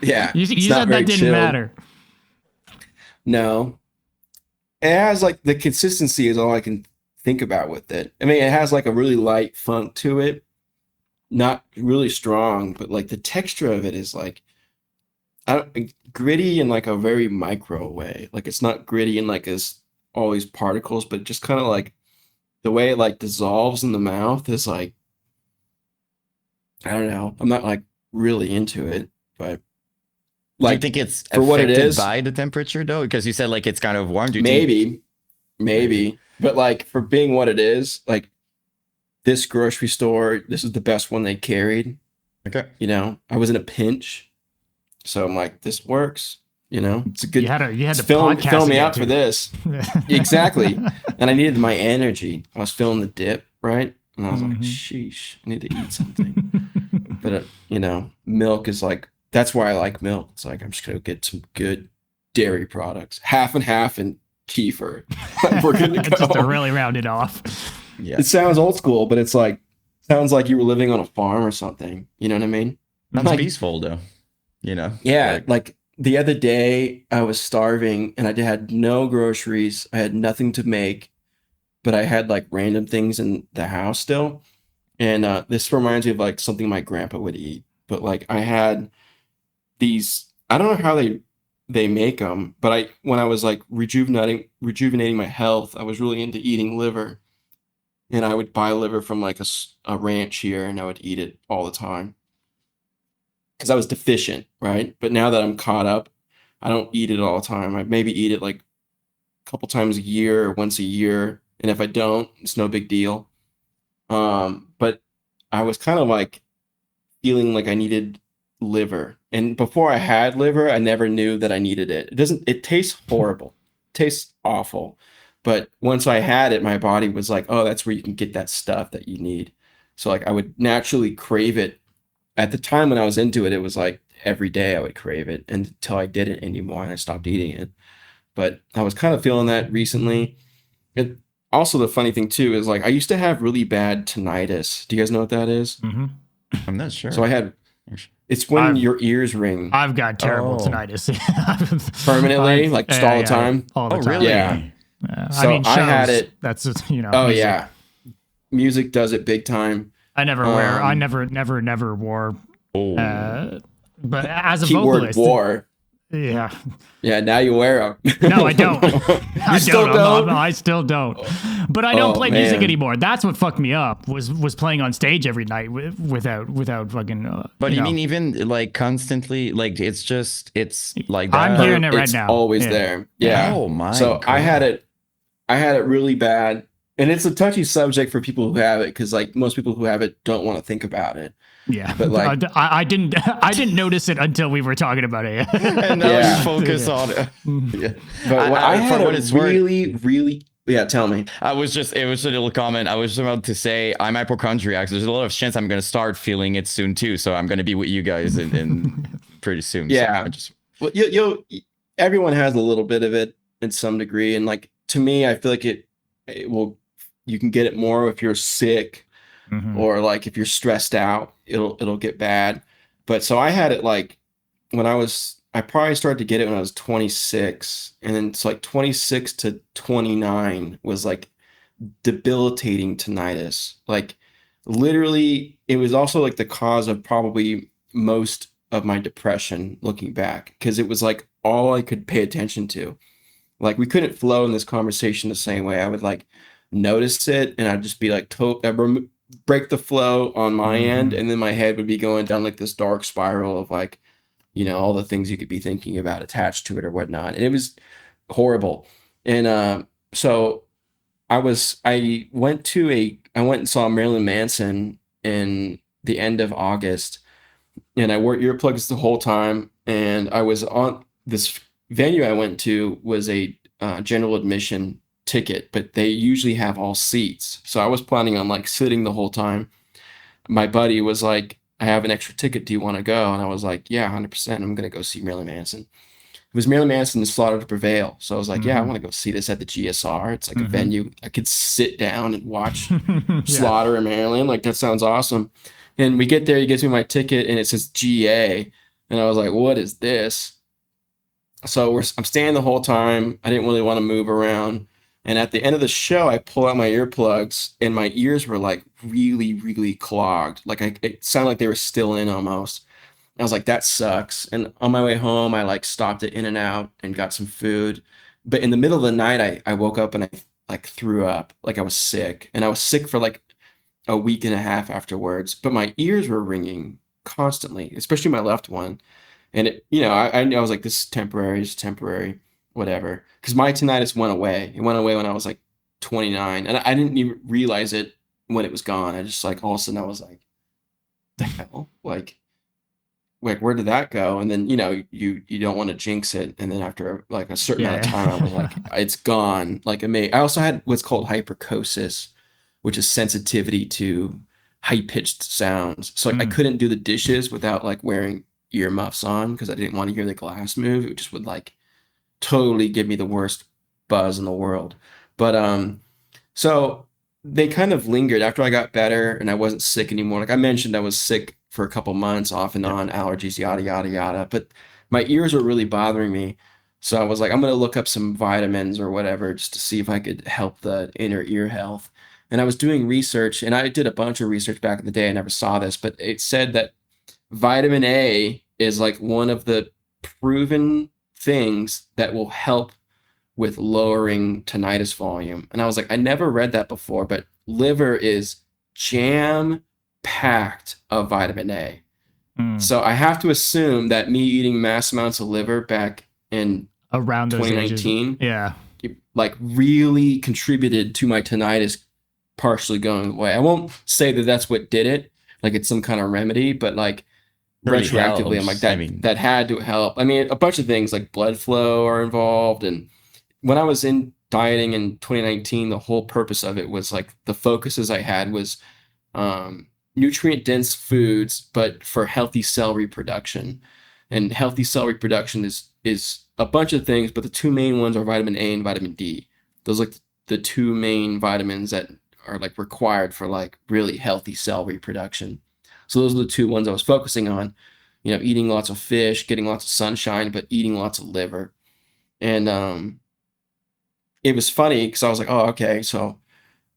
yeah, You it's not said very that didn't chilled. matter. No, it has like the consistency is all I can think about with it. I mean, it has like a really light funk to it, not really strong, but like the texture of it is like I don't, gritty in like a very micro way. Like it's not gritty in like as all these particles, but just kind of like the way it like dissolves in the mouth is like I don't know. I'm not like really into it, but Do you like think it's for what it affected is, by the temperature though? Because you said like it's kind of warm. Do you think maybe, maybe, but like for being what it is, like this grocery store, this is the best one they carried. okay? You know, I was in a pinch, so I'm like, this works. You know, it's a You good. had It's to fill podcast me again, out for too. this. Exactly. And I needed my energy. I was feeling the dip, right? And I was like, Mhm. sheesh, I need to eat something. But you know, milk is like that's why I like milk. It's like I'm just gonna get some good dairy products, half and half, and kefir. We're good to go. Just to really round it off. Yeah. It sounds old school, but it's like sounds like you were living on a farm or something. You know what I mean? That's Like, peaceful though. You know? yeah, like the other day I was starving and I had no groceries. I had nothing to make, but I had like random things in the house still. And this reminds me of like something my grandpa would eat. But like I had these, I don't know how they make them, but I when I was like rejuvenating my health, I was really into eating liver, and I would buy liver from like a ranch here, and I would eat it all the time because I was deficient, right? But now that I'm caught up, I don't eat it all the time. I maybe eat it like a couple times a year or once a year, and if I don't, it's no big deal. But I was kind of like feeling like I needed liver. And before I had liver, I never knew that I needed it. It tastes horrible. tastes awful. But once I had it, my body was like, oh, that's where you can get that stuff that you need. So like I would naturally crave it. At the time when I was into it, it was like every day I would crave it until I didn't anymore and I stopped eating it. But I was kind of feeling that recently. It, also, the funny thing too is like I used to have really bad tinnitus. Do you guys know what that is? Mm-hmm. I'm not sure. So I had. It's when your ears ring I've got terrible Oh. tinnitus. permanently, like just all the time. All the Oh, time. really? Yeah. I So mean, I had shows, it. That's just, you know. Oh music. yeah, music does it big time. I never wear. I never wore. Oh. But as a Keyword vocalist, war. yeah. Yeah, now you wear them. No, I don't. I still don't. don't? I still don't. But I don't Oh, play music man. anymore. That's what fucked me up. Was playing on stage every night without fucking. But you know. mean even like constantly, like it's like that. I'm hearing it right It's now. always Yeah. there. Yeah. Oh my. So God. I had it really bad, and it's a touchy subject for people who have it because like most people who have it don't want to think about it. Yeah, But, like- I didn't notice it until we were talking about it. And now Yeah. you focus on it. Yeah. But I for had what a it's worth- really yeah. Tell me. it was a little comment. I was about to say I'm hypochondriac. So there's a lot of chance I'm going to start feeling it soon too. So I'm going to be with you guys in pretty soon. Yeah. So I just, Well, everyone has a little bit of it in some degree, and like to me, I feel like it will. You can get it more if you're sick. Mhm. Or like if you're stressed out, it'll get bad. But so I had it like when I probably started to get it when I was 26, and then it's like 26 to 29 was like debilitating tinnitus. Like literally, it was also like the cause of probably most of my depression looking back, because it was like all I could pay attention to. Like we couldn't flow in this conversation the same way. I would like notice it and I'd just be like break the flow on my end, and then my head would be going down like this dark spiral of like, all the things you could be thinking about attached to it or whatnot, and it was horrible. And so I went and saw Marilyn Manson in the end of August, and I wore earplugs the whole time, and I was on this venue I went to was a general admission ticket, but they usually have all seats. So I was planning on like sitting the whole time. My buddy was like, I have an extra ticket. Do you want to go? And I was like, yeah, 100%. I'm going to go see Marilyn Manson. It was Marilyn Manson and Slaughter to Prevail. So I was like, yeah, I want to go see this at the GSR. It's like a venue. I could sit down and watch Slaughter and Marilyn. Like, that sounds awesome. And we get there, he gives me my ticket and it says GA. And I was like, what is this? So I'm staying the whole time. I didn't really want to move around. And at the end of the show, I pull out my earplugs and my ears were like really, really clogged. Like it sounded like they were still in almost. I was like, that sucks. And on my way home, I like stopped at In-N-Out and got some food. But in the middle of the night, I woke up and I like threw up, like I was sick. And I was sick for like a week and a half afterwards. But my ears were ringing constantly, especially my left one. And it, I was like, this is temporary, it's temporary, whatever. Because my tinnitus went away. It went away when I was like 29. And I didn't even realize it when it was gone. I just like, all of a sudden I was like, the hell? Like where did that go? And then, you don't want to jinx it. And then after like a certain amount of time, I was like, it's gone. Like I also had what's called hypercosis, which is sensitivity to high-pitched sounds. So like, I couldn't do the dishes without like wearing earmuffs on because I didn't want to hear the glass move. It just would like totally give me the worst buzz in the world. But so they kind of lingered after I got better and I wasn't sick anymore. Like I mentioned, I was sick for a couple months off and on, allergies, yada yada yada, but my ears were really bothering me. So I was like, I'm going to look up some vitamins or whatever just to see if I could help the inner ear health. And I was doing research, and I did a bunch of research back in the day. I never saw this, but it said that vitamin A is like one of the proven things that will help with lowering tinnitus volume. And I was like, I never read that before, but liver is jam packed of vitamin A. So I have to assume that me eating mass amounts of liver back in around those 2019, ages. like really contributed to my tinnitus partially going away. I won't say that that's what did it, like it's some kind of remedy, but like Really retroactively, I'm helps. like that had to help. I mean, a bunch of things like blood flow are involved, and when I was in dieting in 2019, the whole purpose of it was like the focuses I had was nutrient dense foods, but for healthy cell reproduction. And healthy cell reproduction is a bunch of things, but the two main ones are vitamin A and vitamin D. Those are like the two main vitamins that are like required for like really healthy cell reproduction. So those are the two ones I was focusing on. You know, eating lots of fish, getting lots of sunshine, but eating lots of liver. And it was funny because I was like, oh, okay. So,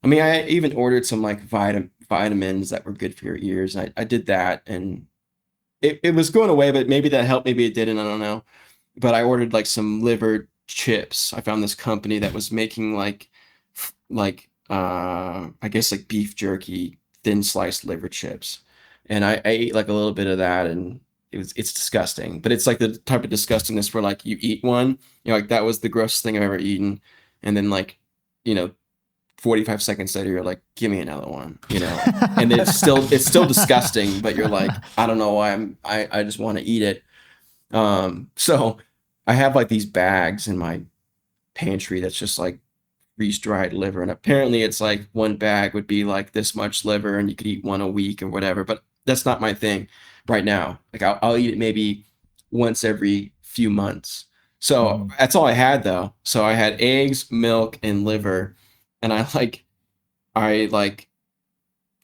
I mean, I even ordered some like vitamins that were good for your ears. I did that and it was going away, but maybe that helped. Maybe it didn't. I don't know. But I ordered like some liver chips. I found this company that was making I guess like beef jerky, thin sliced liver chips. And I ate like a little bit of that and it's disgusting. But it's like the type of disgustingness where like you eat one, you're like, that was the grossest thing I've ever eaten. And then like, you know, 45 seconds later, you're like, give me another one, you know, and it's still disgusting, but you're like, I don't know why I just want to eat it. So I have like these bags in my pantry that's just like freeze dried liver. And apparently it's like one bag would be like this much liver and you could eat one a week or whatever, but that's not my thing right now. Like I'll eat it maybe once every few months. So that's all I had though. So I had eggs, milk, and liver. And I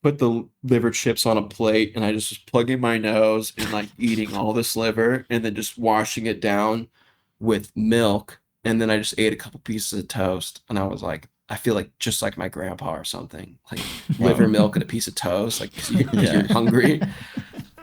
put the liver chips on a plate and I just was plugging my nose and like eating all this liver and then just washing it down with milk. And then I just ate a couple pieces of toast and I was like, I feel like just like my grandpa or something, like liver, milk, and a piece of toast, like 'cause you're hungry.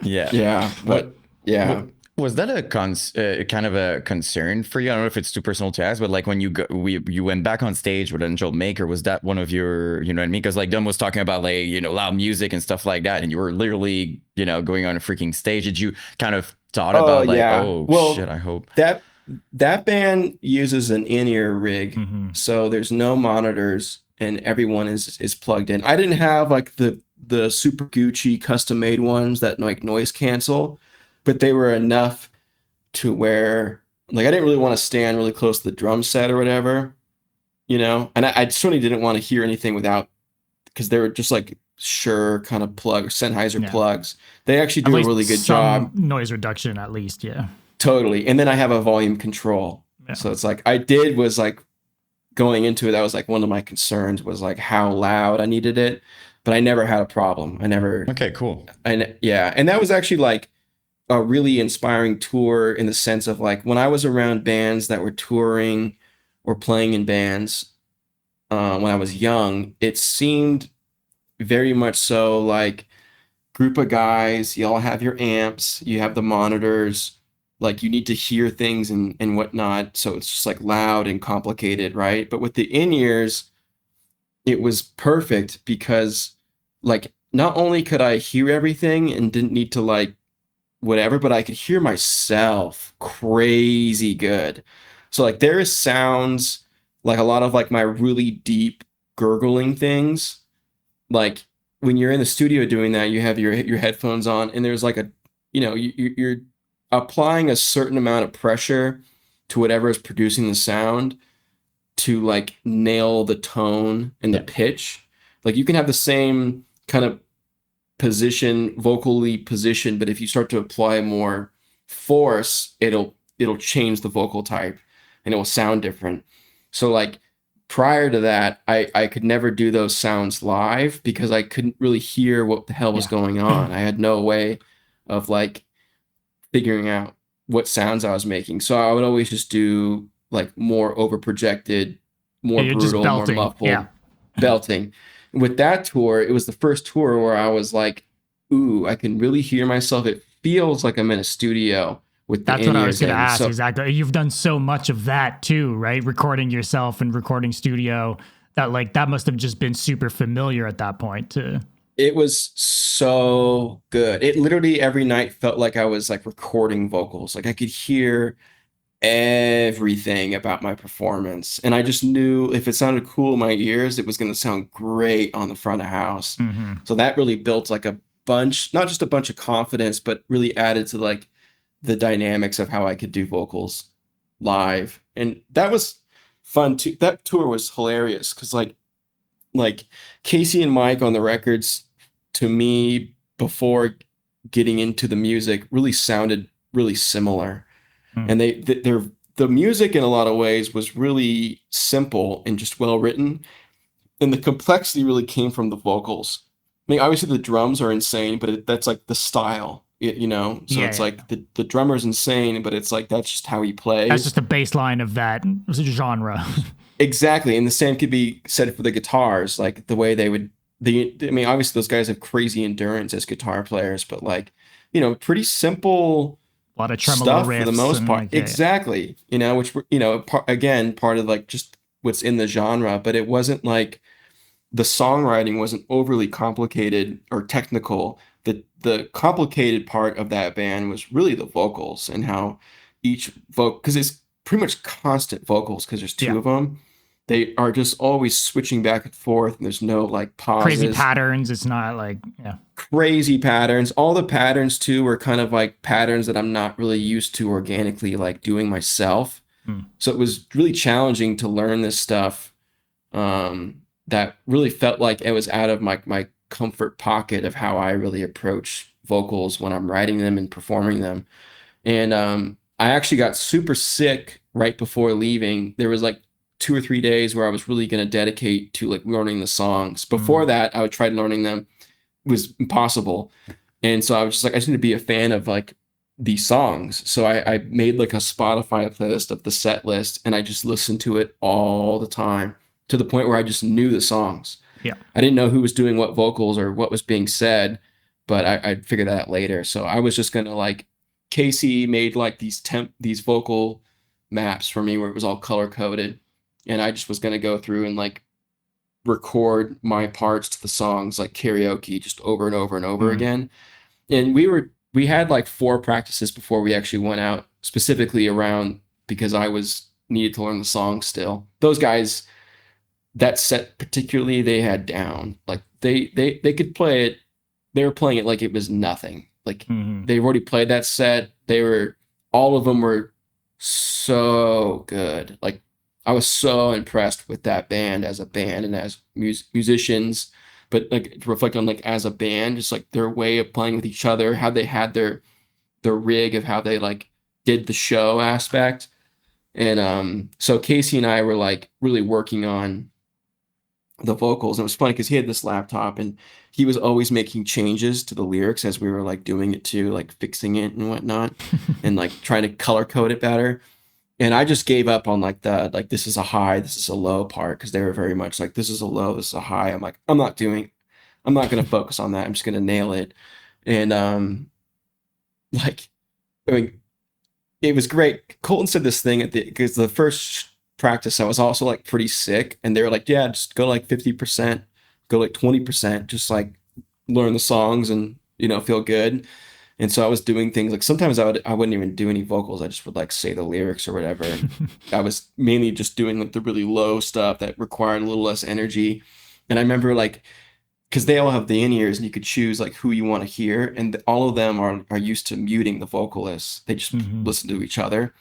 Yeah. Yeah, but yeah. Was that a kind of a concern for you? I don't know if it's too personal to ask, but like when you went back on stage with Angel Maker, was that one of your, you know what I mean? Because like Dunn was talking about like, you know, loud music and stuff like that, and you were literally, you know, going on a freaking stage. Did you kind of thought about like, Yeah. oh Well, shit, I hope. that band uses an in-ear rig, so there's no monitors and everyone is plugged in. I didn't have like the super Gucci custom made ones that like noise cancel, but they were enough to where like I didn't really want to stand really close to the drum set or whatever, you know. And I certainly didn't want to hear anything without because they were just like Shure kind of plug Sennheiser Yeah. plugs. They actually At do a least really good some job. noise reduction, at least. Yeah. Totally. And then I have a volume control. Yeah. So it's like I did was like going into it, that was like one of my concerns was like how loud I needed it. But I never had a problem. I never Okay, cool. and yeah. And that was actually like a really inspiring tour in the sense of like when I was around bands that were touring or playing in bands when I was young, it seemed very much so like group of guys, you all have your amps, you have the monitors, like you need to hear things and whatnot. So it's just like loud and complicated, right? But with the in-ears, it was perfect because like not only could I hear everything and didn't need to like whatever, but I could hear myself crazy good. So like there is sounds like a lot of like my really deep gurgling things. Like when you're in the studio doing that, you have your headphones on, and there's like a, you know, you're applying a certain amount of pressure to whatever is producing the sound to like nail the tone and the pitch. Like you can have the same kind of vocally position, but if you start to apply more force, it'll change the vocal type and it will sound different. So like prior to that, I could never do those sounds live because I couldn't really hear what the hell was going on. I had no way of like figuring out what sounds I was making. So I would always just do like more over projected, more Yeah, you're just brutal, more belting. muffled Yeah. belting. With that tour, it was the first tour where I was like, ooh, I can really hear myself. It feels like I'm in a studio with the That's what I was in-ears going to in. ask. So Exactly. You've done so much of that too, right? Recording yourself and recording studio, that like that must have just been super familiar at that point too. it was so good. It literally every night felt like I was like recording vocals. Like I could hear everything about my performance. And I just knew if it sounded cool in my ears, it was going to sound great on the front of house. So that really built like a bunch, not just a bunch of confidence, but really added to like the dynamics of how I could do vocals live. And that was fun too. That tour was hilarious because like Casey and Mike on the records, to me, before getting into the music, really sounded really similar. Mm. And they're the music in a lot of ways was really simple and just well written, and the complexity really came from the vocals. I mean, obviously the drums are insane, but that's like the style, you know. So Yeah, it's yeah, like the drummer's insane, but it's like that's just how he plays. that's just the baseline of that genre. Exactly, and the same could be said for the guitars, like the way they would. I mean, obviously those guys have crazy endurance as guitar players, but like, you know, pretty simple A lot of tremolo stuff for the riffs most and part. like, yeah, Exactly, you know, which were, you know, again, part of like just what's in the genre, but it wasn't like the songwriting wasn't overly complicated or technical. The complicated part of that band was really the vocals and how each vocal, because it's pretty much constant vocals because there's yeah. two of them. They are just always switching back and forth, and there's no like Crazy pauses. patterns. It's not like, yeah. Crazy patterns. All the patterns too were kind of like patterns that I'm not really used to organically like doing myself. Mm. So it was really challenging to learn this stuff. That really felt like it was out of my comfort pocket of how I really approach vocals when I'm writing them and performing them. And I actually got super sick right before leaving. There was like 2 or 3 days where I was really going to dedicate to like learning the songs. Before that, I would try learning them. It was impossible. And so I was just like, I just need to be a fan of like these songs. So I made like a Spotify playlist of the set list, and I just listened to it all the time to the point where I just knew the songs. Yeah. I didn't know who was doing what vocals or what was being said, but I'd figure that out later. So I was just gonna like, Casey made like these vocal maps for me where it was all color coded, and I just was gonna go through and like record my parts to the songs like karaoke just over and over and over again. And we had like 4 practices before we actually went out, specifically around because I was needed to learn the song still. Those guys, that set particularly, they had down. Like they could play it. They were playing it like it was nothing. Like they've already played that set. All of them were so good. Like I was so impressed with that band as a band and as musicians, but like to reflect on like as a band, just like their way of playing with each other, how they had their rig of how they like did the show aspect. And so Casey and I were like really working on the vocals. And it was funny because he had this laptop and he was always making changes to the lyrics as we were like doing it too, like fixing it and whatnot, and like trying to color code it better. And I just gave up on like this is a high, this is a low part, because they were very much like, this is a low, this is a high. I'm like, I'm not going to focus on that. I'm just going to nail it. And like, I mean, it was great. Colton said this thing because the first practice I was also like pretty sick, and they were like, yeah, just go like 50%, go like 20%, just like learn the songs and, you know, feel good. And so I was doing things like sometimes I wouldn't even do any vocals. I just would like say the lyrics or whatever. And I was mainly just doing like the really low stuff that required a little less energy. And I remember like, because they all have the in-ears and you could choose like who you want to hear. And all of them are used to muting the vocalists. They just listen to each other.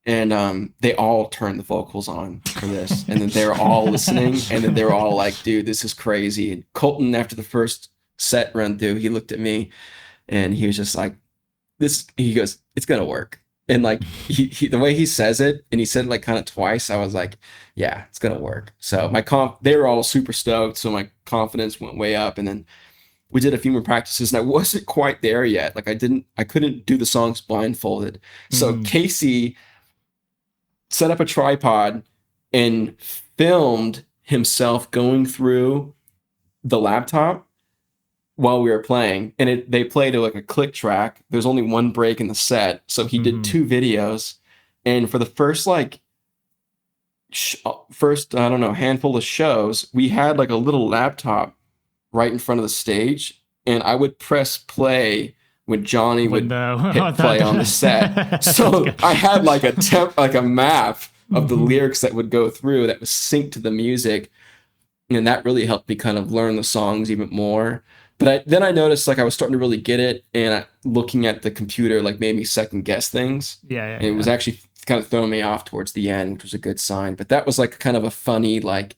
And they all turned the vocals on for this. And then they're all listening. And then they're all like, dude, this is crazy. And Colton, after the first set run through, he looked at me and he was just like, he goes, it's going to work. And like the way he says it, and he said it like kind of twice, I was like, yeah, it's going to work. So they were all super stoked. So my confidence went way up. And then we did a few more practices and I wasn't quite there yet. Like I couldn't do the songs blindfolded. So Casey set up a tripod and filmed himself going through the laptop while we were playing, and they played like a click track. There's only one break in the set, so he did 2 videos, and for the first like I don't know, handful of shows, we had like a little laptop right in front of the stage, and I would press play when Johnny would hit play on the set. So I had like a map of the lyrics that would go through that was synced to the music, and that really helped me kind of learn the songs even more. But then I noticed like I was starting to really get it, and looking at the computer like made me second guess things. Yeah. And it was actually kind of throwing me off towards the end, which was a good sign. But that was like kind of a funny like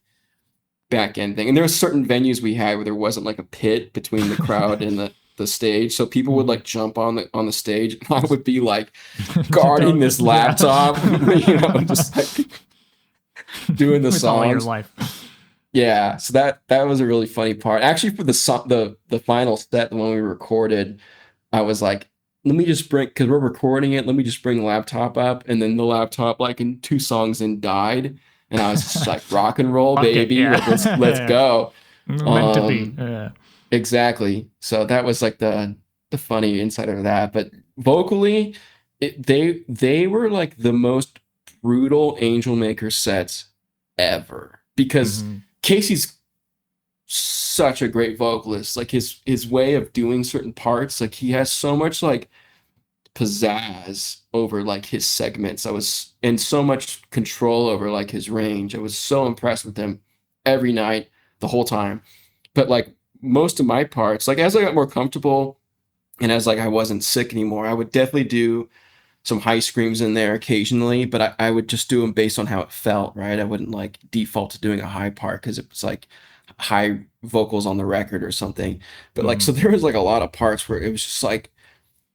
back end thing. And there were certain venues we had where there wasn't like a pit between the crowd and the stage, so people would like jump on the stage, and I would be like guarding this laptop, just like doing the With all your songs. life. Yeah, so that was a really funny part. Actually, for the final set, the one we recorded, I was like, let me just bring, because we're recording it, let me just bring the laptop up, and then the laptop, like in 2 songs in, died, and I was just like, rock and roll, baby, yeah. like, let's go. Meant to be. Yeah. Exactly. So that was like the funny insight of that. But vocally, they were like the most brutal Angel Maker sets ever, because Casey's such a great vocalist. Like his way of doing certain parts, like he has so much like pizzazz over like his segments. And so much control over like his range. I was so impressed with him every night, the whole time. But like most of my parts, like as I got more comfortable and as like I wasn't sick anymore, I would definitely do some high screams in there occasionally, but I would just do them based on how it felt, right? I wouldn't like default to doing a high part because it was like high vocals on the record or something. But like, so there was like a lot of parts where it was just like,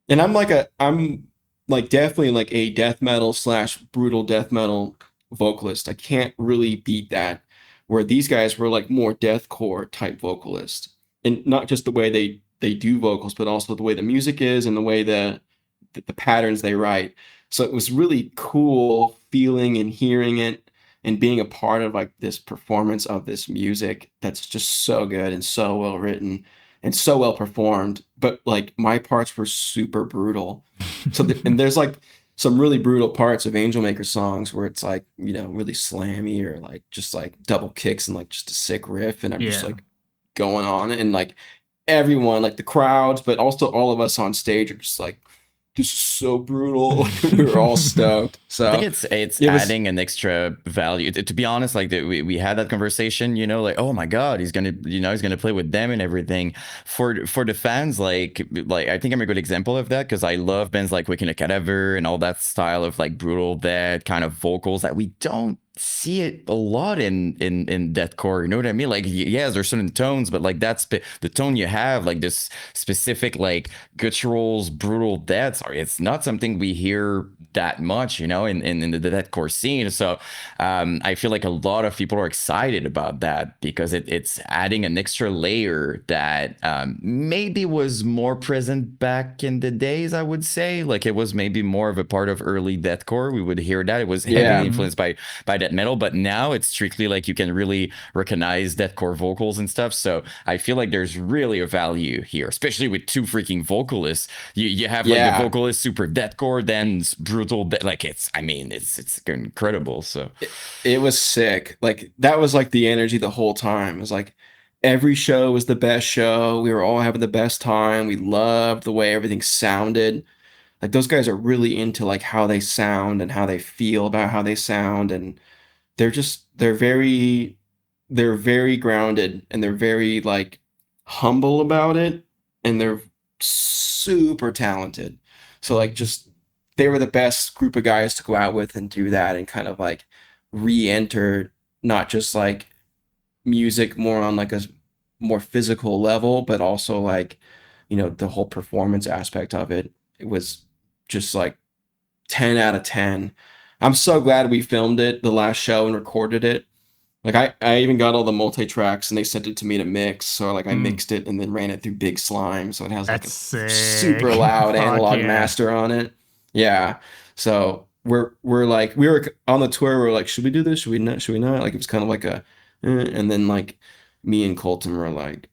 and I'm like definitely like a death metal slash brutal death metal vocalist. I can't really beat that. Where these guys were like more deathcore type vocalists, and not just the way they do vocals, but also the way the music is and the way the patterns they write. So it was really cool feeling and hearing it and being a part of like this performance of this music that's just so good and so well written and so well performed. But like my parts were super brutal. So and there's like some really brutal parts of Angel Maker songs where it's like, really slammy or like just like double kicks and like just a sick riff, and I'm just like going on, and like everyone, like the crowds, but also all of us on stage are just like, this is so brutal. We were all stoked. So I think it's adding an extra value. To be honest, like we had that conversation, like, oh my God, he's gonna play with them and everything. For the fans, like I think I'm a good example of that, because I love bands like Waking a Cadaver and all that style of like brutal death kind of vocals that we don't see it a lot in deathcore. You know what I mean? Like, yes, there's certain tones, but like that's the tone you have, like this specific like gutturals, brutal deaths. It's not something we hear that much, in the deathcore scene. So I feel like a lot of people are excited about that, because it's adding an extra layer that maybe was more present back in the days. I would say, like, it was maybe more of a part of early deathcore. We would hear that it was heavily influenced by death metal, but now it's strictly like you can really recognize deathcore vocals and stuff. So I feel like there's really a value here, especially with 2 freaking vocalists. You have like the vocalist super deathcore, then brutal, like it's incredible. So it was sick. Like that was like the energy the whole time. It was like every show was the best show. We were all having the best time. We loved the way everything sounded. Like those guys are really into like how they sound and how they feel about how they sound, and they're very grounded, and they're very like humble about it, and they're super talented. So like just they were the best group of guys to go out with and do that and kind of like re-enter not just like music more on like a more physical level, but also like, the whole performance aspect of it. It was just like 10 out of 10. I'm so glad we filmed it, the last show, and recorded it. Like I even got all the multi-tracks and they sent it to me to mix. So like I mixed it and then ran it through Big Slime. So it has like a super loud analog master on it. Yeah. So we were on the tour. We were like, should we do this? Should we not? Should we not? Like it was kind of like and then like me and Colton were like,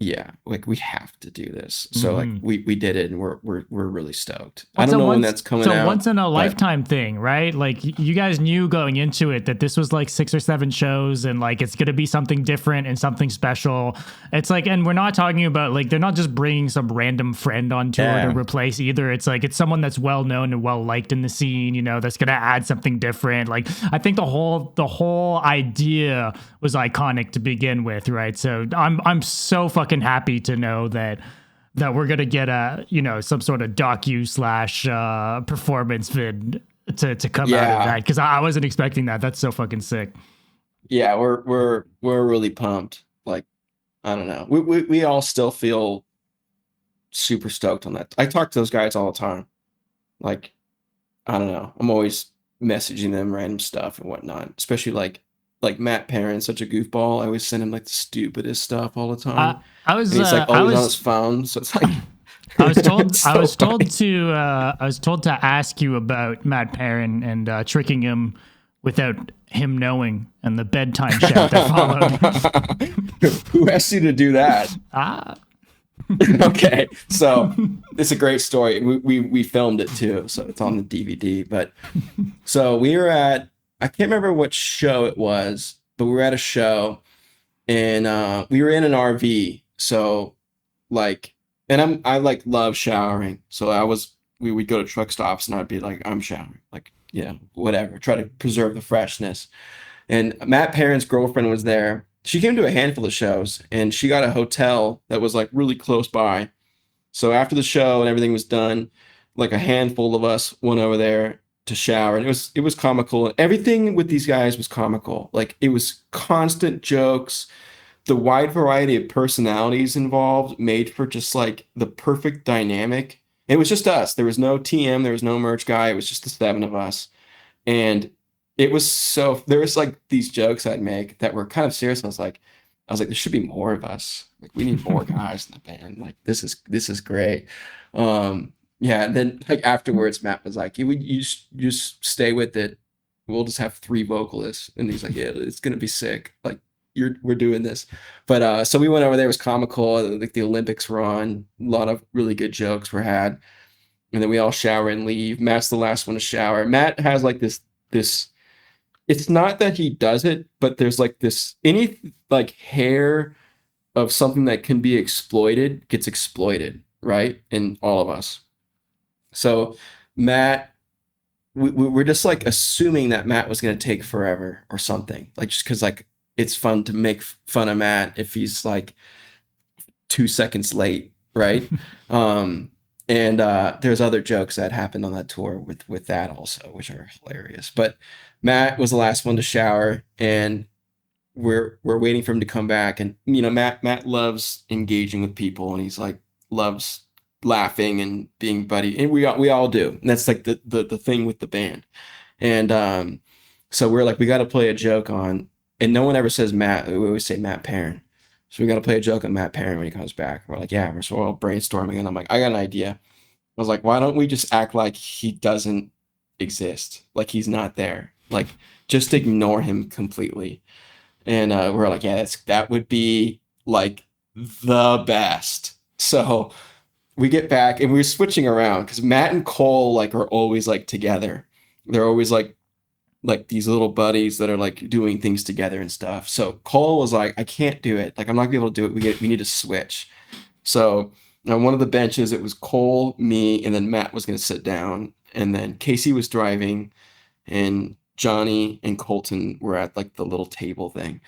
yeah, like we have to do this. So like we did it, and we're really stoked. I don't know when that's coming out. So once in a lifetime thing, right? Like you guys knew going into it that this was like 6 or 7 shows, and like it's gonna be something different and something special. It's like, and we're not talking about like they're not just bringing some random friend on tour to replace either. It's like it's someone that's well known and well liked in the scene, that's gonna add something different. Like I think the whole idea was iconic to begin with, right? So I'm so fucking happy to know that we're gonna get a some sort of docu / performance vid to come out of Yeah. that, because I wasn't expecting that. That's so fucking sick. Yeah, we're really pumped. Like, I don't know. We all still feel super stoked on that. I talk to those guys all the time. Like, I don't know. I'm always messaging them random stuff and whatnot. Especially like Matt Perrin's such a goofball. I always send him like the stupidest stuff all the time. I And was he's like I always on his was phone. So it's like I was told it's I so was told funny. to ask you about Matt Perrin and tricking him without him knowing, and the bedtime shout that followed. Who asked you to do that? Ah, Okay, so it's a great story. We filmed it too, so it's on the DVD. But so we were at, I can't remember what show it was, but we were at a show, and we were in an RV. So like, and I like love showering. So we would go to truck stops, and I'd be like, I'm showering, like, whatever, try to preserve the freshness. And Matt Perrin's girlfriend was there. She came to a handful of shows, and she got a hotel that was like really close by. So after the show and everything was done, like a handful of us went over there to shower, and it was comical. Everything with these guys was comical. Like, it was constant jokes. The wide variety of personalities involved made for just like the perfect dynamic. It was just us. There was no TM, there was no merch guy. It was just the seven of us. And it was so, there was like these jokes I'd make that were kind of serious. I was like, there should be more of us. Like, we need more guys in the band. Like, this is great. Yeah. And then like afterwards, Matt was like, you just stay with it. We'll just have three vocalists. And he's like, yeah, it's gonna be sick. Like, we're doing this. But so we went over there. It was comical. Like, the Olympics were on. A lot of really good jokes were had. And then we all shower and leave. Matt's the last one to shower. Matt has like this. It's not that he does it, but there's like this, any like hair of something that can be exploited gets exploited, right? In all of us. So Matt, we're just like assuming that Matt was going to take forever or something, like, just because like it's fun to make fun of Matt if he's like 2 seconds late, right? And there's other jokes that happened on that tour with that also, which are hilarious. But Matt was the last one to shower, and we're waiting for him to come back. And Matt loves engaging with people, and he's like loves laughing and being buddy, and we all do. And that's like the thing with the band. And so we're like, we got to play a joke on, and no one ever says Matt. We always say Matt Perrin. So we got to play a joke on Matt Perrin when he comes back. We're like, yeah, we're all brainstorming, and I'm like, I got an idea. I was like, why don't we just act like he doesn't exist, like he's not there, like just ignore him completely. And we're like, yeah, that would be like the best. So we get back, and we're switching around because Matt and Cole like are always like together. They're always like these little buddies that are like doing things together and stuff. So Cole was like, I can't do it. Like, I'm not gonna be able to do it. We need to switch. So on one of the benches, it was Cole, me, and then Matt was gonna sit down, and then Casey was driving, and Johnny and Colton were at like the little table thing.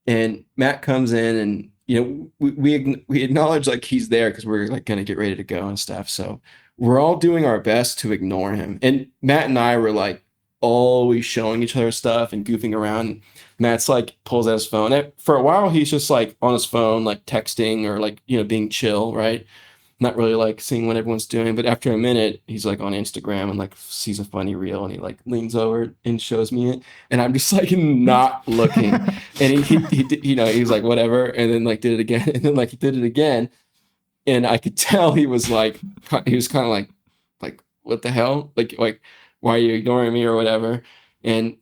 And Matt comes in, and we acknowledge like he's there because we're like gonna get ready to go and stuff. So we're all doing our best to ignore him. And Matt and I were like always showing each other stuff and goofing around. Matt's like pulls out his phone. For a while, he's just like on his phone, like texting or like being chill, right? Not really like seeing what everyone's doing. But after a minute, he's like on Instagram and like sees a funny reel, and he like leans over and shows me it, and I'm just like not looking. And he was like whatever, and then like did it again, and then like he did it again, and I could tell he was kind of like what the hell, like why are you ignoring me or whatever. And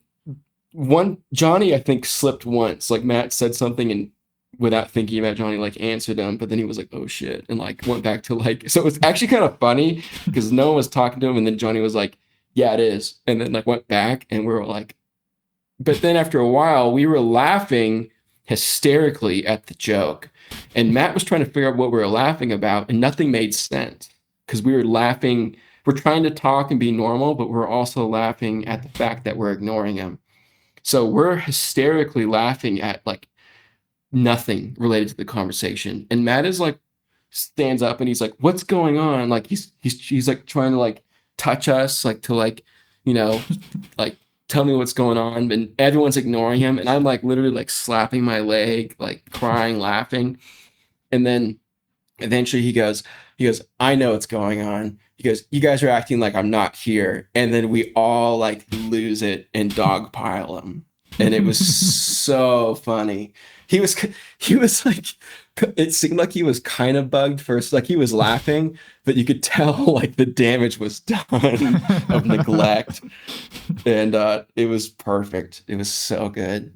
Johnny, I think, slipped once. Like, Matt said something, and without thinking about, Johnny like answered him, but then he was like, oh shit, and like went back to like, so it was actually kind of funny because no one was talking to him, and then Johnny was like, yeah, it is, and then like went back, and we were like, but then after a while we were laughing hysterically at the joke, and Matt was trying to figure out what we were laughing about, and nothing made sense because we were laughing. We're trying to talk and be normal, but we're also laughing at the fact that we're ignoring him. So we're hysterically laughing at like nothing related to the conversation. And Matt is like stands up, and he's like, what's going on? Like he's like trying to like touch us, like to like you know, like tell me what's going on. And everyone's ignoring him. And I'm like literally like slapping my leg, like crying, laughing. And then eventually he goes, I know what's going on. He goes, you guys are acting like I'm not here. And then we all like lose it and dogpile him. And it was so funny. He was he was like, it seemed like he was kind of bugged first. Like he was laughing, but you could tell like the damage was done of neglect. And it was perfect. It was so good.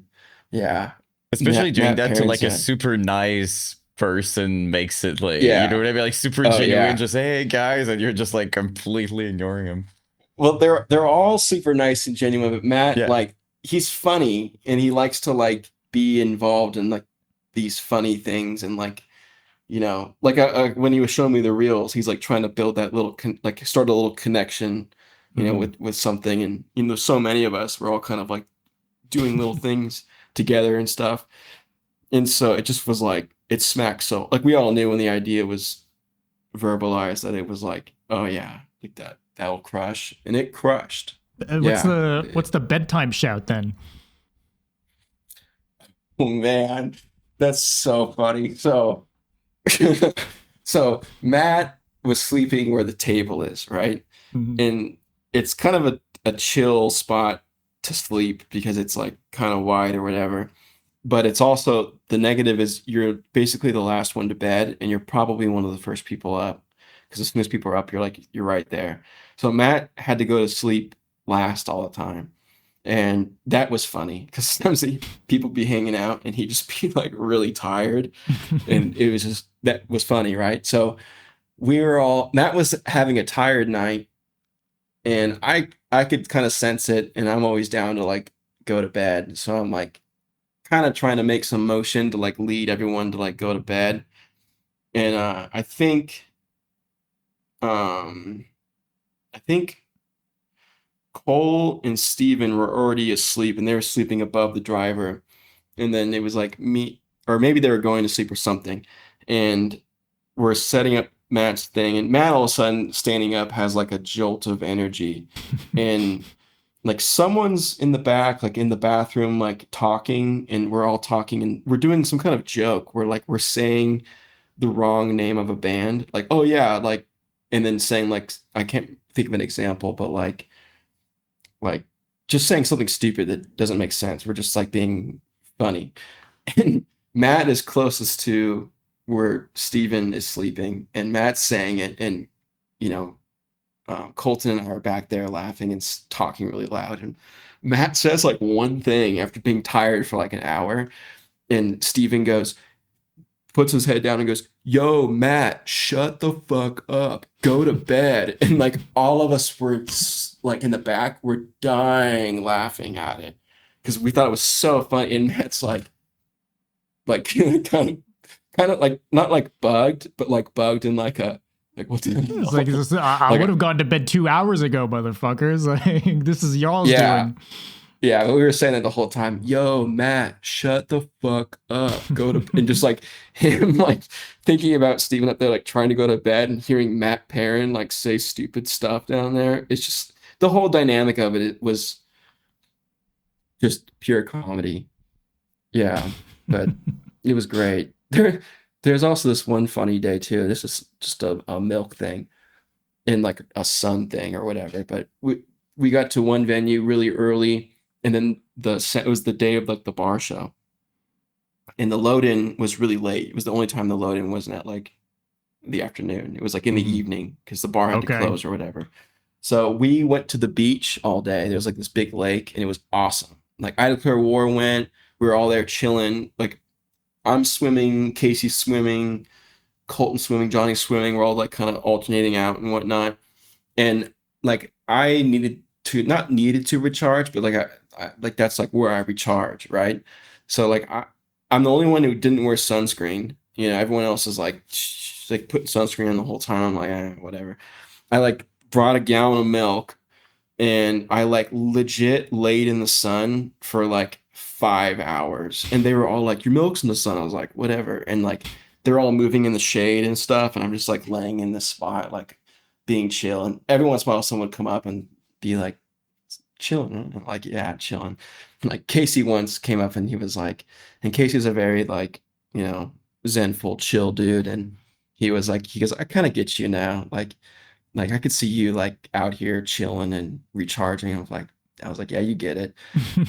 Yeah. Especially doing Matt that to Perrin's like a super nice person makes it like, you know yeah. what I mean? Like super Oh genuine, yeah. just hey guys, and you're just like completely ignoring him. Well, they're all super nice and genuine, but Matt, Yeah. like, he's funny and he likes to like be involved in like these funny things and like, like when he was showing me the reels, he's like trying to build that little like start a little connection, Mhm. with something, and so many of us we're all kind of like doing little things together and stuff, and so it just was like it smacked, so like we all knew when the idea was verbalized that it was like, oh yeah, like that'll crush, and it crushed. What's Yeah. the bedtime shout then? Oh man, that's so funny. So so Matt was sleeping where the table is, right? Mhm. And it's kind of a chill spot to sleep because it's like kind of wide or whatever. But it's also the negative is you're basically the last one to bed and you're probably one of the first people up. Because as soon as people are up, you're right there. So Matt had to go to sleep last all the time. And that was funny because sometimes people be hanging out and he'd just be like really tired. And it was just, that was funny, right? So Matt was having a tired night, and I could kind of sense it, and I'm always down to like go to bed. So I'm like kind of trying to make some motion to like lead everyone to like go to bed. And um I think Cole and Steven were already asleep and they were sleeping above the driver. And then it was like me, or maybe they were going to sleep or something. And we're setting up Matt's thing, and Matt all of a sudden standing up has like a jolt of energy. And like someone's in the back, like in the bathroom, like talking, and we're all talking and we're doing some kind of joke where like we're saying the wrong name of a band. Like, oh yeah, like, and then saying like I can't think of an example, but like just saying something stupid that doesn't make sense. We're just like being funny. And Matt is closest to where Steven is sleeping, and Matt's saying it, and you know, Colton and I are back there laughing and talking really loud. And Matt says like one thing after being tired for like an hour, and Steven puts his head down and goes, "Yo, Matt, shut the fuck up. Go to bed." And like all of us were like in the back, we're dying laughing at it because we thought it was so funny. And Matt's like kind of like not like bugged, but like bugged in like a like what's It's like I like would have gone to bed 2 hours ago, motherfuckers. Like this is y'all's yeah. doing. Yeah, we were saying that the whole time. Yo, Matt, shut the fuck up. Go to and just like him like thinking about Steven up there like trying to go to bed and hearing Matt Perrin like say stupid stuff down there. It's just the whole dynamic of it, it was just pure comedy. Yeah, but it was great. There's also this one funny day too. This is just a milk thing and like a sun thing or whatever. But we got to one venue really early, and then it was the day of like the bar show, and the load in was really late. It was the only time the load in wasn't at like the afternoon. It was like in the Mhm. evening because the bar had to Okay. close or whatever. So we went to the beach all day. There was like this big lake, and it was awesome. Like Ida Claire War went. We were all there chilling. Like I'm swimming, Casey's swimming, Colton swimming, Johnny swimming. We're all like kind of alternating out and whatnot. And like I needed to not needed to recharge, but like I like that's like where I recharge, right? So like I'm the only one who didn't wear sunscreen. Everyone else is like like putting sunscreen on the whole time. I'm like, whatever. I like brought a gallon of milk, and I like legit laid in the sun for like 5 hours. And they were all like, "Your milk's in the sun." I was like, "Whatever." And like they're all moving in the shade and stuff, and I'm just like laying in this spot, like being chill. And every once in a while, someone would come up and be like chilling. I'm like, yeah, chilling. Like Casey once came up and he was like, and Casey's a very like, you know, zenful, chill dude. And he goes, I kind of get you now. Like I could see you like out here chilling and recharging. I was like, yeah, you get it.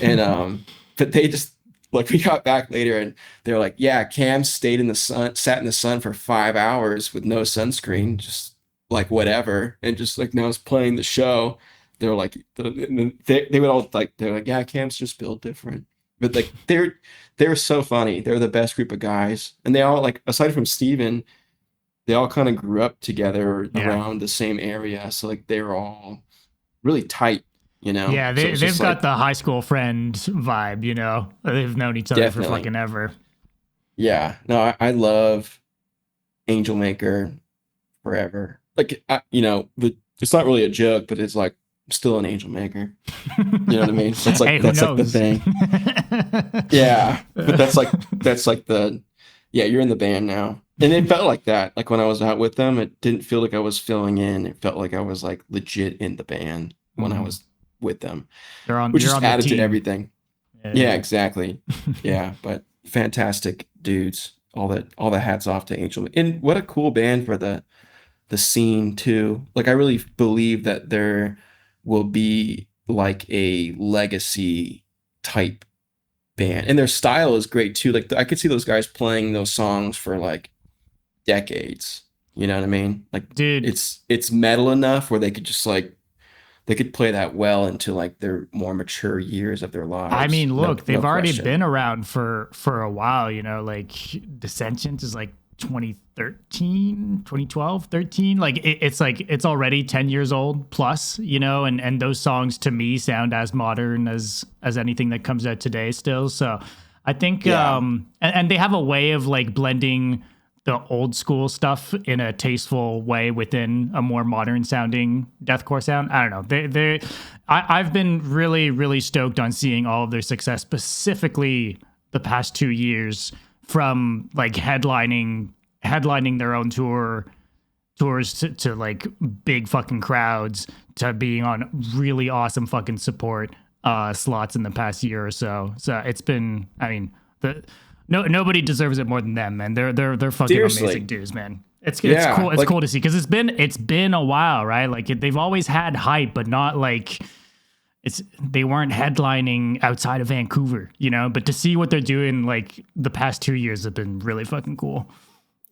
And but they just like we got back later and they're like, yeah, Cam sat in the sun for 5 hours with no sunscreen, just like whatever, and just like now it's playing the show. They're like, they would all like, they're like, yeah, Cam's just built different, but like they're so funny. They're the best group of guys, and they all like, aside from Steven, they all kind of grew up together Yeah. around the same area, so like they were all really tight, you know. Yeah, So it's they've just got like the high school friend vibe, you know. They've known each other for definitely, fucking ever. yeah. No, I love Angel Maker forever. Like it's not really a joke, but it's like I'm still an Angel Maker. You know what I mean? Hey, who That's like the knows? thing. Yeah, but that's like the yeah, you're in the band now. And it felt like that. Like when I was out with them, it didn't feel like I was filling in. It felt like I was like legit in the band when I Mhm. was with them, You're which just on the added to team. everything. Yeah, Yeah. exactly. Yeah, but fantastic dudes. All the hats off to Angel. And what a cool band for the scene too. Like I really believe that there will be like a legacy type band. And their style is great too. Like I could see those guys playing those songs for like decades. You know what I mean? Like Dude, it's metal enough where they could just like they could play that well into like their more mature years of their I lives. mean, No look, no they've already question. been around for a while, you know, like Dissensions is like 2013, 2012, 13. Like it's like it's already 10 years old plus, you know, and those songs to me sound as modern as anything that comes out today still. So I think Yeah. and they have a way of like blending the old school stuff in a tasteful way within a more modern sounding deathcore sound. I don't know. I've been really, really stoked on seeing all of their success, specifically the past 2 years from like headlining their own tours to like big fucking crowds to being on really awesome fucking support slots in the past year or so. So it's been, I mean, nobody deserves it more than them, man. They're fucking amazing Seriously. dudes, man. It's Yeah. cool. It's Like cool to see because it's been a while, right? Like they've always had hype, but not like they weren't headlining outside of Vancouver, you know. But to see what th're doing, like the past 2 years, have been really fucking cool.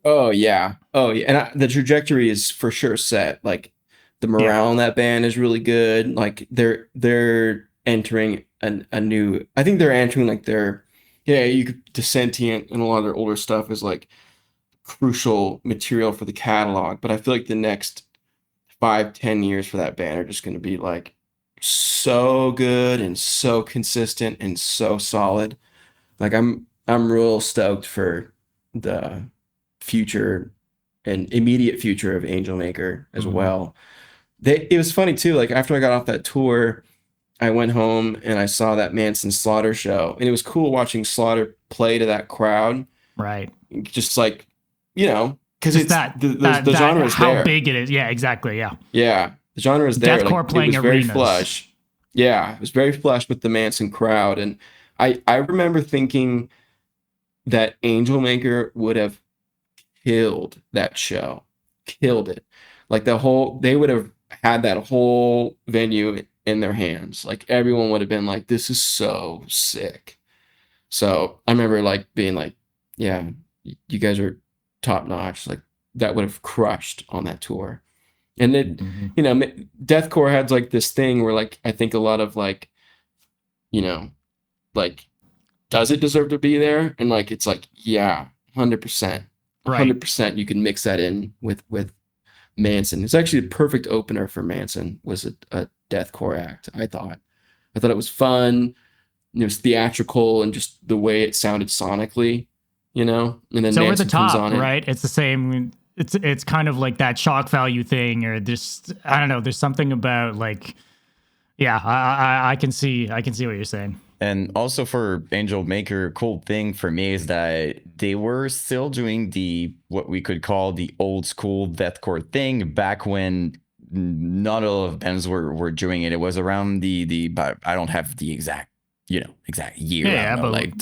oh yeah. Oh yeah. And the trajectory is for sure set. Like the Yeah, morale in that band is really good. Like they're entering a new I think they're entering like their yeah, you could Dissentient and a lot of their older stuff is like crucial material for the catalog. But I feel like the next 5, 10 years for that band are just gonna be like so good and so consistent and so solid. Like I'm real stoked for the future and immediate future of Angel Maker as hmm well. It was funny too, like after I got off that tour, I went home and I saw that Manson Slaughter show. And it was cool watching Slaughter play to that crowd. right. Just like, because Just it's the that genre is how there. big it is. Yeah, exactly. Yeah, Yeah, the genre is there. Like deathcore it playing was very arenas. flush. Yeah, it was very flush with the Manson crowd. And I remember thinking that Angel Maker would have killed that show, killed it. Like they would have had that whole venue in their hands. Like everyone would have been like, "This is so sick." So I remember like being like, "Yeah, you guys are top notch." Like that would have crushed on that tour. And then, Mhm. deathcore had like this thing where like I think a lot of like, you know, like does it deserve to be there? And like it's like, yeah, 100%. Right. 100% you can mix that in with Manson. It's actually a perfect opener for Manson was a deathcore act, I thought. I thought it was fun, it was theatrical and just the way it sounded sonically, and then It's over the Manson comes top, on and right? It's the same. It's kind of like that shock value thing, or this. I don't know. There's something about like, yeah. I can see what you're saying. And also for Angel Maker, cool thing for me is that they were still doing the what we could call the old school deathcore thing back when not a lot of bands were doing it. It was around but I don't have the exact year. I don't know, but like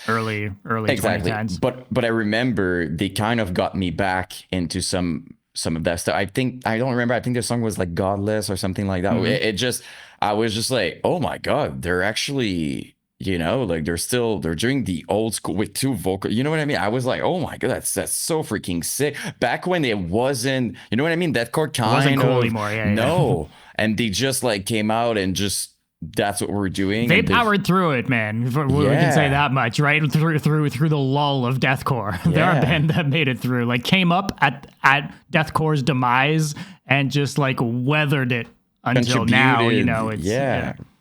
early exactly. 2010s. But I remember they kind of got me back into some of that stuff. I don't remember. I think the song was like Godless or something like that. It just, I was just like, oh my God, they're actually, like they're doing the old school with two vocal. You know what I mean? I was like, oh my God, that's so freaking sick. Back when it wasn't, you know what I mean? That chord kind wasn't cool of anymore. Yeah, no, and they just like came out and just that's what we're doing. They and powered through it, man. We can say that much, right? Through the lull of deathcore. They're a band that made it through. Like came up at deathcore's demise and just like weathered it until now. It's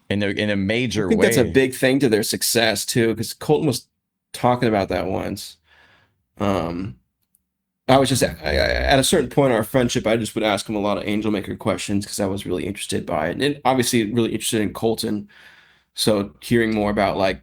in a major I think way. that's a big thing to their success too, because Colton was talking about that once. I was just at a certain point in our friendship, I just would ask him a lot of Angel Maker questions because I was really interested by it, and obviously really interested in Colton. So hearing more about like,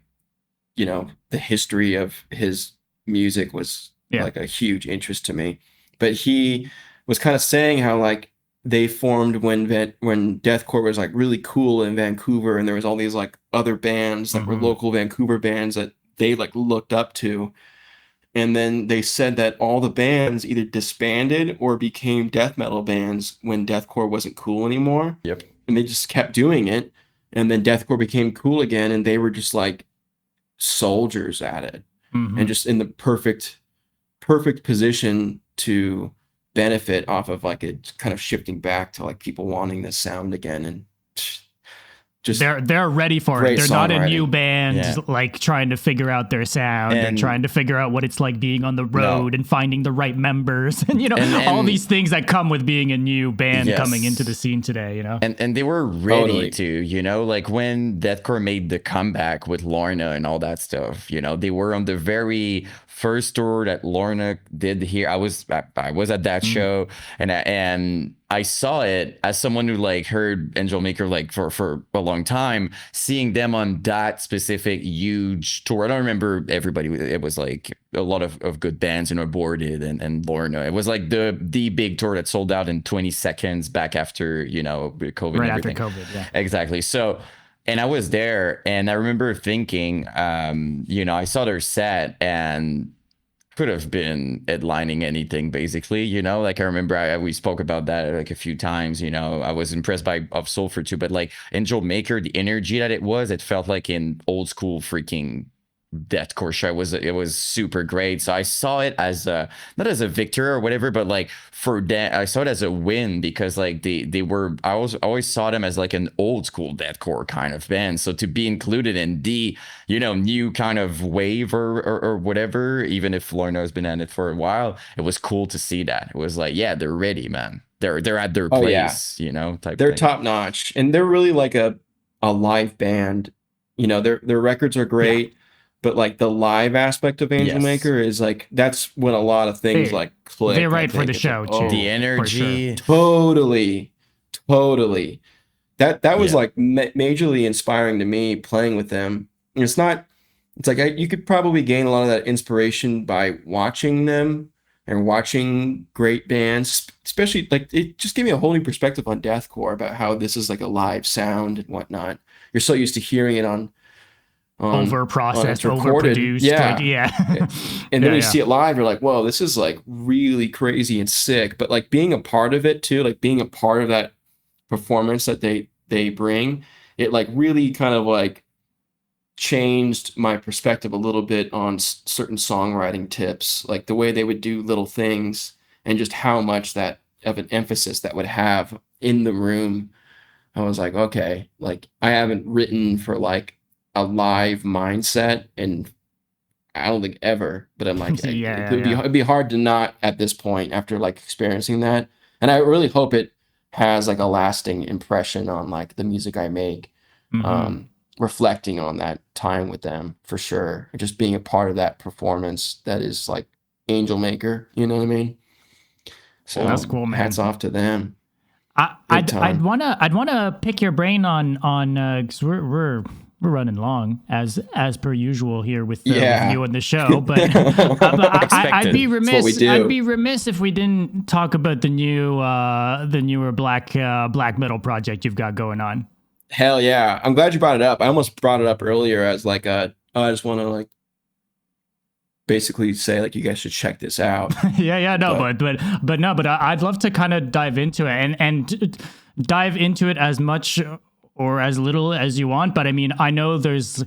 the history of his music was like a huge interest to me. But he was kind of saying how like they formed when deathcore was like really cool in Vancouver, and there was all these like other bands that were local Vancouver bands that they like looked up to. And then they said that all the bands either disbanded or became death metal bands when deathcore wasn't cool anymore. Yep. And they just kept doing it. And then deathcore became cool again, and they were just like soldiers at it, and just in the perfect position to benefit off of like it kind of shifting back to like people wanting this sound again. And just they're ready for it. They're not a new band like trying to figure out their sound and trying to figure out what it's like being on the road and finding the right members and all these things that come with being a new band coming into the scene today. And they were ready to, like when deathcore made the comeback with Lorna and all that stuff. They were on the very first tour that Lorna did here. I was at that show, and I saw it as someone who like heard Angel Maker like for a long time, seeing them on that specific huge tour. I don't remember everybody. It was like a lot of good bands, Aborted and Lorna. It was like the big tour that sold out in 20 seconds back after, COVID. Right and everything. after COVID, yeah. Exactly. So, and I was there, and I remember thinking, I saw their set and could have been headlining anything basically, like I remember we spoke about that like a few times. I was impressed by Of Sulfur too, but like Angel Maker, the energy that it felt like in old school freaking deathcore show. It was super great. So I saw it as not as a victory or whatever, but like for that I saw it as a win, because like they were, I always saw them as like an old school deathcore kind of band. So to be included in the new kind of wave or whatever, even if Lorna has been at it for a while, it was cool to see that. It was like, yeah, they're ready, man. They're at their place, type they're thing. top notch, and they're really like a live band. Their records are great. But like the live aspect of Angel Maker is like, that's when a lot of things like click. They're right for the show too. The energy, totally. That was like majorly inspiring to me playing with them. And it's like you could probably gain a lot of that inspiration by watching them and watching great bands, especially like it just gave me a whole new perspective on deathcore about how this is like a live sound and whatnot. You're so used to hearing it on over-processed, overproduced. And then you see it live, you're like, whoa, this is like really crazy and sick. But like being a part of it too, like being a part of that performance that they bring, it like really kind of like changed my perspective a little bit on certain songwriting tips, like the way they would do little things and just how much that of an emphasis that would have in the room. I was like, okay, like I haven't written for like a live mindset, and I don't think ever, but I'm like, it'd be hard to not at this point after like experiencing that. And I really hope it has like a lasting impression on like the music I make, reflecting on that time with them for sure. Just being a part of that performance that is like Angel Maker, you know what I mean? So that's cool, man. Hats off to them. I'd wanna pick your brain on because we're we're running long as per usual here with Yeah. you on the show, but, I'd be Expected. remiss. That's what we do. I'd be remiss if we didn't talk about the newer black metal project you've got going on. Hell yeah. I'm glad you brought it up. I almost brought it up earlier as like I just want to like basically say like you guys should check this out. But I'd love to kind of dive into it and dive into it as much or as little as you want. But I mean, I know there's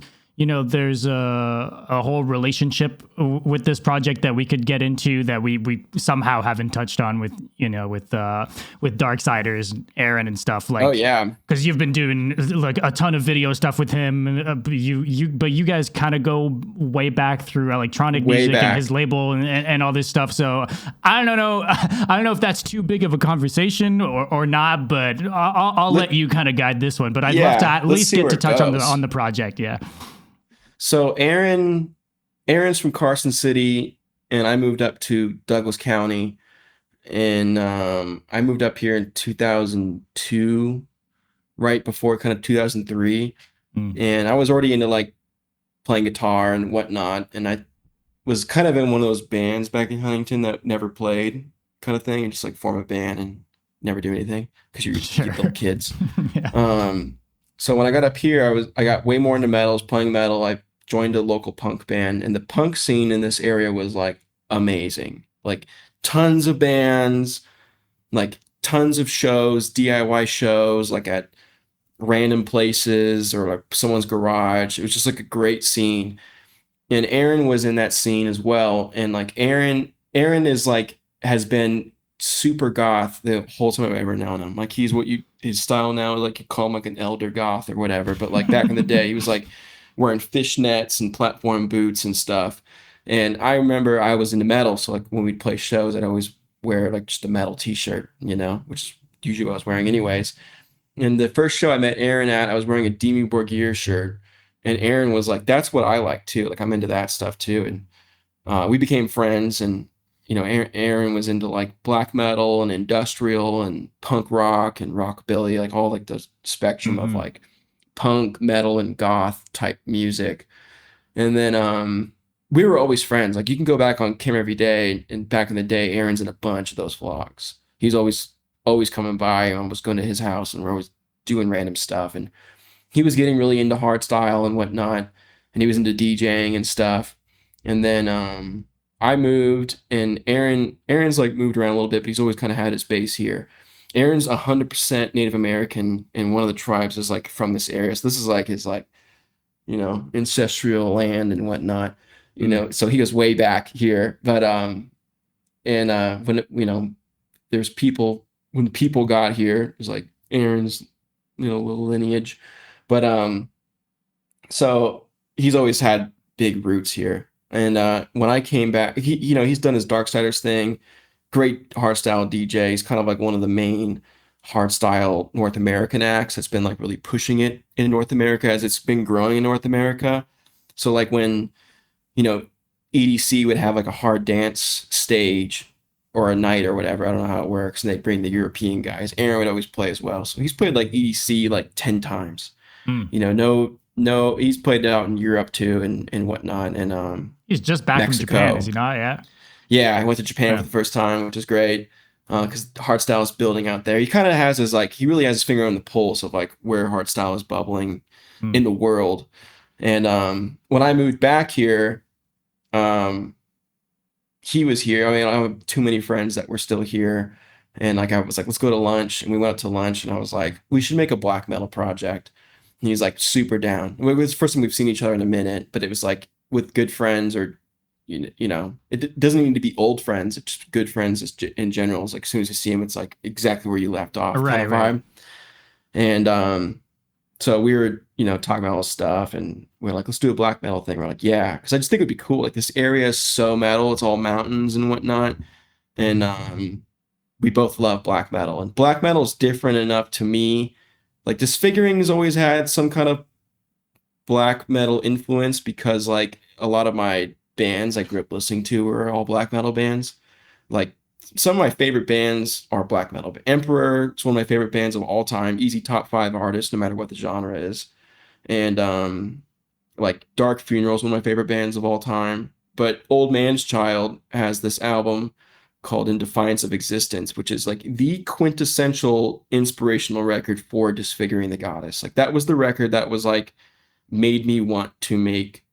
a whole relationship with this project that we could get into that we somehow haven't touched on with Darksiders, Aaron and stuff like. Oh yeah. Because you've been doing like a ton of video stuff with him. But you guys kind of go way back through electronic music and his label and all this stuff. So I don't know. I don't know if that's too big of a conversation or not. But I'll let you kind of guide this one. But I'd love to at least get to touch on the project. Yeah. So Aaron's from Carson City, and I moved up to Douglas County, and I moved up here in 2002, right before kind of 2003, and I was already into like playing guitar and whatnot, and I was kind of in one of those bands back in Huntington that never played, kind of thing, and just like form a band and never do anything because you're little kids. Yeah. So when I got up here, I got way more into metal, I was playing metal. I joined a local punk band, and the punk scene in this area was like amazing. Like tons of bands, like tons of shows, DIY shows, like at random places or like someone's garage. It was just like a great scene. And Aaron was in that scene as well. And like Aaron is like has been super goth the whole time I've ever known him. Like he's his style now is like you call him like an elder goth or whatever. But like back in the day, he was like wearing fishnets and platform boots and stuff. And I remember I was into metal, so like when we'd play shows, I'd always wear like just a metal t-shirt, which is usually what I was wearing anyways. And the first show I met Aaron at, I was wearing a Dimmu Borgir shirt. And Aaron was like, that's what I like too. Like I'm into that stuff too. And we became friends, and Aaron was into like black metal and industrial and punk rock and rockabilly, like all like the spectrum of like punk, metal, and goth type music. And then we were always friends. Like you can go back on Cam Every Day, and back in the day, Aaron's in a bunch of those vlogs. He's always coming by, and I was going to his house, and we're always doing random stuff. And he was getting really into hardstyle and whatnot, and he was into DJing and stuff. And then I moved, and Aaron's like moved around a little bit, but he's always kind of had his base here. Aaron's 100% Native American, and one of the tribes is like from this area. So this is like his like, ancestral land and whatnot, so he goes way back here. But when there's people, when the people got here, it was like Aaron's, little lineage. But so he's always had big roots here. And when I came back, he's done his Darksiders thing. Great hardstyle DJ. He's kind of like one of the main hardstyle North American acts that's been like really pushing it in North America as it's been growing in North America. So like when, EDC would have like a hard dance stage or a night or whatever, I don't know how it works, and they bring the European guys. Aaron would always play as well. So he's played like EDC like 10 times. No, he's played out in Europe too and whatnot. And he's just back Mexico. from Japan, is he not? Yeah. Yeah, I went to Japan for the first time, which is great because hardstyle is building out there. He kind of has he really has his finger on the pulse of like where hardstyle is bubbling in the world. And when I moved back here, he was here. I mean, I have too many friends that were still here. And like I was like, let's go to lunch. And we went out to lunch, and I was like, we should make a black metal project. And he's like super down. It was the first time we've seen each other in a minute, but it was like with good friends, or it doesn't need to be old friends. It's just good friends in general. It's like as soon as you see them, it's like exactly where you left off, kind of vibe. And so we were talking about all this stuff, and we're like, let's do a black metal thing. We're like, yeah, because I just think it'd be cool. Like this area is so metal. It's all mountains and whatnot, and we both love black metal. And black metal is different enough to me. Like Disfiguring has always had some kind of black metal influence because like a lot of my bands I grew up listening to were all black metal bands. Like some of my favorite bands are black metal. Emperor is one of my favorite bands of all time. Easy top 5 artists, no matter what the genre is. and like Dark Funeral is one of my favorite bands of all time. But Old Man's Child has this album called In Defiance of Existence, which is like the quintessential inspirational record for Disfiguring the Goddess. Like that was the record that was like made me want to make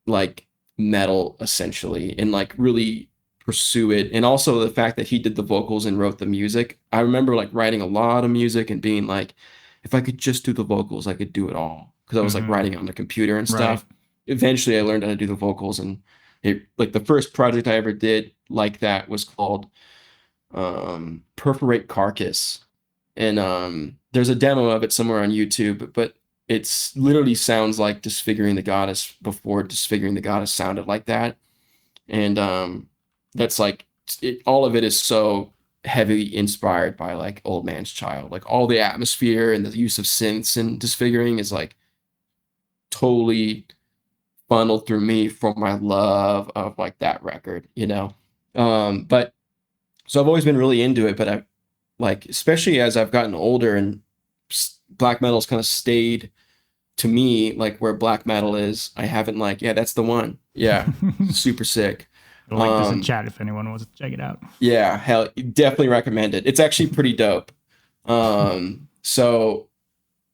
like metal essentially and like really pursue it. And also the fact that he did the vocals and wrote the music. I remember like writing a lot of music and being like, if I could just do the vocals, I could do it all. Because I was like writing on the computer and Right. stuff. Eventually I learned how to do the vocals, and it like the first project I ever did like that was called Perforate Carcass. And there's a demo of it somewhere on YouTube, but it's literally sounds like Disfiguring the Goddess before Disfiguring the Goddess sounded like that. And that's like all of it is so heavily inspired by like Old Man's Child. Like all the atmosphere and the use of synths and Disfiguring is like totally funneled through me for my love of like that record, you know. But so I've always been really into it, but I like, especially as I've gotten older and black metal's kind of stayed to me like where black metal is. I haven't like, yeah, that's the one. Yeah, super sick. I'll link this in chat if anyone wants to check it out. Yeah, hell, definitely recommend it. It's actually pretty dope. So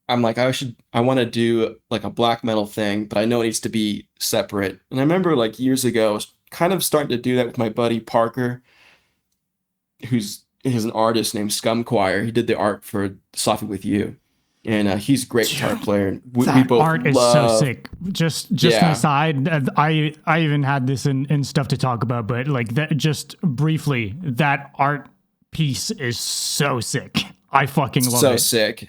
I'm like, I want to do like a black metal thing, but I know it needs to be separate. And I remember like years ago, I was kind of starting to do that with my buddy Parker, who's an artist named Scum Choir. He did the art for Softly With You, and he's a great guitar player. And we both art is so sick. Just an aside, I even had this in stuff to talk about, but like that, just briefly, that art piece is so sick. I fucking love it. So sick.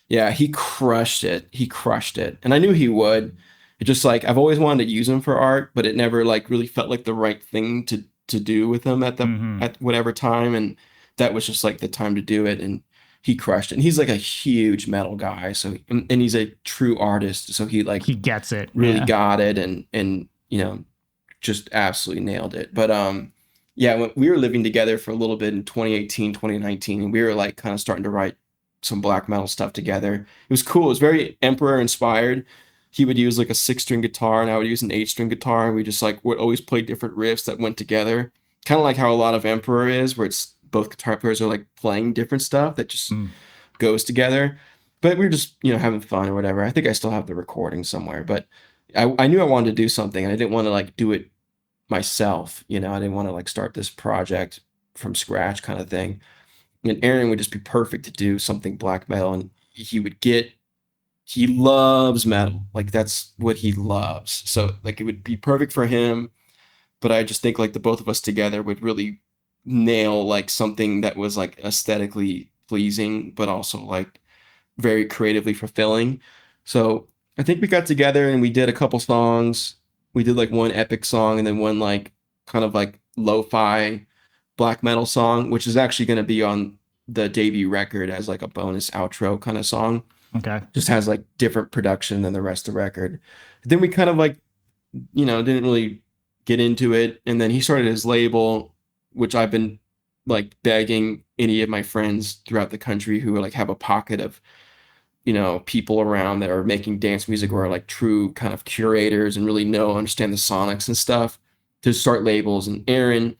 Yeah, he crushed it. He crushed it, and I knew he would. It just like I've always wanted to use him for art, but it never like really felt like the right thing to do with him at the at whatever time, and that was just like the time to do it. And he crushed it. And he's like a huge metal guy, so and he's a true artist, so he like he gets it, really got it, and you know, just absolutely nailed it. But yeah, when we were living together for a little bit in 2018, 2019, and we were like kind of starting to write some black metal stuff together. It was cool. It was very Emperor inspired. He would use like a 6-string guitar and I would use an 8-string guitar, and we just like would always play different riffs that went together. Kind of like how a lot of Emperor is, where it's both guitar players are like playing different stuff that just goes together. But we were just, you know, having fun or whatever. I think I still have the recording somewhere, but I knew I wanted to do something, and I didn't want to like do it myself. You know, I didn't want to like start this project from scratch kind of thing. And Aaron would just be perfect to do something black metal, and he loves metal. Like that's what he loves. So like it would be perfect for him, but I just think like the both of us together would really nail like something that was like aesthetically pleasing, but also like very creatively fulfilling. So I think we got together and we did a couple songs. We did like one epic song and then one like kind of like lo-fi black metal song, which is actually going to be on the debut record as like a bonus outro kind of song. Okay. Just has like different production than the rest of the record. Then we kind of like, you know, didn't really get into it. And then he started his label, which I've been like begging any of my friends throughout the country who like have a pocket of, you know, people around that are making dance music or are like true kind of curators and really understand the sonics and stuff to start labels. And Aaron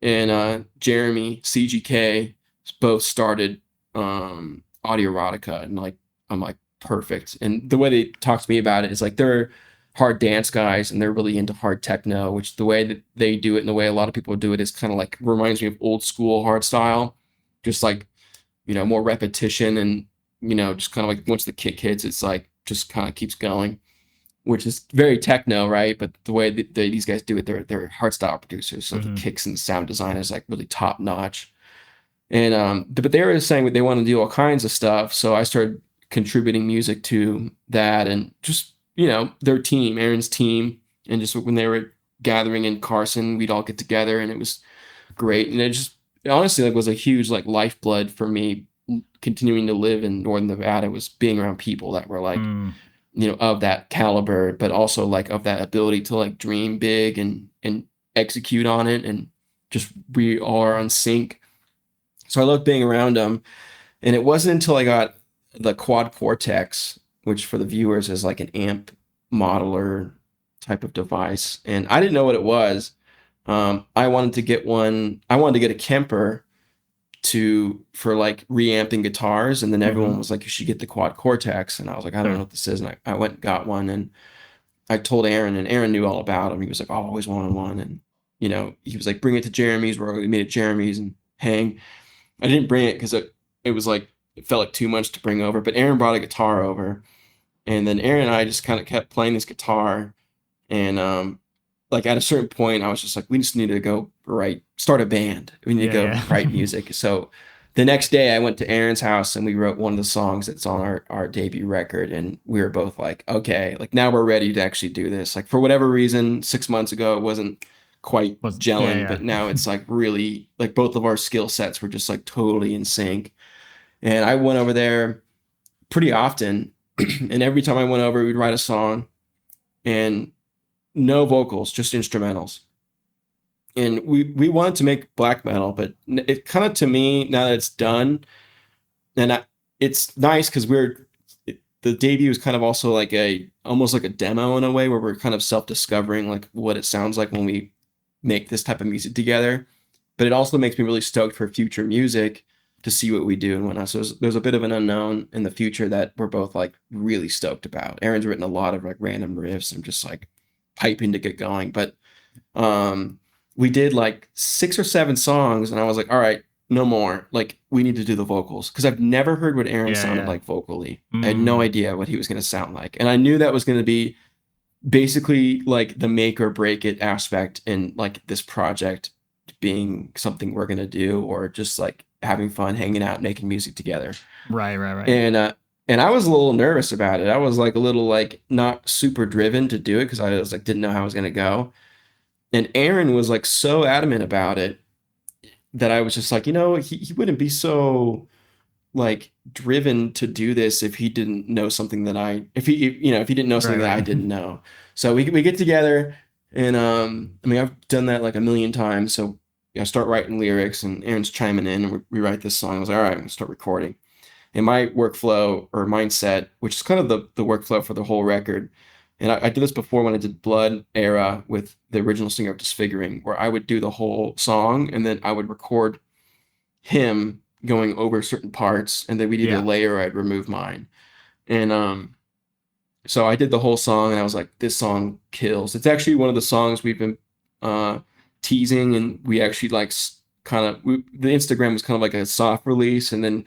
and Jeremy CGK both started Audio Erotica, and like I'm like perfect. And the way they talk to me about it is like they're hard dance guys and they're really into hard techno, which the way that they do it and the way a lot of people do it is kind of like reminds me of old school hard style, just like, you know, more repetition and, you know, just kind of like once the kick hits, it's like just kind of keeps going, which is very techno, right? But the way that these guys do it, they're hardstyle producers, so the kicks and sound design is like really top notch. And but they were saying that they want to do all kinds of stuff, so I started contributing music to that, and just, you know, their team, Aaron's team, and just when they were gathering in Carson, we'd all get together, and it was great. And it honestly like was a huge like lifeblood for me continuing to live in Northern Nevada, was being around people that were like, you know, of that caliber, but also like of that ability to like dream big and execute on it, and just we are on sync. So I loved being around them. And it wasn't until I got the quad cortex which for the viewers is like an amp modeler type of device. And I didn't know what it was. I wanted to get one. I wanted to get a Kemper for like reamping guitars, and then everyone was like, you should get the Quad Cortex, and I was like, I don't know what this is, and I went and got one, and I told Aaron, and Aaron knew all about them. He was like, oh, I've always wanted one, and he was like, bring it to Jeremy's. We're going to meet at Jeremy's and hang. I didn't bring it because it was like, it felt like too much to bring over, but Aaron brought a guitar over, and then Aaron and I just kind of kept playing this guitar, and like at a certain point, I was just like, we just need to go start a band. We need to go write music. So the next day I went to Aaron's house and we wrote one of the songs that's on our debut record. And we were both like, okay, like now we're ready to actually do this. Like for whatever reason, 6 months ago, it wasn't quite gelling, but now it's like really like both of our skill sets were just like totally in sync. And I went over there pretty often. And every time I went over, we'd write a song and no vocals, just instrumentals. And we wanted to make black metal, but it kind of, to me, now that it's done, and it's nice because the debut is kind of also like almost like a demo in a way, where we're kind of self-discovering like what it sounds like when we make this type of music together. But it also makes me really stoked for future music to see what we do and whatnot. So there's a bit of an unknown in the future that we're both like really stoked about. Aaron's written a lot of like random riffs and just like piping to get going. But we did like 6 or 7 songs, and I was like, all right, no more. Like we need to do the vocals, because I've never heard what Aaron sounded like vocally. I had no idea what he was going to sound like, and I knew that was going to be basically like the make or break it aspect in like this project being something we're going to do, or just like having fun hanging out making music together. Right. And I was a little nervous about it. I was like a little like not super driven to do it, because I was like didn't know how I was going to go. And Aaron was like so adamant about it that I was just like, he wouldn't be so like driven to do this if he didn't know something that if he didn't know something that I didn't know. So we get together, and I mean, I've done that like a million times. So I start writing lyrics, and Aaron's chiming in, and we write this song. I was like, all right, I'm gonna start recording. And my workflow or mindset, which is kind of the workflow for the whole record. And I did this before when I did Blood era with the original singer of Disfiguring, where I would do the whole song and then I would record him going over certain parts, and then we'd either layer or I'd remove mine. And so I did the whole song, and I was like, this song kills. It's actually one of the songs we've been teasing, and we actually like the Instagram was kind of like a soft release, and then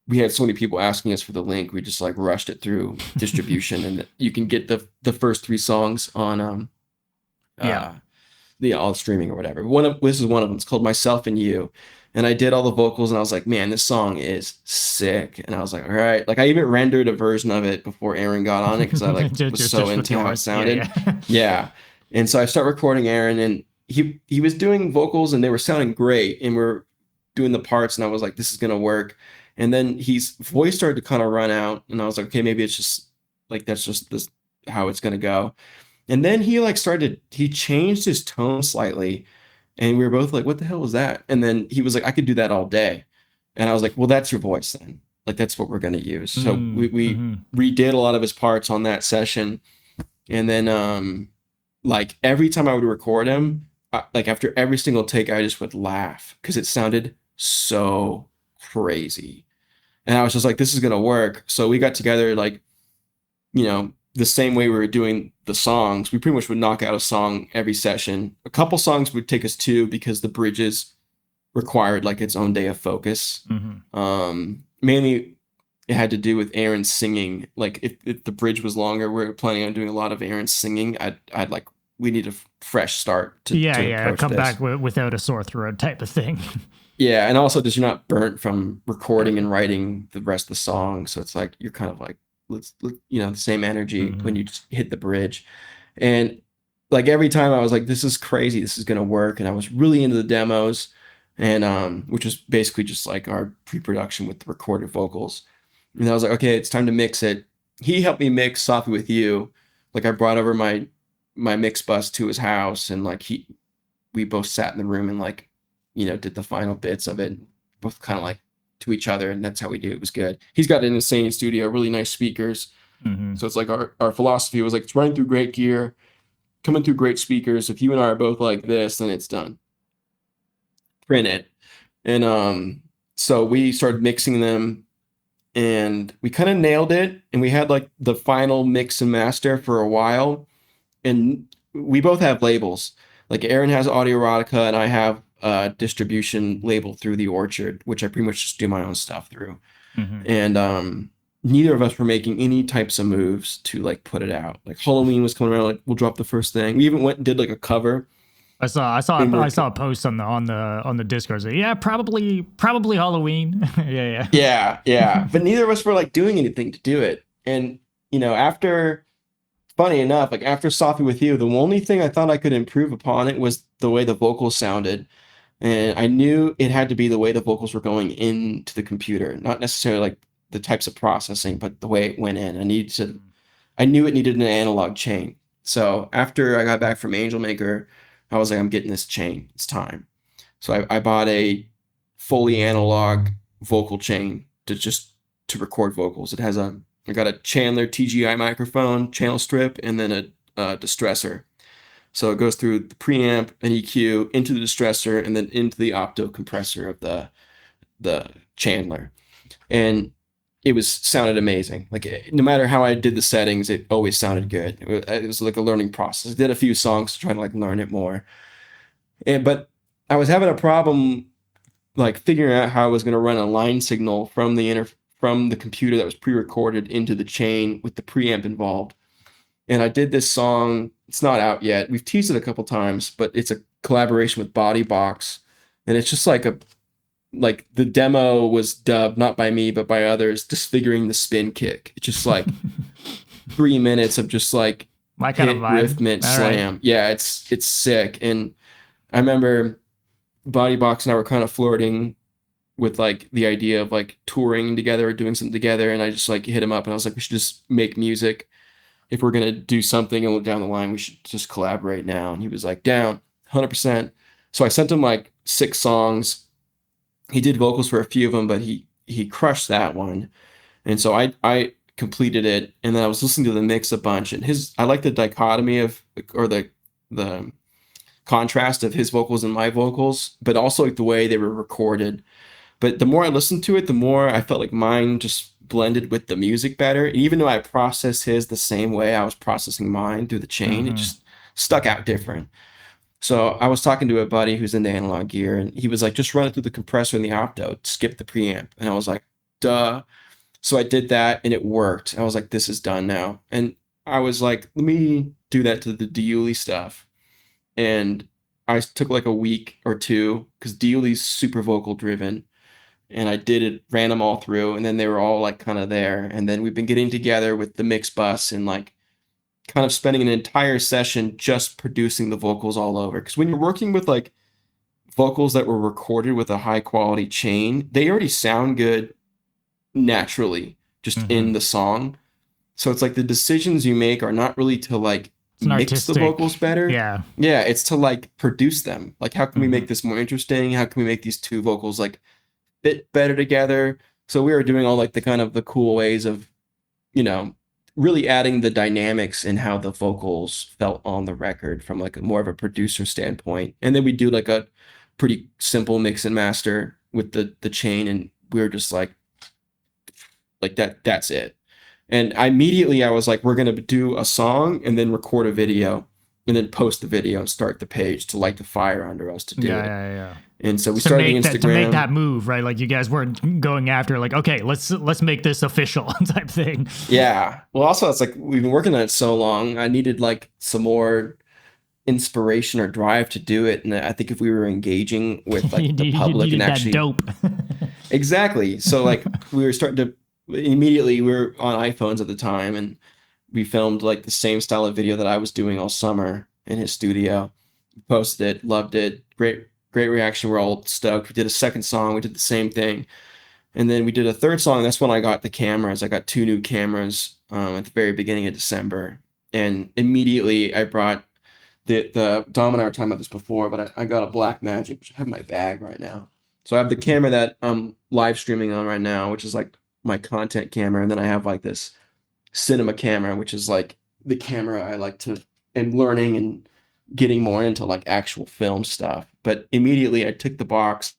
we had so many people asking us for the link, we just like rushed it through distribution, and you can get the first 3 songs on all streaming or whatever. This is one of them. It's called Myself and You, and I did all the vocals, and I was like, man, this song is sick. And I was like, all right, like I even rendered a version of it before Aaron got on it, because I like was so into how it sounded. Yeah. And so I start recording Aaron, and he was doing vocals, and they were sounding great, and we're doing the parts, and I was like, this is gonna work. And then his voice started to kind of run out, and I was like, okay, maybe it's just like that's just this how it's gonna go. And then he changed his tone slightly, and we were both like, what the hell was that? And then he was like, I could do that all day. And I was like, well, that's your voice then. Like that's what we're gonna use. So we redid a lot of his parts on that session. And then like every time I would record him, like after every single take, I just would laugh because it sounded so crazy. And I was just like, this is going to work. So we got together, like, the same way we were doing the songs. We pretty much would knock out a song every session. A couple songs would take us 2 because the bridges required like its own day of focus. Mainly it had to do with Aaron singing. Like if the bridge was longer, we were planning on doing a lot of Aaron singing. I'd like, we need a fresh start to come back without a sore throat type of thing. Yeah, and also just you're not burnt from recording and writing the rest of the song, so it's like you're kind of like let's the same energy when you just hit the bridge. And like every time I was like, this is crazy, this is gonna work. And I was really into the demos, and which was basically just like our pre-production with the recorded vocals. And I was like, okay, it's time to mix it. He helped me mix Softly With You. Like I brought over my mix bus to his house, and like we both sat in the room and like did the final bits of it, both kind of like to each other, and that's how we do it. It was good. He's got an insane studio, really nice speakers, So it's like our philosophy was like, it's running through great gear, coming through great speakers. If you and I are both like this, then it's done. Print it. And so we started mixing them, and we kind of nailed it. And we had like the final mix and master for a while. And we both have labels. Like Aaron has Audio Erotica, and I have a distribution label through the Orchard, which I pretty much just do my own stuff through. And neither of us were making any types of moves to like put it out. Like Halloween was coming around, like we'll drop the first thing. We even went and did like a cover. I saw a post on the Discord. So, yeah, probably Halloween. Yeah. But neither of us were like doing anything to do it. And funny enough, like after Sophie with You, the only thing I thought I could improve upon it was the way the vocals sounded. And I knew it had to be the way the vocals were going into the computer, not necessarily like the types of processing, but the way it went in. I knew it needed an analog chain. So after I got back from Angel Maker, I was like, I'm getting this chain. It's time. So I bought a fully analog vocal chain to record vocals. I got a Chandler TGI microphone, channel strip, and then a distressor. So it goes through the preamp and EQ into the distressor and then into the opto compressor of the Chandler. And it sounded amazing. Like no matter how I did the settings, it always sounded good. It was like a learning process. I did a few songs to try to like learn it more. But I was having a problem like figuring out how I was going to run a line signal from the computer that was pre-recorded into the chain with the preamp involved. And I did this song. It's not out yet. We've teased it a couple times, but it's a collaboration with Body Box. And it's just like the demo was dubbed, not by me, but by others, Disfiguring the Spin Kick. It's just like 3 minutes of just like my kind of vibe. Riff, mint, slam. Right. Yeah, it's sick. And I remember Body Box and I were kind of flirting with like the idea of like touring together or doing something together. And I just like hit him up and I was like, we should just make music. If we're going to do something and look down the line, we should just collaborate now. And he was like, down 100%. So I sent him like 6 songs. He did vocals for a few of them, but he crushed that one. And so I completed it. And then I was listening to the mix a bunch, and I like the dichotomy or the contrast of his vocals and my vocals, but also like the way they were recorded. But the more I listened to it, the more I felt like mine just blended with the music better. And even though I processed his the same way I was processing mine through the chain, it just stuck out different. So I was talking to a buddy who's into analog gear, and he was like, just run it through the compressor and the opto, skip the preamp. And I was like, duh. So I did that and it worked. I was like, this is done now. And I was like, let me do that to the Diuli stuff. And I took like a week or two because Diuli's super vocal driven. And I ran them all through, and then they were all like kind of there. And then we've been getting together with the mix bus and like kind of spending an entire session just producing the vocals all over. Because when you're working with like vocals that were recorded with a high quality chain, they already sound good naturally just in the song. So it's like the decisions you make are not really to like mix the vocals better. Yeah, it's to like produce them. Like, how can we make this more interesting? How can we make these two vocals like fit better together? So we were doing all like the kind of the cool ways of, really adding the dynamics in how the vocals felt on the record from like more of a producer standpoint. And then we do like a pretty simple mix and master with the chain, and we were just like that's it. And I was like, we're going to do a song and then record a video and then post the video and start the page to light the fire under us to do it. Yeah. And so we started the Instagram. To make that move, right? Like you guys weren't going after like, okay, let's make this official type thing. Yeah. Well, also it's like we've been working on it so long. I needed like some more inspiration or drive to do it. And I think if we were engaging with like the public and actually dope. Exactly. So like we were starting to immediately, we were on iPhones at the time, and we filmed like the same style of video that I was doing all summer in his studio. Posted it, loved it. Great reaction. We're all stoked. We did a second song. We did the same thing. And then we did a third song. That's when I got the cameras. I got 2 new cameras at the very beginning of December. And immediately I brought the Dom and I were talking about this before, but I got a Blackmagic, which I have in my bag right now. So I have the camera that I'm live streaming on right now, which is like my content camera. And then I have like this cinema camera, which is like the camera I like to am learning and getting more into like actual film stuff. But immediately I took the box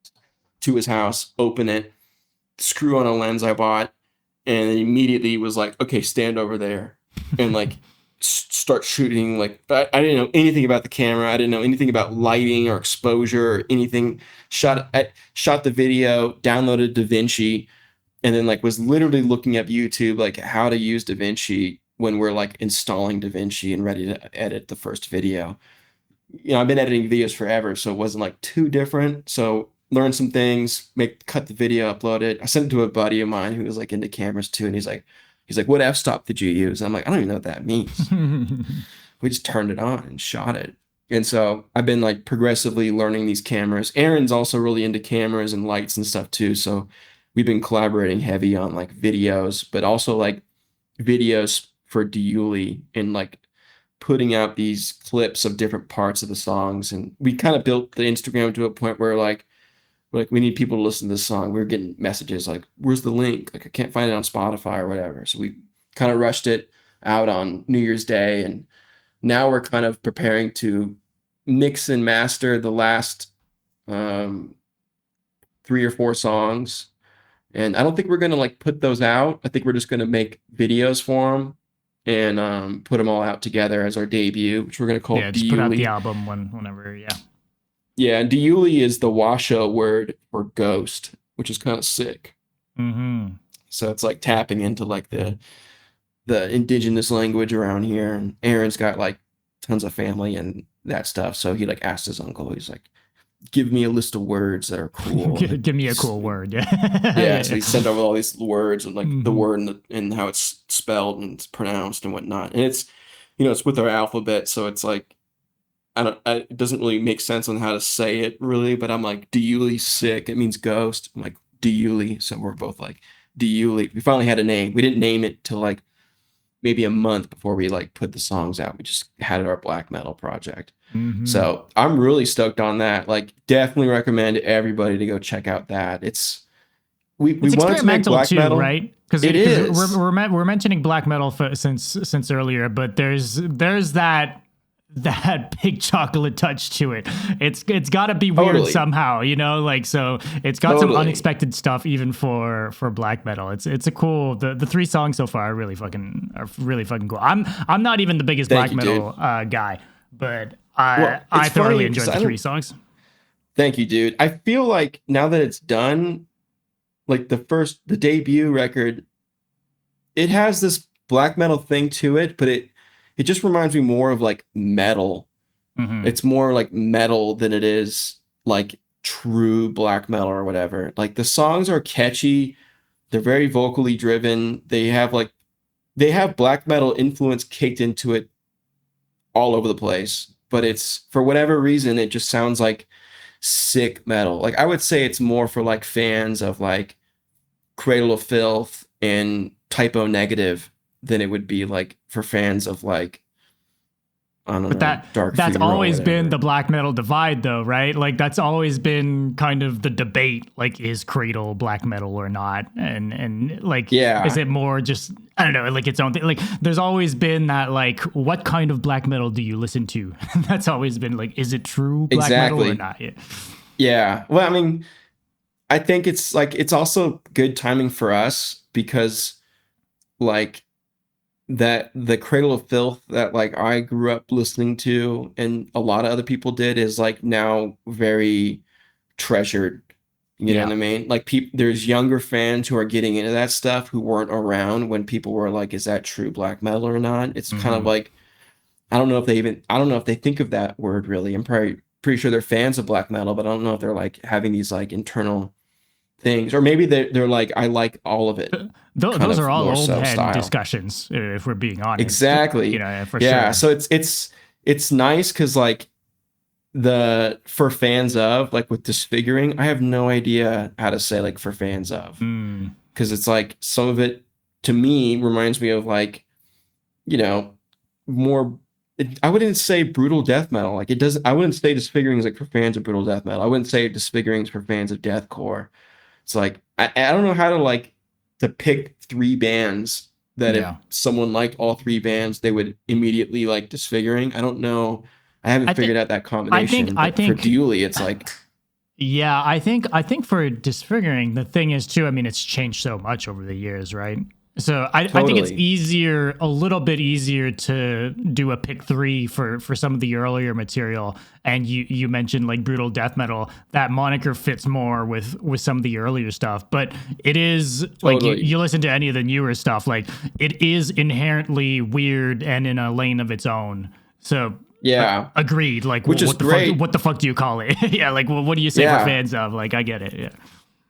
to his house, open it, screw on a lens I bought, and immediately was like, okay, stand over there and like start shooting. Like I didn't know anything about the camera. I didn't know anything about lighting or exposure or anything. Shot the video, downloaded DaVinci, and then like was literally looking up YouTube like how to use DaVinci when we're like installing DaVinci and ready to edit the first video. I've been editing videos forever, so it wasn't like too different. So learn some things, cut the video, upload it. I sent it to a buddy of mine who was like into cameras too, and he's like, what f-stop did you use? And I'm like, I don't even know what that means. We just turned it on and shot it. And so I've been like progressively learning these cameras. Aaron's also really into cameras and lights and stuff too. So we've been collaborating heavy on like videos, but also like videos for Diuli and like putting out these clips of different parts of the songs. And we kind of built the Instagram to a point where like we need people to listen to this song. We were getting messages like, where's the link? Like I can't find it on Spotify or whatever. So we kind of rushed it out on New Year's Day. And now we're kind of preparing to mix and master the last 3 or 4 songs. And I don't think we're going to like put those out. I think we're just going to make videos for them and put them all out together as our debut, which we're going to call just put out the album whenever. Yeah, and Diuli is the Washoe word for ghost, which is kind of sick. Mm-hmm. So it's like tapping into like the indigenous language around here. And Aaron's got like tons of family and that stuff. So he like asked his uncle, he's like, give me a list of words that are cool. Give me a cool word. Yeah. So he sent over all these words and like the word and how it's spelled and it's pronounced and whatnot. And it's, it's with our alphabet. So it's like, it doesn't really make sense on how to say it really, but I'm like, Diuli, sick. It means ghost. I'm like, Diuli. So we're both like, Diuli. We finally had a name. We didn't name it till like maybe a month before we like put the songs out. We just had our black metal project. Mm-hmm. So I'm really stoked on that. Like definitely recommend everybody to go check out that. It's wanted to make black too, metal, right? Because it is. We're mentioning black metal since earlier, but there's that big chocolate touch to it. It's got to be weird somehow, like, so it's got some unexpected stuff even for black metal. It's a cool, the 3 songs so far are really fucking cool. I'm not even the biggest black metal guy, but I thoroughly enjoyed the 3 songs. Thank you, dude. I feel like now that it's done, like the debut record, it has this black metal thing to it, but it just reminds me more of like metal. Mm-hmm. It's more like metal than it is like true black metal or whatever. Like the songs are catchy. They're very vocally driven. They have black metal influence caked into it all over the place, but it's for whatever reason, it just sounds like sick metal. Like I would say it's more for like fans of like Cradle of Filth and Typo Negative than it would be like for fans of like, I don't know, Dark that's Funeral always been the black metal divide though, right? Like that's always been kind of the debate, like is Cradle black metal or not? And like, is it more just, I don't know, like its own thing? Like there's always been that like, what kind of black metal do you listen to? That's always been like, is it true black metal or not? Yeah. Well, I mean, I think it's like, it's also good timing for us because like, that the Cradle of Filth that like I grew up listening to and a lot of other people did is like now very treasured. You know what I mean? Like there's younger fans who are getting into that stuff who weren't around when people were like, is that true black metal or not? It's kind of like, I don't know if they think of that word really. I'm pretty sure they're fans of black metal, but I don't know if they're like having these like internal things, or maybe they're like, I like all of it. Those are all old head discussions, if we're being honest. Exactly. Sure. So it's nice because like for fans of, like with Disfiguring, I have no idea how to say like for fans of, because it's like some of it to me reminds me of like, more. I wouldn't say brutal death metal. Like it doesn't. I wouldn't say Disfiguring is like for fans of brutal death metal. I wouldn't say Disfiguring is for fans of deathcore. It's like I don't know how to pick 3 bands that if Yeah. someone liked all three bands, they would immediately like Disfiguring. I don't know. I haven't I think figured out that I think combination, I but for think Dually, it's like, yeah, I think for Disfiguring, the thing is too, I mean, it's changed so much over the years, right? So I think it's totally, easier, a little bit easier to do a pick three for some of the earlier material. And you mentioned like brutal death metal. That moniker fits more with some of the earlier stuff. But it is like totally. you listen to any of the newer stuff, like it is inherently weird and in a lane of its own. So Yeah, agreed. Like which is what the fuck? great. What the fuck do you call it? Yeah. Like what do you say for Yeah, fans of? Like I get it. Yeah.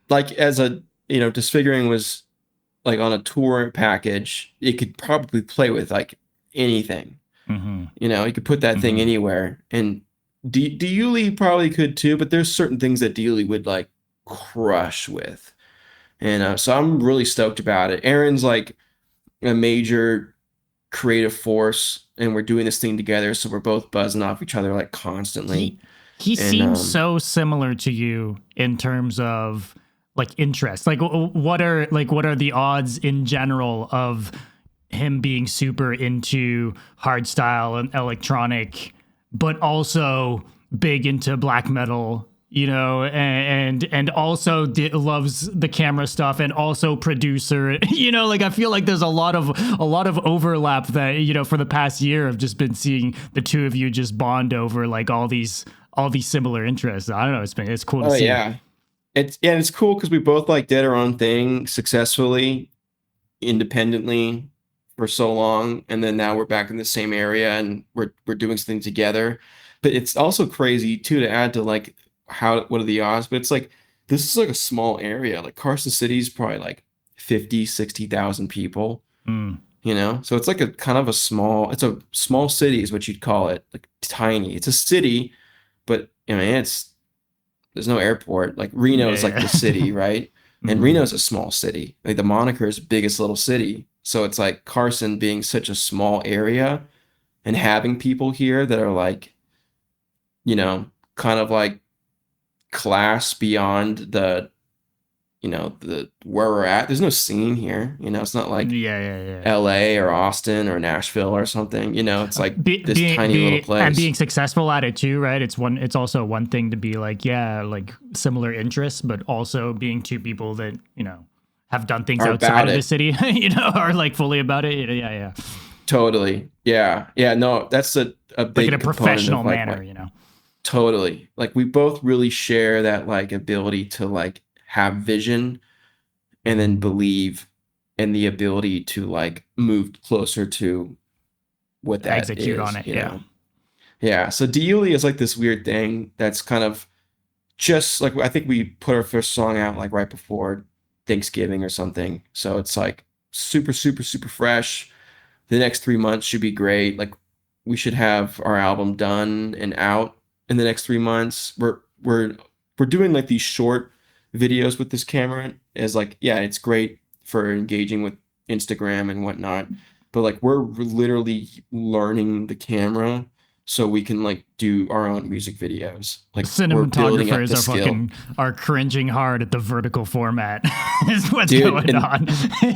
like as a, Disfiguring was like on a tour package, it could probably play with like anything. Mm-hmm. You could put that thing Mm-hmm. anywhere. And Diuli probably could too, but there's certain things that Diuli would like crush with. And so I'm really stoked about it. Aaron's like a major creative force, and we're doing this thing together, so we're both buzzing off each other like constantly. He And seems so similar to you in terms of like interest. Like what are the odds in general of him being super into hardstyle and electronic, but also big into black metal, and also loves the camera stuff and also producer, like I feel like there's a lot of overlap that, for the past year I've just been seeing the two of you just bond over like all these similar interests. I don't know. It's cool to oh see. yeah, it's cool because we both like did our own thing successfully, independently for so long, and then now we're back in the same area and we're doing something together. But it's also crazy too to add to like what are the odds? But it's like this is like a small area. Like Carson City is probably like 50, 60,000 people, Mm. So it's like a kind of it's a small city is what you'd call it, like tiny. It's a city, but there's no airport. Like Reno is like Yeah. the city, right? And Hmm. Reno's a small city. Like the moniker is biggest little city. So it's like Carson being such a small area and having people here that are like, kind of like class beyond the where we're at. There's no scene here. It's not like Yeah, yeah, yeah. LA or Austin or Nashville or something. It's like Be, this being tiny little be, and place. being successful at it too, right? It's also one thing to be like, yeah, like similar interests, but also being two people that have done things Are outside about of the it. city, are like fully about it. Yeah, yeah, Totally. Yeah. Yeah. No, that's a like in a big component professional of like manner. totally. Like we both really share that like ability to like have vision and then believe in the ability to like move closer to what that Execute on is, it. Yeah. Yeah. So Diuli is like this weird thing that's kind of just like I think we put our first song out like right before Thanksgiving or something. So it's like super, super, super fresh. The next 3 months should be great. Like we should have our album done and out in the next 3 months. We're doing like these short videos with this camera as like, yeah, it's great for engaging with Instagram and whatnot. But like we're literally learning the camera so we can like do our own music videos. Like we're building up Cinematographers the skill. are cringing hard at the vertical format is what's Dude, going and on.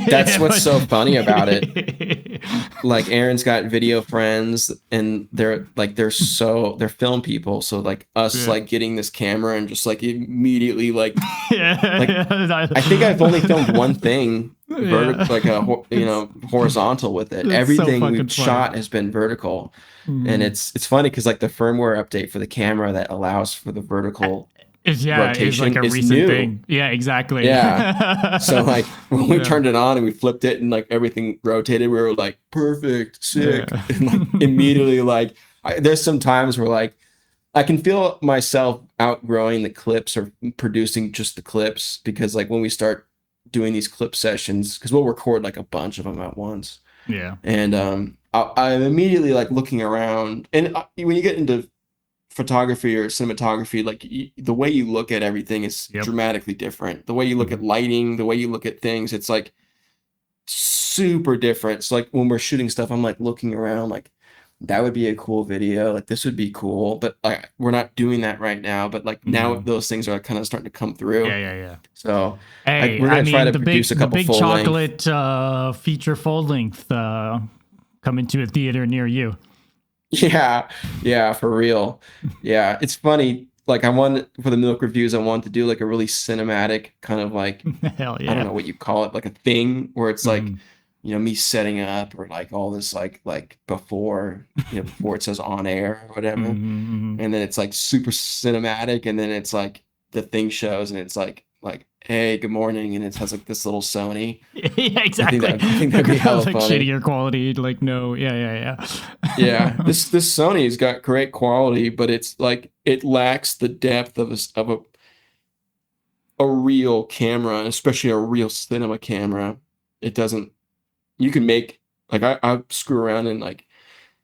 that's what's so funny about it. Like Aaron's got video friends and they're film people, so like us Yeah. like getting this camera and just like immediately like Yeah. I think I've only filmed one thing Yeah. vertical, like It's horizontal with it. it's so Everything fucking we've funny. shot has been vertical. And Mm. it's funny because like the firmware update for the camera that allows for the vertical It's like rotation a is recent new. thing. Yeah, exactly. Yeah. So like when we Yeah. turned it on and we flipped it and like everything rotated, we were like, perfect, Yeah. sick. And like immediately like there's some times where like I can feel myself outgrowing the clips or producing just the clips because like when we start doing these clip sessions, because we'll record like a bunch of them at once. Yeah. And I'm immediately like looking around. And when you get into photography or cinematography, like the way you look at everything is Yep. dramatically different. The way you look at lighting, the way you look at things, it's like super different. So like when we're shooting stuff, I'm like looking around, like that would be a cool video. Like this would be cool, but like we're not doing that right now. But like now Mhm. those things are kind of starting to come Yeah, through. yeah, yeah. So Hey, we're I gonna try mean to produce a the couple big full length. chocolate feature full length coming to a theater near you. Yeah, yeah, for real. Yeah, it's funny. Like I wanted for the milk reviews, I wanted to do like a really cinematic kind of like Hell I don't yeah. know what you call it, like a thing where it's like, Mhm. me setting up or like all this like before, before it says on air or whatever. Mhm, And then it's like super cinematic, and then it's like the thing shows and it's like, hey, good morning, and it has like this little Sony. mhm. Yeah, exactly. I think that'd be hella Like funny. shittier quality, like no, yeah, yeah, Yeah, yeah. this Sony's got great quality, but it's like it lacks the depth of a real camera, especially a real cinema camera. It doesn't. You can make like I screw around and like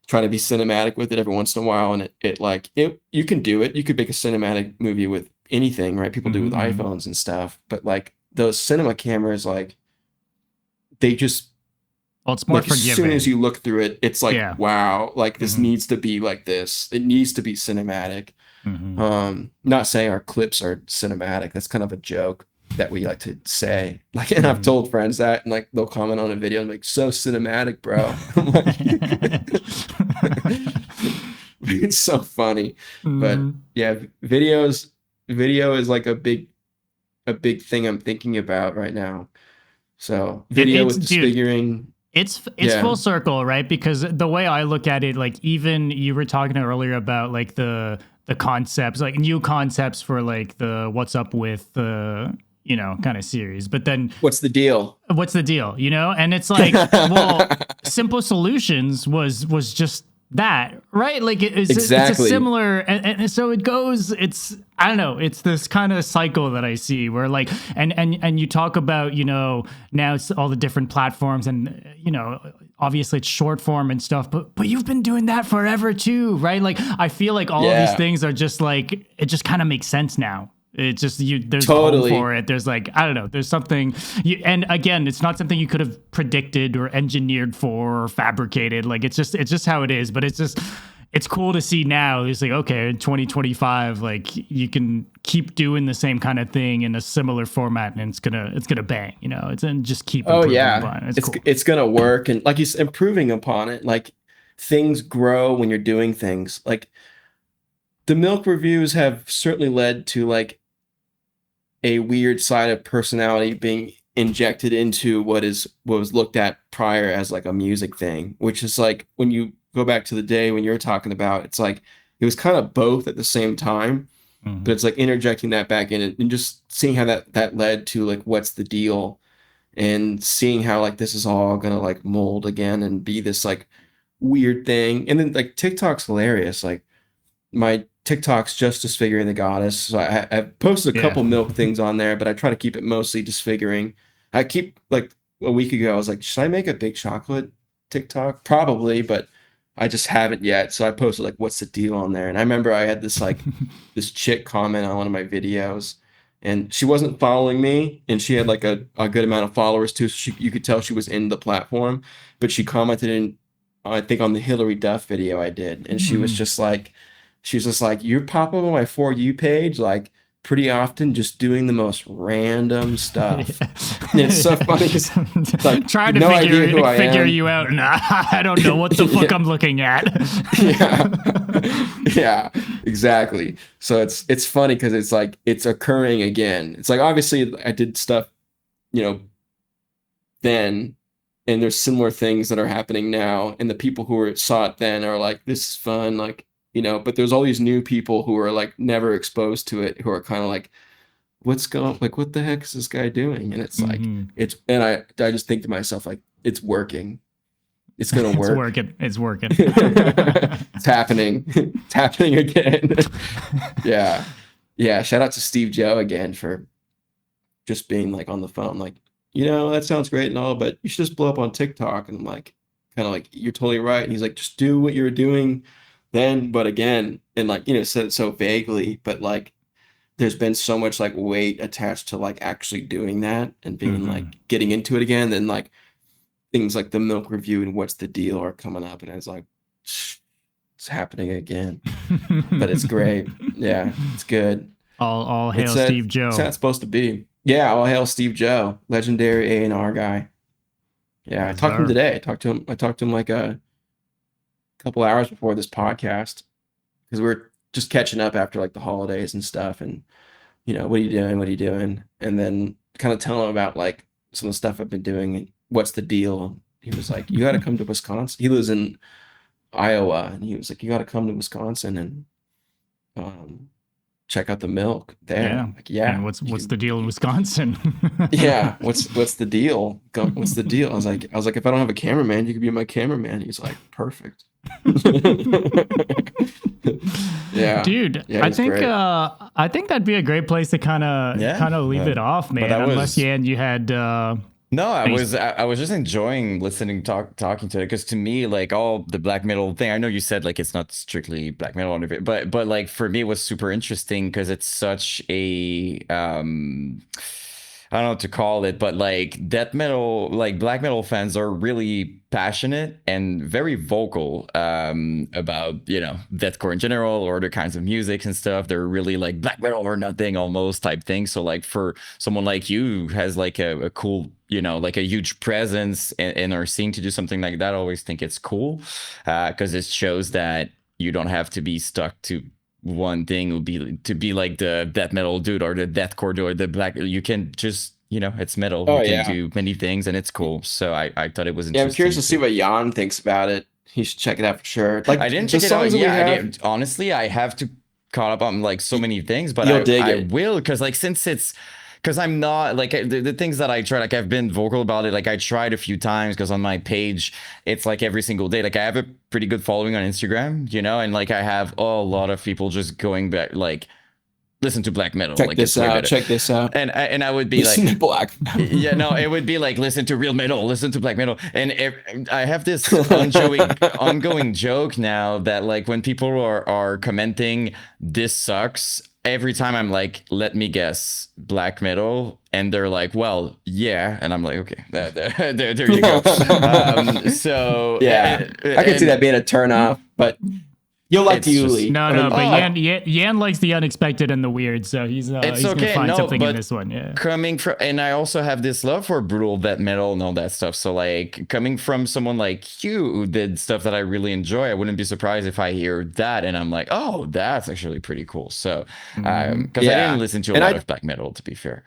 try to be cinematic with it every once in a while, and it you can do it. You could make a cinematic movie with anything, right? People do with Mhm. iPhones and stuff, but like those cinema cameras, like they just Well, it's more like as soon as forgiving. you look through it, it's like, Yeah. wow, like this Mhm. needs to be like this. It needs to be cinematic. Mhm. Not saying our clips are cinematic. That's kind of a joke that we like to say. Like, and I've Mhm. told friends that, and like they'll comment on a video and like, so cinematic, bro. I'm like, it's so funny. But Mhm. yeah, video is like a big thing I'm thinking about right now. So video It's with dude, disfiguring. it's Yeah. full circle, right? Because the way I look at it, like even you were talking earlier about like the concepts, like new concepts for like the what's up with the kind of series. But then What's the deal? what's the deal, and it's like, well, simple solutions was just that, right? Like it's a Exactly. similar, and so it goes, it's, I don't know, it's this kind of cycle that I see where like, and you talk about, now it's all the different platforms, and obviously it's short form and stuff, but you've been doing that forever too, right? Like I feel like all of these Yeah. things are just like, it just kind of makes sense now. It's just there's a home for Totally. it. There's like, I don't know, there's something and again, it's not something you could have predicted or engineered for or fabricated. Like it's just how it is. But it's cool to see now. It's like, okay, in 2025, like you can keep doing the same kind of thing in a similar format, and it's gonna bang. It's and just keep Oh improving yeah. upon it. It's cool. It's gonna work, and like he's improving upon it. Like things grow when you're doing things. Like the milk reviews have certainly led to like a weird side of personality being injected into what was looked at prior as like a music thing, which is like when you go back to the day when you were talking about, it's like it was kind of both at the same time, but Mhm. it's like interjecting that back in and just seeing how that led to like what's the deal, and seeing how like this is all gonna like mold again and be this like weird thing. And then like TikTok's hilarious. Like my TikTok's just disfiguring the goddess. So I've posted a Yeah. couple milk things on there, but I try to keep it mostly disfiguring. I keep like a week ago, I was like, should I make a big chocolate TikTok? Probably, but I just haven't yet. So I posted like, what's the deal on there? And I remember I had this like this chick comment on one of my videos, and she wasn't following me, and she had like a good amount of followers too. So you could tell she was in the platform, but she commented in, I think on the Hillary Duff video I did, and Mhm. she was just like, you're popping on my For You page like pretty often, just doing the most random stuff. And it's so funny because it's like Trying you've to no idea who I figure am. you out, and I don't know what the fuck Yeah, I'm looking at. yeah, yeah, exactly. So it's funny because it's like it's occurring again. It's like obviously I did stuff, you know, then, and there's similar things that are happening now, and the people who saw it then are like, this is fun, like, but there's all these new people who are like never exposed to it, who are kind of like, what the heck is this guy doing? And it's like Mhm. and I just think to myself like, it's working, it's gonna It's work. working. It's working. It's happening. It's happening again. Yeah, yeah, shout out to Steve Joe again for just being like on the phone, like, that sounds great and all, but you should just blow up on TikTok. And I'm like, kind of like, you're totally right. And he's like, just do what you were doing then, but again, and like, said it so vaguely, but like, there's been so much like weight attached to like actually doing that and being Mhm. like getting into it again. Then like things like the milk review and what's the deal are coming up. And it's like, it's happening again. But it's great. Yeah, it's good. All hail It's Steve Joe. It's how it's supposed to be. Yeah, all hail Steve Joe, legendary A&R guy. Yeah, I Yes, talked to him sir. today. I talked to him like a couple hours before this podcast because we were just catching up after like the holidays and stuff. And what are you doing? What are you doing? And then kind of telling him about like some of the stuff I've been doing and what's the deal. He was like, "You got to come to Wisconsin." He lives in Iowa, and he was like, "You got to come to Wisconsin and check out the milk there." Yeah. I'm like, yeah. And what's the deal in Wisconsin? Yeah. What's the deal? What's the deal? I was like, if I don't have a cameraman, you could be my cameraman. He's like, perfect. Yeah. Dude, Yeah, I think great. I think that'd be a great place to kind of leave it off, man. Unless Yan, you had No, I was just enjoying listening, talking to it, because to me, like all the black metal thing, I know you said like it's not strictly black metal, but like for me it was super interesting because it's such a I don't know what to call it, but like death metal, like black metal fans are really passionate and very vocal about, deathcore in general or other kinds of music and stuff. They're really like black metal or nothing almost type thing. So like for someone like you who has like a cool, like a huge presence in our scene to do something like that, I always think it's cool because it shows that you don't have to be stuck to one thing would be to be like the death metal dude or the deathcore dude or the black. You can just, it's metal. Oh, you can yeah. do many things and it's cool. So I thought it was Yeah, interesting. I'm curious to see what Jan thinks about it. He should check it out for sure. Like I didn't the check it out. songs that we Yeah, I have, did. Honestly, I have to caught up on like so many things, but You'll dig I it. will because like because I'm not like the things that I try, like I've been vocal about it. Like I tried a few times because on my page, it's like every single day. Like I have a pretty good following on Instagram, and like I have a lot of people just going back, like listen to black metal. Check Like this it's way out. better. Check this out. And I would be Listen like, to black. yeah, no, it would be like listen to real metal, listen to black metal. And I have this ongoing joke now that like when people are commenting, this sucks. Every time I'm like, let me guess, black metal, and they're like, well, yeah, and I'm like, okay, there you go. So yeah, I can see that being a turn off, but you'll like It's just- Yuli. No, but Oh. Yan likes the unexpected and the weird, so he's It's gonna okay, find no, something in but this one. Yeah. coming from, and I also have this love for brutal death metal and all that stuff. So like coming from someone like you who did stuff that I really enjoy, I wouldn't be surprised if I hear that and I'm like, oh, that's actually pretty cool. So because I Yeah. didn't listen to a And lot I- of black metal, to be fair.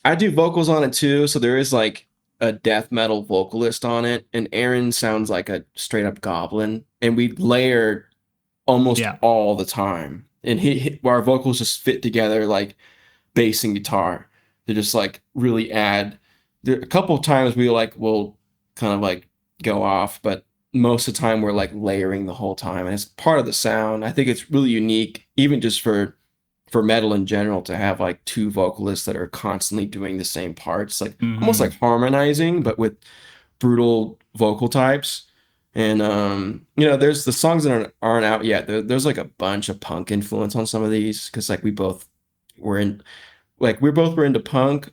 I do vocals on it too, so there is like a death metal vocalist on it, and Aaron sounds like a straight up goblin, and we layer almost Yeah. all the time, and our vocals just fit together like bass and guitar. They just like really add. There a couple of times we'll kind of like go off, but most of the time we're like layering the whole time, and it's part of the sound. I think it's really unique, even just for metal in general, to have like two vocalists that are constantly doing the same parts, like almost like harmonizing, but with brutal vocal types. And there's the songs that aren't out yet. There's like a bunch of punk influence on some of these because like we both were into punk,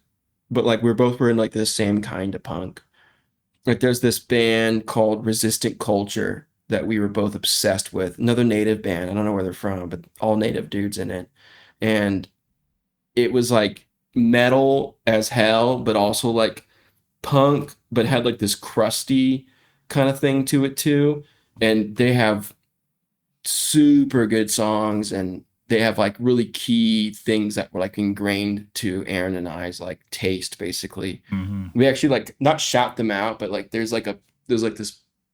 but like we both were in like the same kind of punk. Like there's this band called Resistant Culture that we were both obsessed with. Another native band. I don't know where they're from, but all native dudes in it. And it was like metal as hell, but also like punk, but had like this crusty kind of thing to it too. And they have super good songs, and they have like really key things that were like ingrained to Aaron and I's like taste, basically. We actually like not shout them out, but like there's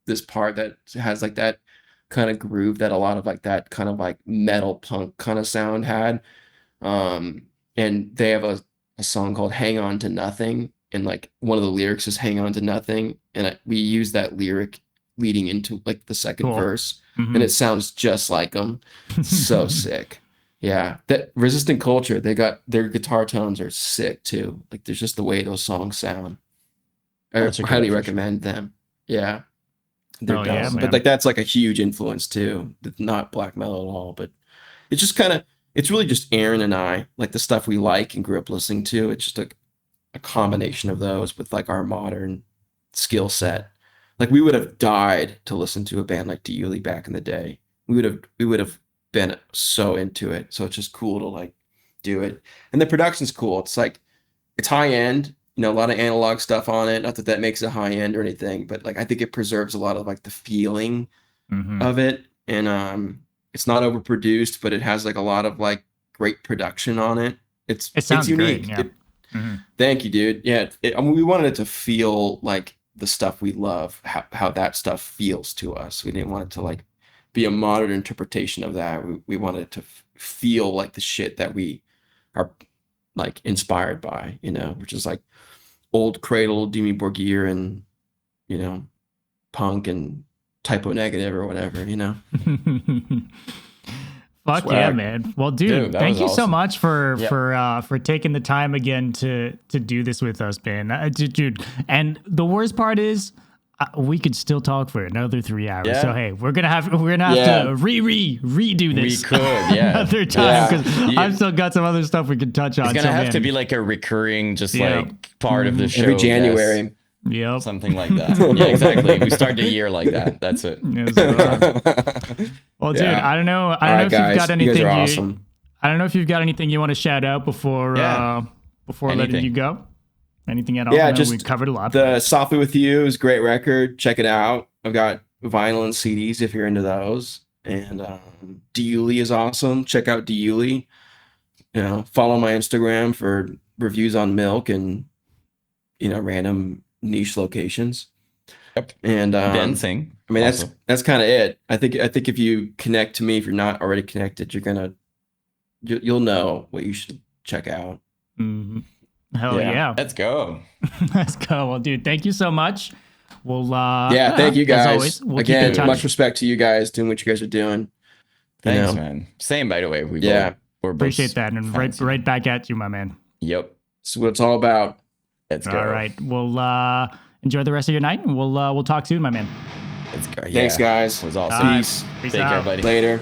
this part that has like that kind of groove that a lot of like that kind of like metal punk kind of sound had. And they have a song called Hang On to Nothing, and like one of the lyrics is hang on to nothing, and we use that lyric leading into like the second verse, and it sounds just like them. So sick. Yeah, that Resistant Culture, they got their guitar tones are sick too. Like there's just the way those songs sound. I I'll check it out highly for recommend them. Yeah, they're Oh, yeah, dumb. man. But like that's like a huge influence too. Not black metal at all, but it's just kind of, it's really just Aaron and I, like the stuff we like and grew up listening to. It's just a combination of those with like our modern skill set. Like we would have died to listen to a band like Diuli back in the day. we would have been so into it. So it's just cool to like do it. And the production's cool. It's like it's high end, you know, a lot of analog stuff on it. Not that that makes it high end or anything, but like I think it preserves a lot of like the feeling of it. And it's not overproduced, but it has like a lot of like great production on it. It sounds it's unique. great, yeah. Thank you, dude. Yeah, I mean, we wanted it to feel like the stuff we love, how that stuff feels to us. We didn't want it to like be a modern interpretation of that. We wanted it to feel like the shit that we are like inspired by, you know, which is like old Cradle, Demi Borgir, and you know, punk and Typo Negative or whatever, you know. Fuck Swag. yeah, man. Well, dude, that thank was you so awesome. much for taking the time again to do this with us, man. Dude, and the worst part is we could still talk for another 3 hours. Yeah. So hey, we're gonna have to redo this. We could, yeah. another time because Yeah. I've still got some other stuff we could touch on. It's gonna So, have man, to be like a recurring, just Yeah. like part of the show. Every yes. January. Yep. Something like that. Yeah, exactly. We start the year like that. That's it. Yeah, so, well, dude, Yeah. I don't know. I don't All know right, if guys. you've got You anything. guys are awesome. I don't know if you've got anything you want to shout out before letting Anything. you go. Anything at all? Yeah, I know just we covered a lot. The Softly With You is a great record. Check it out. I've got vinyl and CDs if you're into those. And Diuli is awesome. Check out Diuli. You know, follow my Instagram for reviews on milk and you know random niche locations. Yep. And Dancing. I mean also. that's kind of it. I think if you connect to me, if you're not already connected, you'll know what you should check out. Mhm. Hell Yeah. yeah. Let's go. Let's go. Well, dude, thank you so much. We'll Yeah, thank you as guys. always, we'll keep in Again, touch. much respect to you guys doing what you guys are doing. You Thanks, know? man. Same, by the way. Yeah. We're both Appreciate that, and fans. right back at you, my man. Yep. That's what it's all about. Let's go. All right. We'll enjoy the rest of your night, and we'll talk soon, my man. Let's go. Thanks, guys. It was awesome. Peace. Peace Take care, out. buddy. Later.